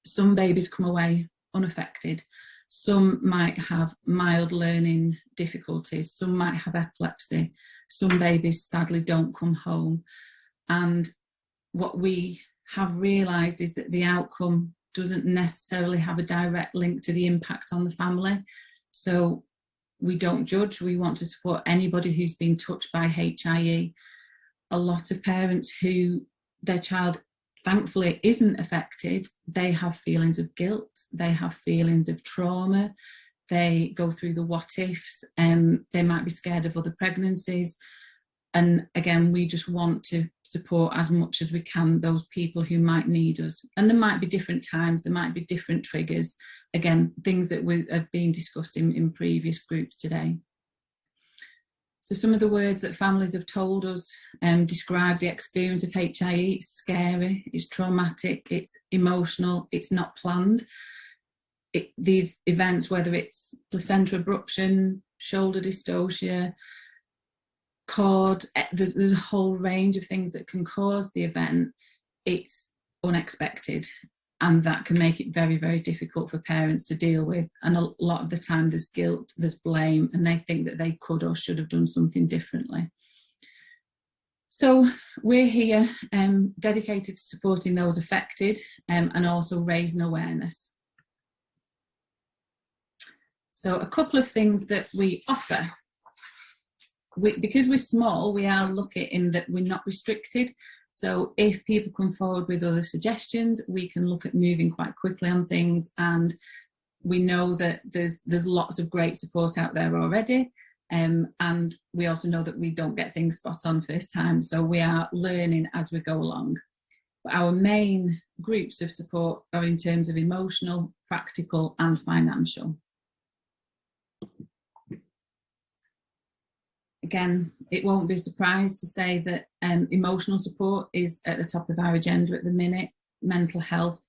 Some babies come away unaffected. Some might have mild learning difficulties, some might have epilepsy, some babies sadly don't come home. And what we have realised is that the outcome doesn't necessarily have a direct link to the impact on the family. So we don't judge, we want to support anybody who's been touched by HIE. A lot of parents who their child thankfully isn't affected, they have feelings of guilt, they have feelings of trauma, they go through the what ifs, they might be scared of other pregnancies. And again, we just want to support as much as we can those people who might need us. And there might be different times, there might be different triggers. Again, things that have been discussed in previous groups today. So some of the words that families have told us describe the experience of HIE. It's scary, it's traumatic, it's emotional, it's not planned. These events, whether it's placenta abruption, shoulder dystocia, cord, there's a whole range of things that can cause the event. It's unexpected, and that can make it very, very difficult for parents to deal with. And a lot of the time there's guilt, there's blame, and they think that they could or should have done something differently. So we're here dedicated to supporting those affected and also raising awareness. So a couple of things that we offer. Because we're small, we are lucky in that we're not restricted. So if people come forward with other suggestions, we can look at moving quite quickly on things, and we know that there's lots of great support out there already, and we also know that we don't get things spot on first time, so we are learning as we go along. But our main groups of support are in terms of emotional, practical and financial. Again, it won't be a surprise to say that emotional support is at the top of our agenda at the minute. Mental health,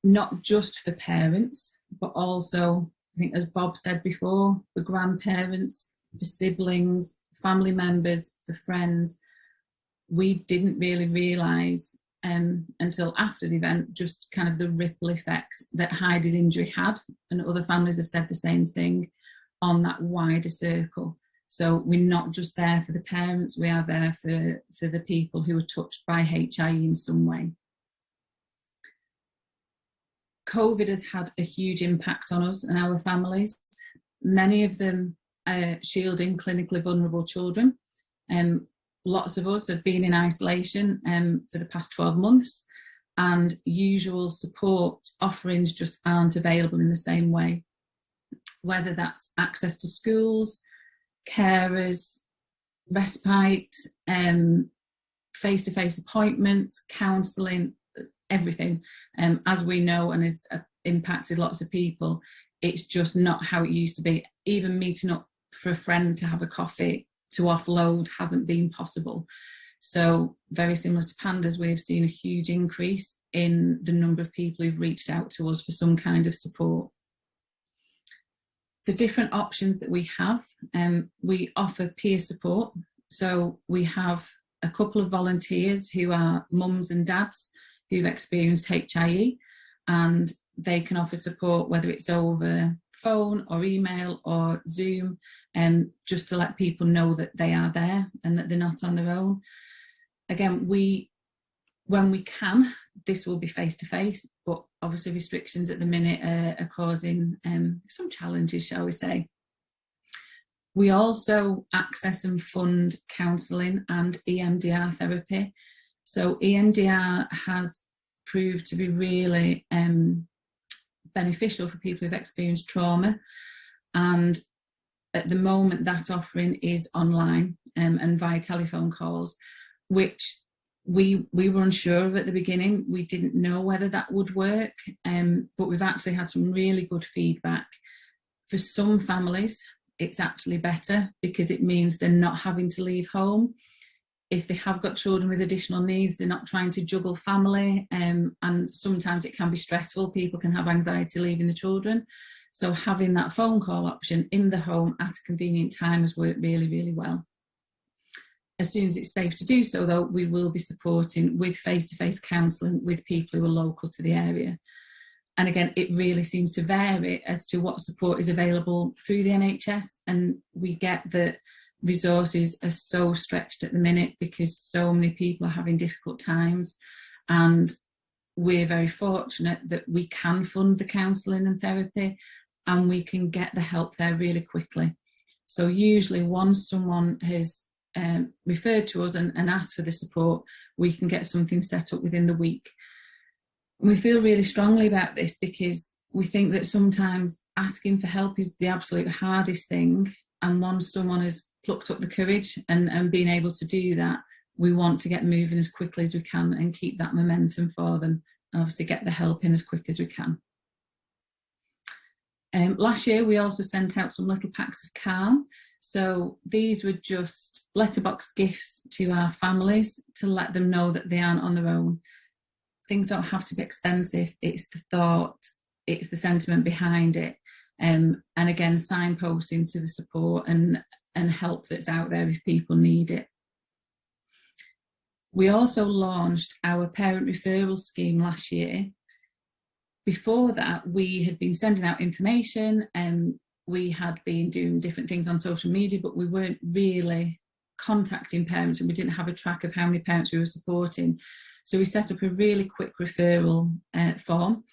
not just for parents, but also, I think as Bob said before, for grandparents, for siblings, family members, for friends. We didn't really realise until after the event just kind of the ripple effect that Heidi's injury had, and other families have said the same thing, on that wider circle. So we're not just there for the parents, we are there for the people who are touched by HIE in some way. COVID has had a huge impact on us and our families. Many of them are shielding clinically vulnerable children. Lots of us have been in isolation for the past 12 months, and usual support offerings just aren't available in the same way. Whether that's access to schools, carers, respite, face-to-face appointments, counselling, everything. As we know and has impacted lots of people, it's just not how it used to be. Even meeting up for a friend to have a coffee, to offload, hasn't been possible. So very similar to PANDAS, we have seen a huge increase in the number of people who've reached out to us for some kind of support. The different options that we have, we offer peer support. So we have a couple of volunteers who are mums and dads who've experienced HIE, and they can offer support, whether it's over phone or email or Zoom, just to let people know that they are there and that they're not on their own. Again, when we can, this will be face-to-face, but obviously restrictions at the minute are causing some challenges, shall we say. We also access and fund counselling and EMDR therapy. So EMDR has proved to be really beneficial for people who've experienced trauma, and at the moment that offering is online and via telephone calls, which we were unsure of at the beginning. We didn't know whether that would work, but we've actually had some really good feedback. For some families, it's actually better because it means they're not having to leave home. If they have got children with additional needs, they're not trying to juggle family, and sometimes it can be stressful. People can have anxiety leaving the children. So having that phone call option in the home at a convenient time has worked really, really well. As soon as it's safe to do so, though, we will be supporting with face-to-face counselling with people who are local to the area. And again, it really seems to vary as to what support is available through the NHS, and we get that resources are so stretched at the minute because so many people are having difficult times, and we're very fortunate that we can fund the counselling and therapy and we can get the help there really quickly. So usually once someone has referred to us and asked for the support, we can get something set up within the week. And we feel really strongly about this because we think that sometimes asking for help is the absolute hardest thing, and once someone has plucked up the courage and being able to do that, we want to get moving as quickly as we can and keep that momentum for them, and obviously get the help in as quick as we can. Last year we also sent out some little packs of calm. So these were just letterbox gifts to our families to let them know that they aren't on their own. Things don't have to be expensive, it's the thought, it's the sentiment behind it, and again signposting to the support and help that's out there if people need it. We also launched our parent referral scheme last year. Before that, we had been sending out information and we had been doing different things on social media, but we weren't really contacting parents and we didn't have a track of how many parents we were supporting. So we set up a really quick referral form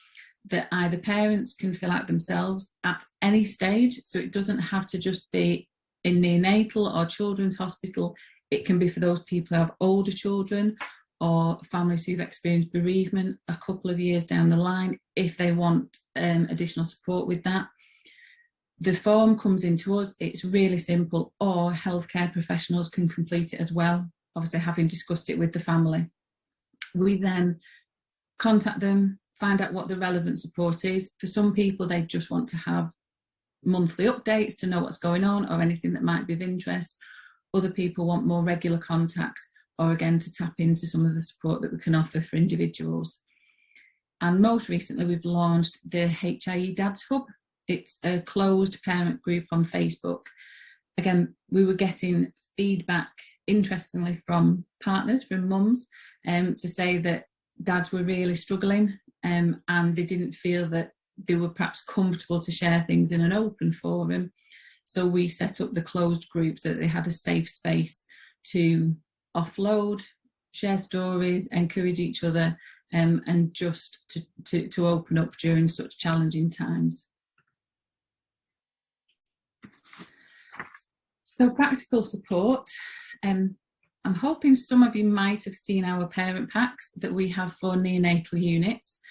that either parents can fill out themselves at any stage. So it doesn't have to just be in neonatal or children's hospital. It can be for those people who have older children or families who've experienced bereavement a couple of years down the line if they want additional support with that. The form comes into us, it's really simple, or healthcare professionals can complete it as well, obviously having discussed it with the family. We then contact them, find out what the relevant support is. For some people, they just want to have monthly updates to know what's going on or anything that might be of interest. Other people want more regular contact, or again to tap into some of the support that we can offer for individuals. And most recently we've launched the HIE Dads Hub. It's a closed parent group on Facebook. Again, we were getting feedback, interestingly, from partners, from mums, to say that dads were really struggling, and they didn't feel that they were perhaps comfortable to share things in an open forum. So we set up the closed group so that they had a safe space to offload, share stories, encourage each other, and just to open up during such challenging times. So practical support. I'm hoping some of you might have seen our parent packs that we have for neonatal units.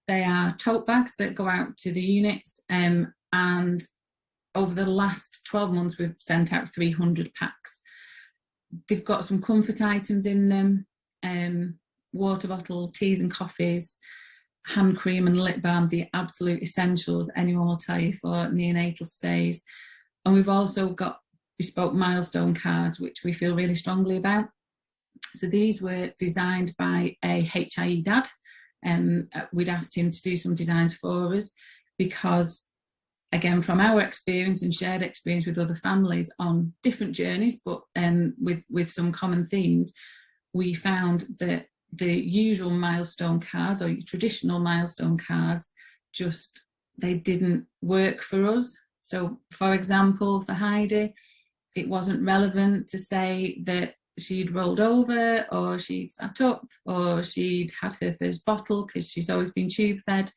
They are tote bags that go out to the units, and over the last 12 months we've sent out 300 packs. They've got some comfort items in them, water bottle, teas and coffees, hand cream and lip balm, the absolute essentials anyone will tell you for neonatal stays. And we've also got bespoke milestone cards, which we feel really strongly about. So these were designed by a HIE dad. We'd asked him to do some designs for us because, again, from our experience and shared experience with other families on different journeys, but with some common themes, we found that the usual milestone cards, or traditional milestone cards, just, they didn't work for us. So, for example, for Heidi, it wasn't relevant to say that she'd rolled over, or she'd sat up, or she'd had her first bottle, because she's always been tube fed.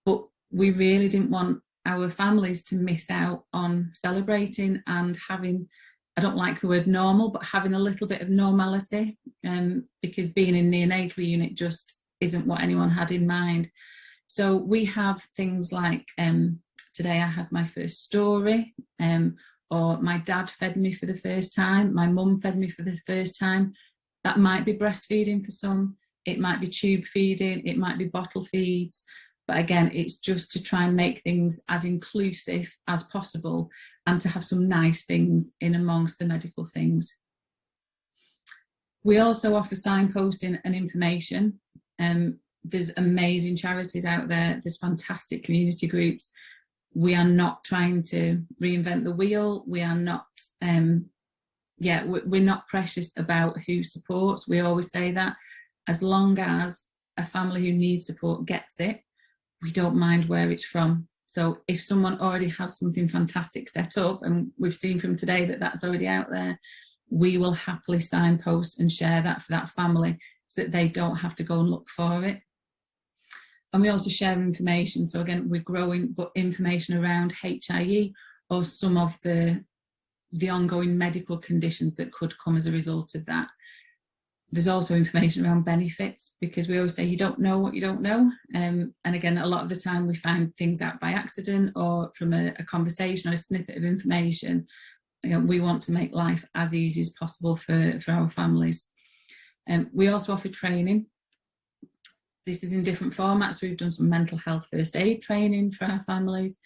But we really didn't want our families to miss out on celebrating and having, I don't like the word normal, but having a little bit of normality, because being in neonatal unit just isn't what anyone had in mind. So we have things like, today I had my first story, or my dad fed me for the first time, my mum fed me for the first time. That might be breastfeeding for some, it might be tube feeding, it might be bottle feeds. But again, it's just to try and make things as inclusive as possible and to have some nice things in amongst the medical things. We also offer signposting and information. There's amazing charities out there. There's fantastic community groups. We are not trying to reinvent the wheel. We are not, we're not precious about who supports. We always say that as long as a family who needs support gets it, we don't mind where it's from. So if someone already has something fantastic set up, and we've seen from today that that's already out there, we will happily signpost and share that for that family so that they don't have to go and look for it. And we also share information. So again, we're growing but information around HIE or some of the ongoing medical conditions that could come as a result of that. There's also information around benefits, because we always say you don't know what you don't know. And again, a lot of the time we find things out by accident or from a conversation or a snippet of information. You know, we want to make life as easy as possible for our families. We also offer training. This is in different formats. So we've done some mental health first aid training for our families.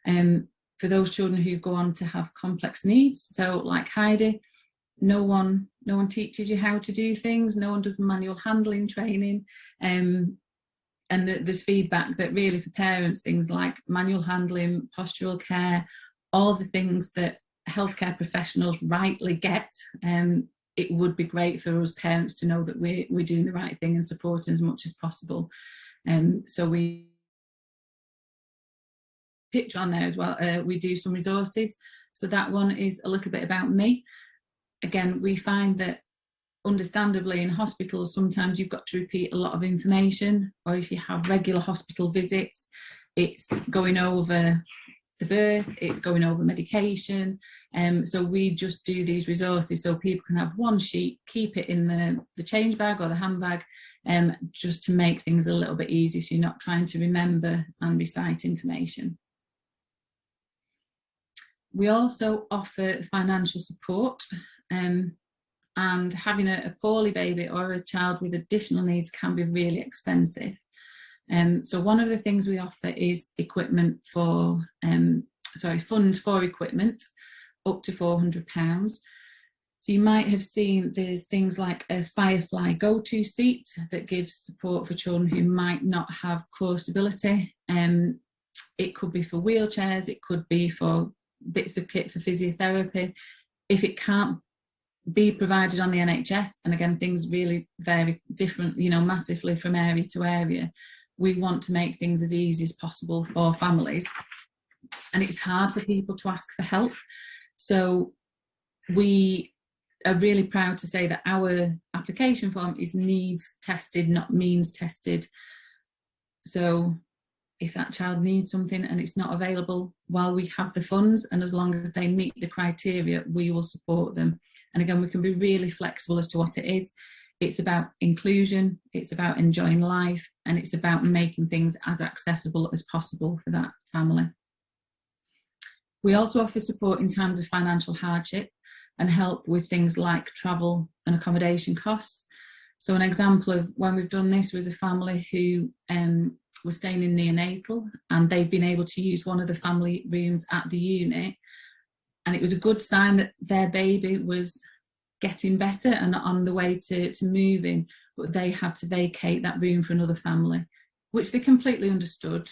For those children who go on to have complex needs, so like Heidi, no one teaches you how to do things, no one does manual handling training, and there's feedback that really for parents, things like manual handling, postural care, all the things that healthcare professionals rightly get, it would be great for us parents to know that we're doing the right thing and supporting as much as possible. So we picture on there as well, we do some resources. So that one is a little bit about me. Again, we find that understandably in hospitals, sometimes you've got to repeat a lot of information, or if you have regular hospital visits, it's going over the birth, it's going over medication. So we just do these resources so people can have one sheet, keep it in the change bag or the handbag, just to make things a little bit easier so you're not trying to remember and recite information. We also offer financial support. and having a poorly baby or a child with additional needs can be really expensive. So one of the things we offer is equipment for, funds for equipment up to £400. So you might have seen there's things like a Firefly go-to seat that gives support for children who might not have core stability. It could be for wheelchairs, it could be for bits of kit for physiotherapy. If it can't be provided on the NHS, and again, things really vary different, massively from area to area, we want to make things as easy as possible for families. And it's hard for people to ask for help. So we are really proud to say that our application form is needs tested, not means tested. So if that child needs something and it's not available while we have the funds, and as long as they meet the criteria, we will support them. And again, we can be really flexible as to what it is. It's about inclusion, it's about enjoying life, and it's about making things as accessible as possible for that family. We also offer support in times of financial hardship and help with things like travel and accommodation costs. So an example of when we've done this was a family who was staying in neonatal, and they'd been able to use one of the family rooms at the unit, and it was a good sign that their baby was getting better and on the way to moving, but they had to vacate that room for another family, which they completely understood.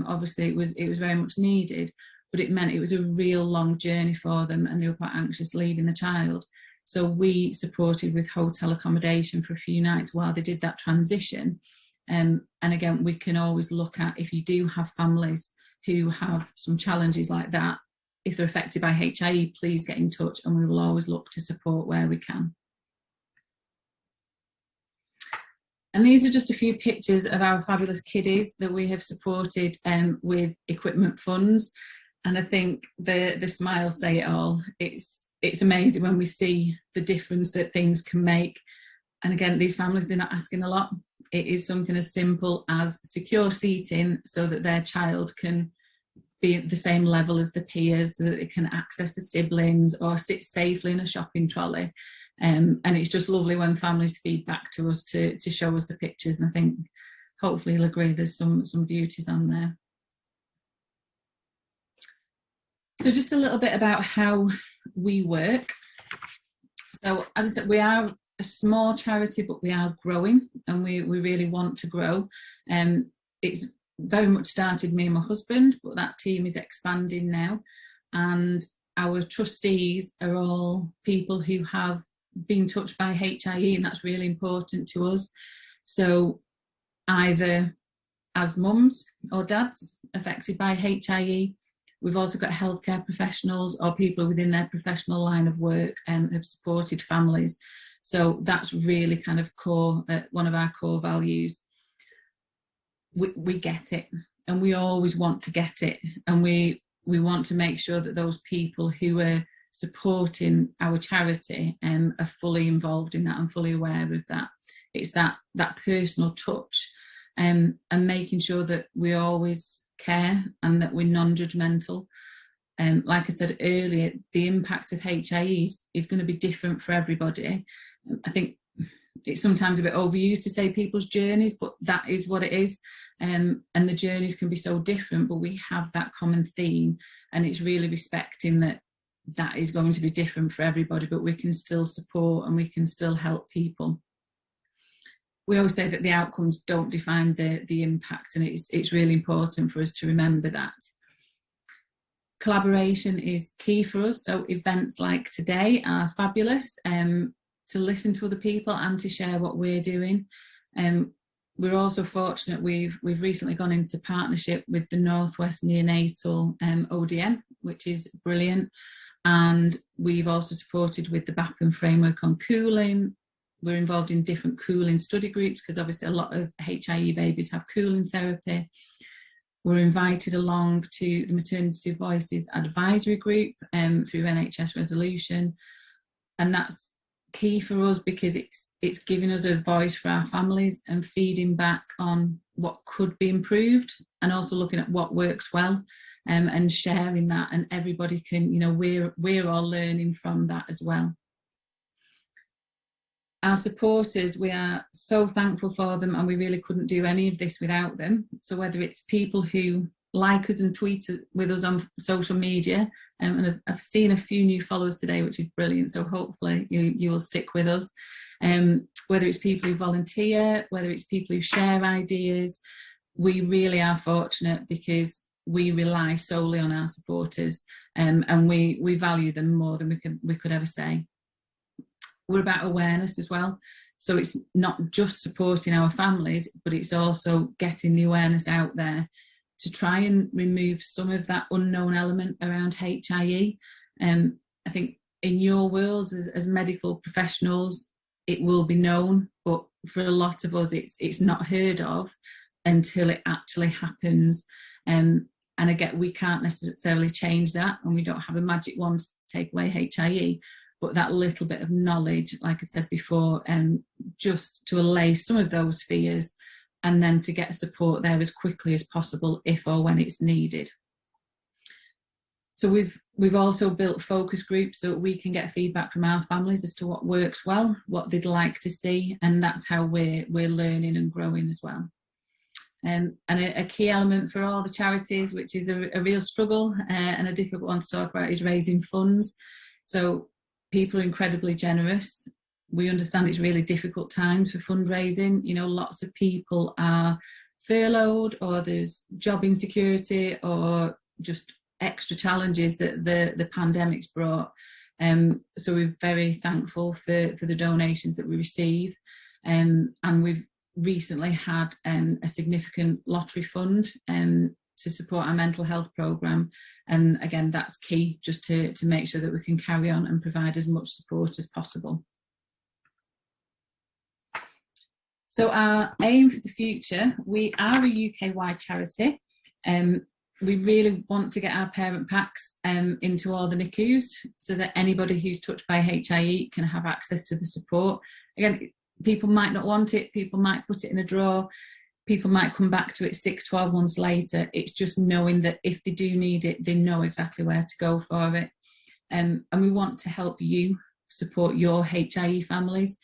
Obviously it was very much needed, but it meant it was a real long journey for them, and they were quite anxious leaving the child. So we supported with hotel accommodation for a few nights while they did that transition. And again, we can always look at, if you do have families who have some challenges like that, if they're affected by HIE, please get in touch, and we will always look to support where we can. And these are just a few pictures of our fabulous kiddies that we have supported with equipment funds. And I think the smiles say it all. It's amazing when we see the difference that things can make. And again, these families, they're not asking a lot. It is something as simple as secure seating so that their child can be at the same level as the peers, so that they can access the siblings or sit safely in a shopping trolley. And it's just lovely when families feed back to us to show us the pictures. And I think hopefully you'll agree there's some beauties on there. So just a little bit about how we work. So as I said, we are a small charity, but we are growing, and we really want to grow. It's very much started me and my husband, but that team is expanding now, and our trustees are all people who have been touched by HIE, and that's really important to us. So either as mums or dads affected by HIE. We've also got healthcare professionals or people within their professional line of work and have supported families. So that's really kind of core, one of our core values. We get it, and we always want to get it, and we want to make sure that those people who are supporting our charity are fully involved in that and fully aware of that. It's that personal touch, and making sure that we always care and that we're non-judgmental. Like I said earlier, the impact of HIE is going to be different for everybody. I think it's sometimes a bit overused to say people's journeys, but that is what it is. And the journeys can be so different, but we have that common theme, and it's really respecting that is going to be different for everybody, but we can still support and we can still help people. We always say that the outcomes don't define the impact, and it's really important for us to remember that. Collaboration is key for us, so events like today are fabulous to listen to other people and to share what we're doing. We're also fortunate we've recently gone into partnership with the Northwest Neonatal ODM, which is brilliant, and we've also supported with the BAPN framework on cooling. We're involved in different cooling study groups because obviously a lot of HIE babies have cooling therapy. We're invited along to the Maternity Voices Advisory Group through NHS Resolution, and that's key for us because it's giving us a voice for our families and feeding back on what could be improved, and also looking at what works well and sharing that, and everybody can, we're all learning from that as well. Our supporters, we are so thankful for them, and we really couldn't do any of this without them. So whether it's people who like us and tweet with us on social media, and I've seen a few new followers today, which is brilliant, so hopefully you will stick with us. Whether it's people who volunteer, whether it's people who share ideas, we really are fortunate because we rely solely on our supporters, and we value them more than we could ever say. We're about awareness as well. So it's not just supporting our families, but it's also getting the awareness out there to try and remove some of that unknown element around HIE. I think in your worlds as medical professionals, it will be known, but for a lot of us, it's not heard of until it actually happens. And again, we can't necessarily change that, and we don't have a magic wand to take away HIE. But that little bit of knowledge, like I said before, just to allay some of those fears, and then to get support there as quickly as possible if or when it's needed. So we've also built focus groups so that we can get feedback from our families as to what works well, what they'd like to see, and that's how we're learning and growing as well. And a key element for all the charities, which is a real struggle and a difficult one to talk about, is raising funds. So people are incredibly generous. We understand it's really difficult times for fundraising. You know, lots of people are furloughed, or there's job insecurity, or just extra challenges that the pandemic's brought. So we're very thankful for the donations that we receive. And we've recently had a significant lottery fund to support our mental health programme, and again that's key, just to make sure that we can carry on and provide as much support as possible. So our aim for the future, we are a UK-wide charity. We really want to get our parent packs into all the NICUs so that anybody who's touched by HIE can have access to the support. Again, people might not want it, people might put it in a drawer, people might come back to it 6-12 months later. It's just knowing that if they do need it, they know exactly where to go for it. And we want to help you support your HIE families,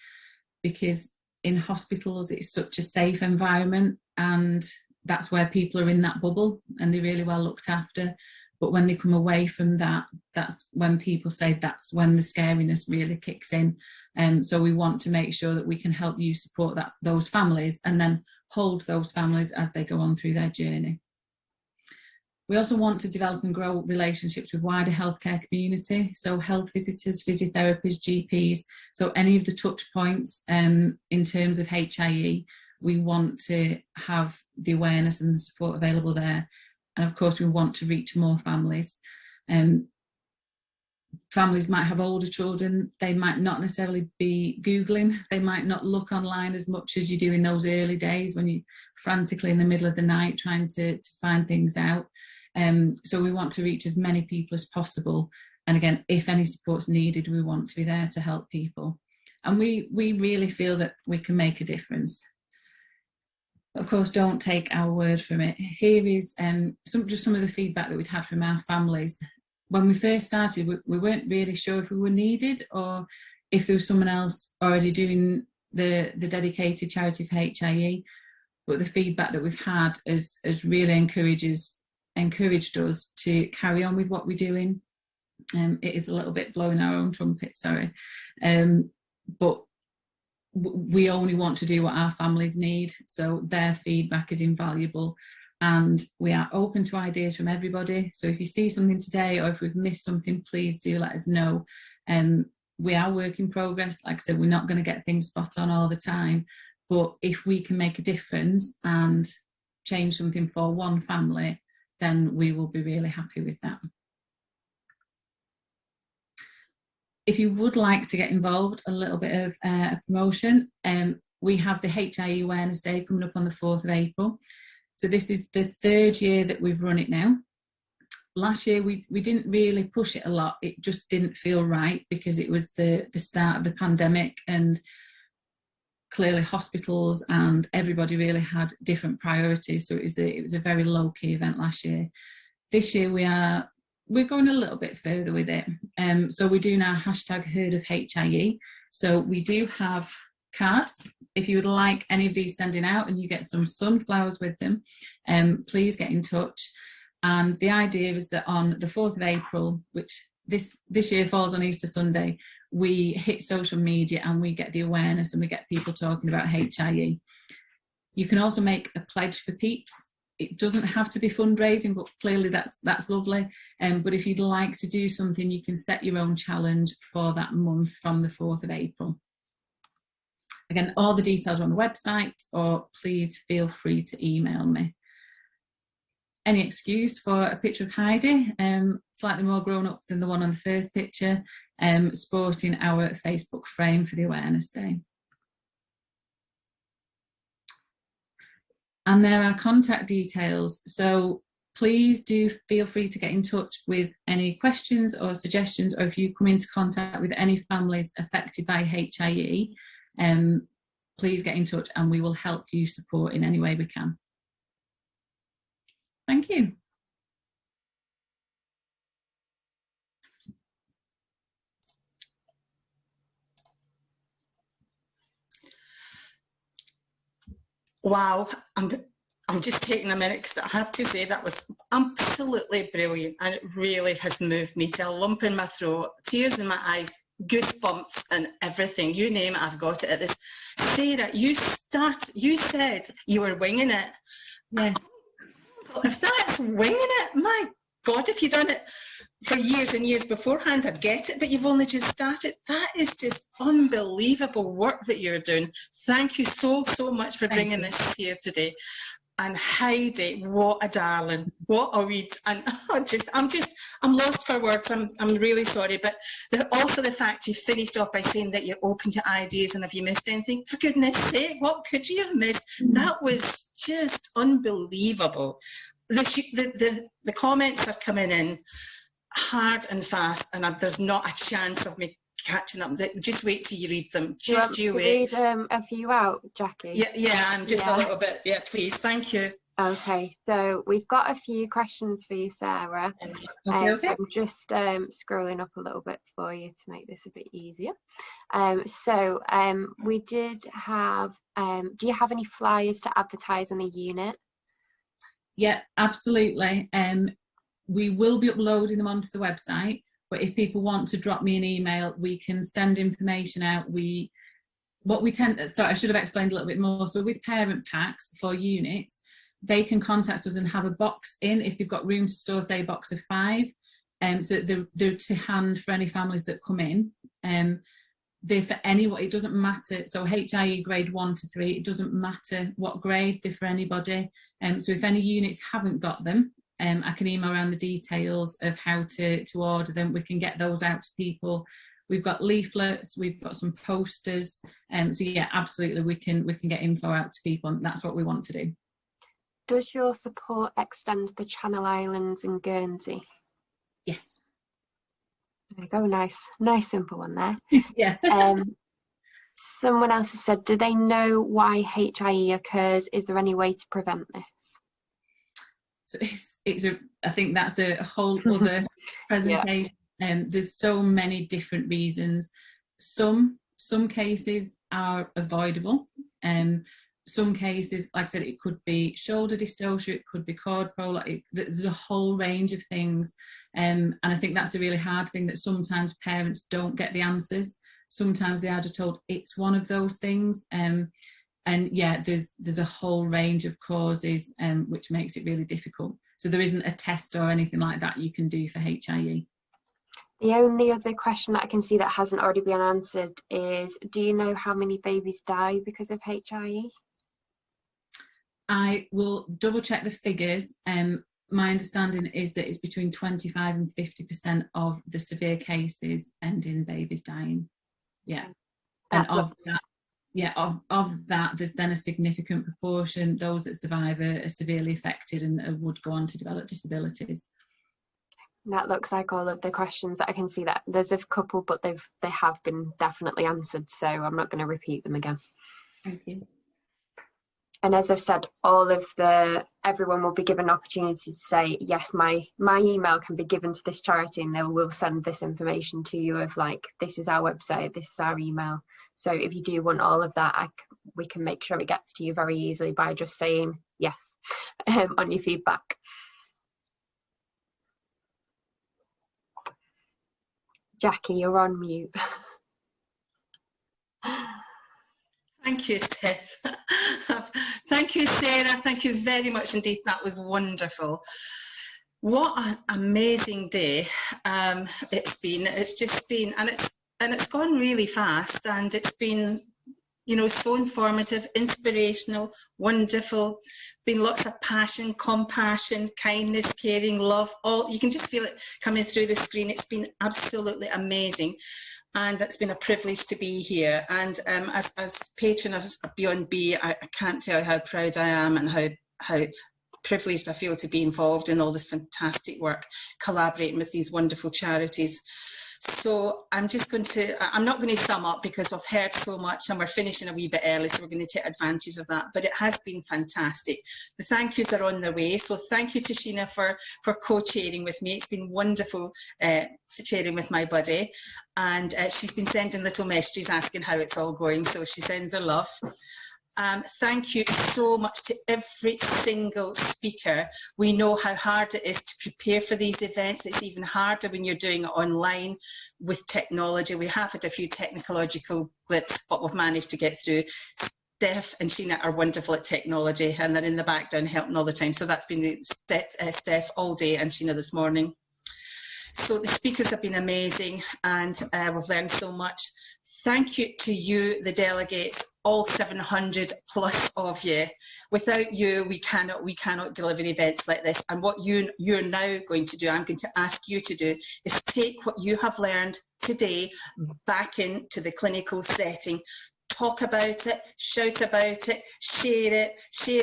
because in hospitals it's such a safe environment, and that's where people are in that bubble and they're really well looked after. But when they come away from that, that's when people say that's when the scariness really kicks in. So we want to make sure that we can help you support those families, and then hold those families as they go on through their journey. We also want to develop and grow relationships with wider healthcare community, so health visitors, physiotherapists, GPs, so any of the touch points in terms of HIE, we want to have the awareness and the support available there. And of course, we want to reach more families. Families might have older children, they might not necessarily be Googling, they might not look online as much as you do in those early days when you're frantically in the middle of the night trying to find things out. So we want to reach as many people as possible. And again, if any support's needed, we want to be there to help people. And we really feel that we can make a difference. Of course, don't take our word from it. Here is some of the feedback that we'd had from our families. When we first started, we weren't really sure if we were needed or if there was someone else already doing the dedicated charity for HIE. But the feedback that we've had has really encouraged us to carry on with what we're doing. It is a little bit blowing our own trumpet, sorry. But we only want to do what our families need, so their feedback is invaluable, and we are open to ideas from everybody. So if you see something today or if we've missed something, please do let us know. We are work in progress. Like I said, we're not going to get things spot on all the time, but if we can make a difference and change something for one family, then we will be really happy with that. If you would like to get involved, a little bit of a promotion, we have the HIE Awareness Day coming up on the 4th of April. So this is the 3rd year that we've run it now. Last year we didn't really push it a lot. It just didn't feel right because it was the start of the pandemic, and clearly hospitals and everybody really had different priorities. So it was a very low-key event last year. This year we're going a little bit further with it. So we do now #HeardOfHIE. So we do have cards. If you would like any of these sending out and you get some sunflowers with them, please get in touch. And the idea is that on the 4th of April, which this year falls on Easter Sunday, we hit social media and we get the awareness and we get people talking about HIE. You can also make a pledge for PEEPS. It doesn't have to be fundraising, but clearly that's lovely. But if you'd like to do something, you can set your own challenge for that month from the 4th of April. Again, all the details are on the website, or please feel free to email me. Any excuse for a picture of Heidi, slightly more grown up than the one on the first picture, sporting our Facebook frame for the Awareness Day. And there are contact details, so please do feel free to get in touch with any questions or suggestions, or if you come into contact with any families affected by HIE, please get in touch and we will help you support in any way we can. Thank you. Wow, I'm just taking a minute because I have to say that was absolutely brilliant, and it really has moved me to a lump in my throat, tears in my eyes, goosebumps and everything. You name it, I've got it at this. Sarah, you said you were winging it. Yeah. If that's winging it, my God, if you'd done it for years and years beforehand, I'd get it, but you've only just started. That is just unbelievable work that you're doing. Thank you so much for bringing this here today. And Heidi, what a darling, what a weed. And I'm lost for words. I'm really sorry, but also the fact you finished off by saying that you're open to ideas, and have you missed anything? For goodness sake, what could you have missed? That was just unbelievable. The comments are coming in hard and fast, and there's not a chance of me catching up. Just wait till you read them. Just you wait. Read a few out, Jackie. Yeah, I'm just a little bit. Yeah, please, thank you. Okay, so we've got a few questions for you, Sarah. Okay. So I'm just scrolling up a little bit for you to make this a bit easier. We did have, do you have any flyers to advertise on the unit? Yeah, absolutely. We will be uploading them onto the website, but if people want to drop me an email, we can send information out. I should have explained a little bit more. So with parent packs for units, they can contact us and have a box in if they've got room to store, say, a box of 5. So they're to hand for any families that come in. They're for anyone, it doesn't matter. So HIE grade 1 to 3, it doesn't matter what grade, they're for anybody. So if any units haven't got them, I can email around the details of how to order them. We can get those out to people. We've got leaflets, we've got some posters. So yeah, absolutely, we can get info out to people, and that's what we want to do. Does your support extend to the Channel Islands and Guernsey? Yes. There you go, nice simple one there. Yeah. Someone else has said, do they know why HIE occurs? Is there any way to prevent this? So I think that's a whole other presentation. There's so many different reasons. Some cases are avoidable. Some cases, like I said, it could be shoulder dystocia, it could be cord prolapse. There's a whole range of things. And I think that's a really hard thing, that sometimes parents don't get the answers. Sometimes they are just told it's one of those things. And yeah, there's a whole range of causes, which makes it really difficult. So there isn't a test or anything like that you can do for HIE. The only other question that I can see that hasn't already been answered is, do you know how many babies die because of HIE? I will double check the figures. My understanding is that it's between 25 and 50% of the severe cases end in babies dying. Yeah. And of that, there's then a significant proportion, those that survive are severely affected and would go on to develop disabilities. That looks like all of the questions that I can see. That there's a couple, but they have been definitely answered, so I'm not going to repeat them again. Thank you. And as I've said, everyone will be given an opportunity to say, yes, my email can be given to this charity, and they will send this information to you of like, this is our website, this is our email. So if you do want all of that, we can make sure it gets to you very easily by just saying yes on your feedback. Jackie, you're on mute. Thank you, Steph. Thank you, Sarah. Thank you very much indeed. That was wonderful. What an amazing day it's been. It's just been, and it's gone really fast, and it's been, you know, so informative, inspirational, wonderful. Been lots of passion, compassion, kindness, caring, love. All you can just feel it coming through the screen. It's been absolutely amazing. And it's been a privilege to be here. And as patron of Beyond Bea, I can't tell you how proud I am and how privileged I feel to be involved in all this fantastic work, collaborating with these wonderful charities. So I'm not going to sum up because we've heard so much and we're finishing a wee bit early, so we're going to take advantage of that. But it has been fantastic. The thank yous are on their way. So thank you to Sheena for co-chairing with me. It's been wonderful chairing with my buddy. And she's been sending little messages asking how it's all going. So she sends her love. Thank you so much to every single speaker. We know how hard it is to prepare for these events. It's even harder when you're doing it online with technology. We have had a few technological glitches, but we've managed to get through. Steph and Sheena are wonderful at technology, and they're in the background helping all the time. So that's been Steph all day and Sheena this morning. So the speakers have been amazing, and we've learned so much. Thank you to you, the delegates, all 700 plus of you. Without you, we cannot deliver events like this. And what you're now going to do, I'm going to ask you to do, is take what you have learned today back into the clinical setting. Talk about it, shout about it, share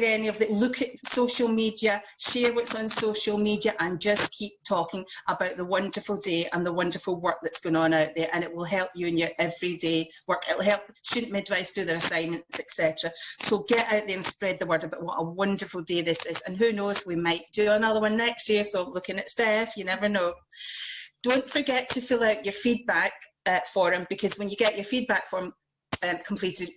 any of it, look at social media, share what's on social media, and just keep talking about the wonderful day and the wonderful work that's going on out there, and it will help you in your everyday work. It will help student midwives do their assignments, etc. So get out there and spread the word about what a wonderful day this is, and who knows, we might do another one next year. So looking at Steph, you never know. Don't forget to fill out your feedback form, because when you get your feedback form completed,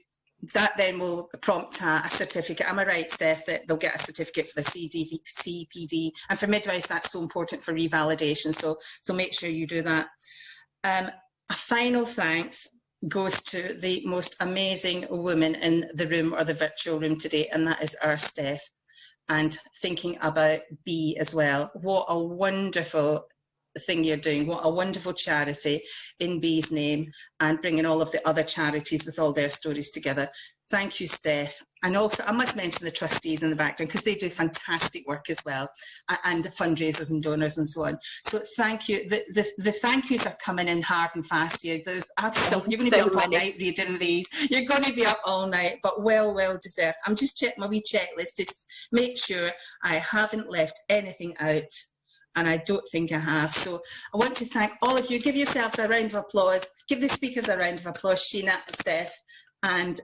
that then will prompt a certificate. Am I right, Steph, that they'll get a certificate for the CPD, and for midwives that's so important for revalidation, so make sure you do that. A final thanks goes to the most amazing woman in the room or the virtual room today, and that is our Steph. And thinking about Bea as well, what a wonderful thing you're doing, what a wonderful charity in Bea's name, and bringing all of the other charities with all their stories together. Thank you, Steph. And also I must mention the trustees in the background, because they do fantastic work as well, and the fundraisers and donors and so on. So thank you. The thank yous are coming in hard and fast here. There's absolutely, you're going to be up all night reading these. You're going to be up all night, but well deserved. I'm just checking my wee checklist to make sure I haven't left anything out. And I don't think I have. So I want to thank all of you. Give yourselves a round of applause. Give the speakers a round of applause, Sheena and Steph. And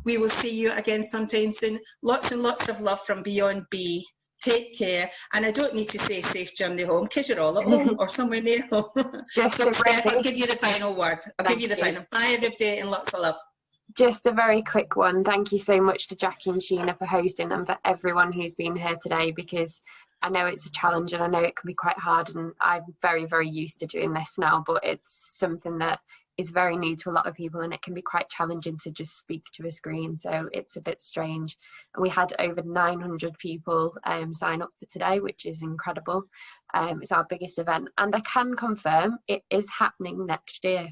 we will see you again sometime soon. Lots and lots of love from Beyond Bea. Take care. And I don't need to say safe journey home, because you're all at home or somewhere near home. So Steph, I'll give you the final word. I'll give you the final. Bye everybody, and lots of love. Just a very quick one. Thank you so much to Jackie and Sheena for hosting, and for everyone who's been here today, because I know it's a challenge and I know it can be quite hard, and I'm very, very used to doing this now, but it's something that is very new to a lot of people, and it can be quite challenging to just speak to a screen, so it's a bit strange. And we had over 900 people sign up for today, which is incredible. It's our biggest event, and I can confirm it is happening next year.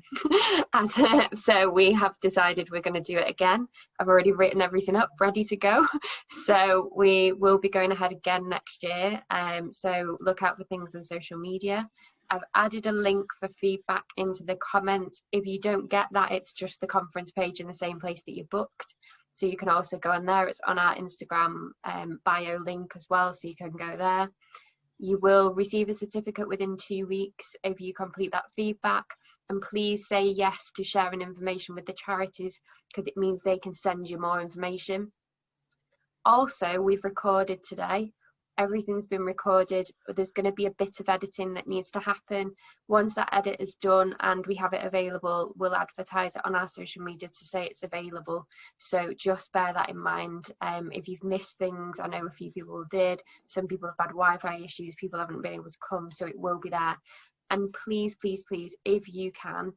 So we have decided we're going to do it again. I've already written everything up, ready to go. So we will be going ahead again next year. So look out for things on social media. I've added a link for feedback into the comments. If you don't get that, it's just the conference page in the same place that you booked. So you can also go on there. It's on our Instagram bio link as well, so you can go there. You will receive a certificate within 2 weeks if you complete that feedback. And please say yes to sharing information with the charities, because it means they can send you more information. Also, we've recorded today. Everything's been recorded. There's going to be a bit of editing that needs to happen. Once that edit is done and we have it available, we'll advertise it on our social media to say it's available. So just bear that in mind. If you've missed things, I know a few people did. Some people have had Wi-Fi issues. People haven't been able to come, so it will be there. And please, please, please, if you can,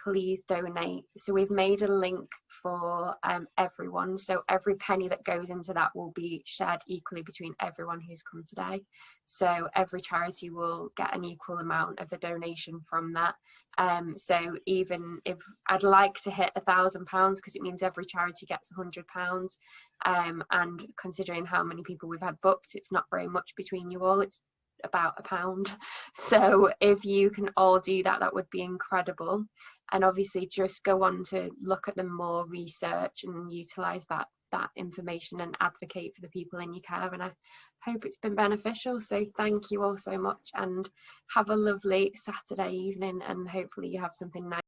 please donate. So we've made a link for everyone, so every penny that goes into that will be shared equally between everyone who's come today. So every charity will get an equal amount of a donation from that. So even if I'd like to hit £1,000, because it means every charity gets £100, and considering how many people we've had booked, it's not very much between you all. It's about £1. So if you can all do that, that would be incredible. And obviously just go on to look at them more, research and utilise that information and advocate for the people in your care. And I hope it's been beneficial. So thank you all so much, and have a lovely Saturday evening, and hopefully you have something nice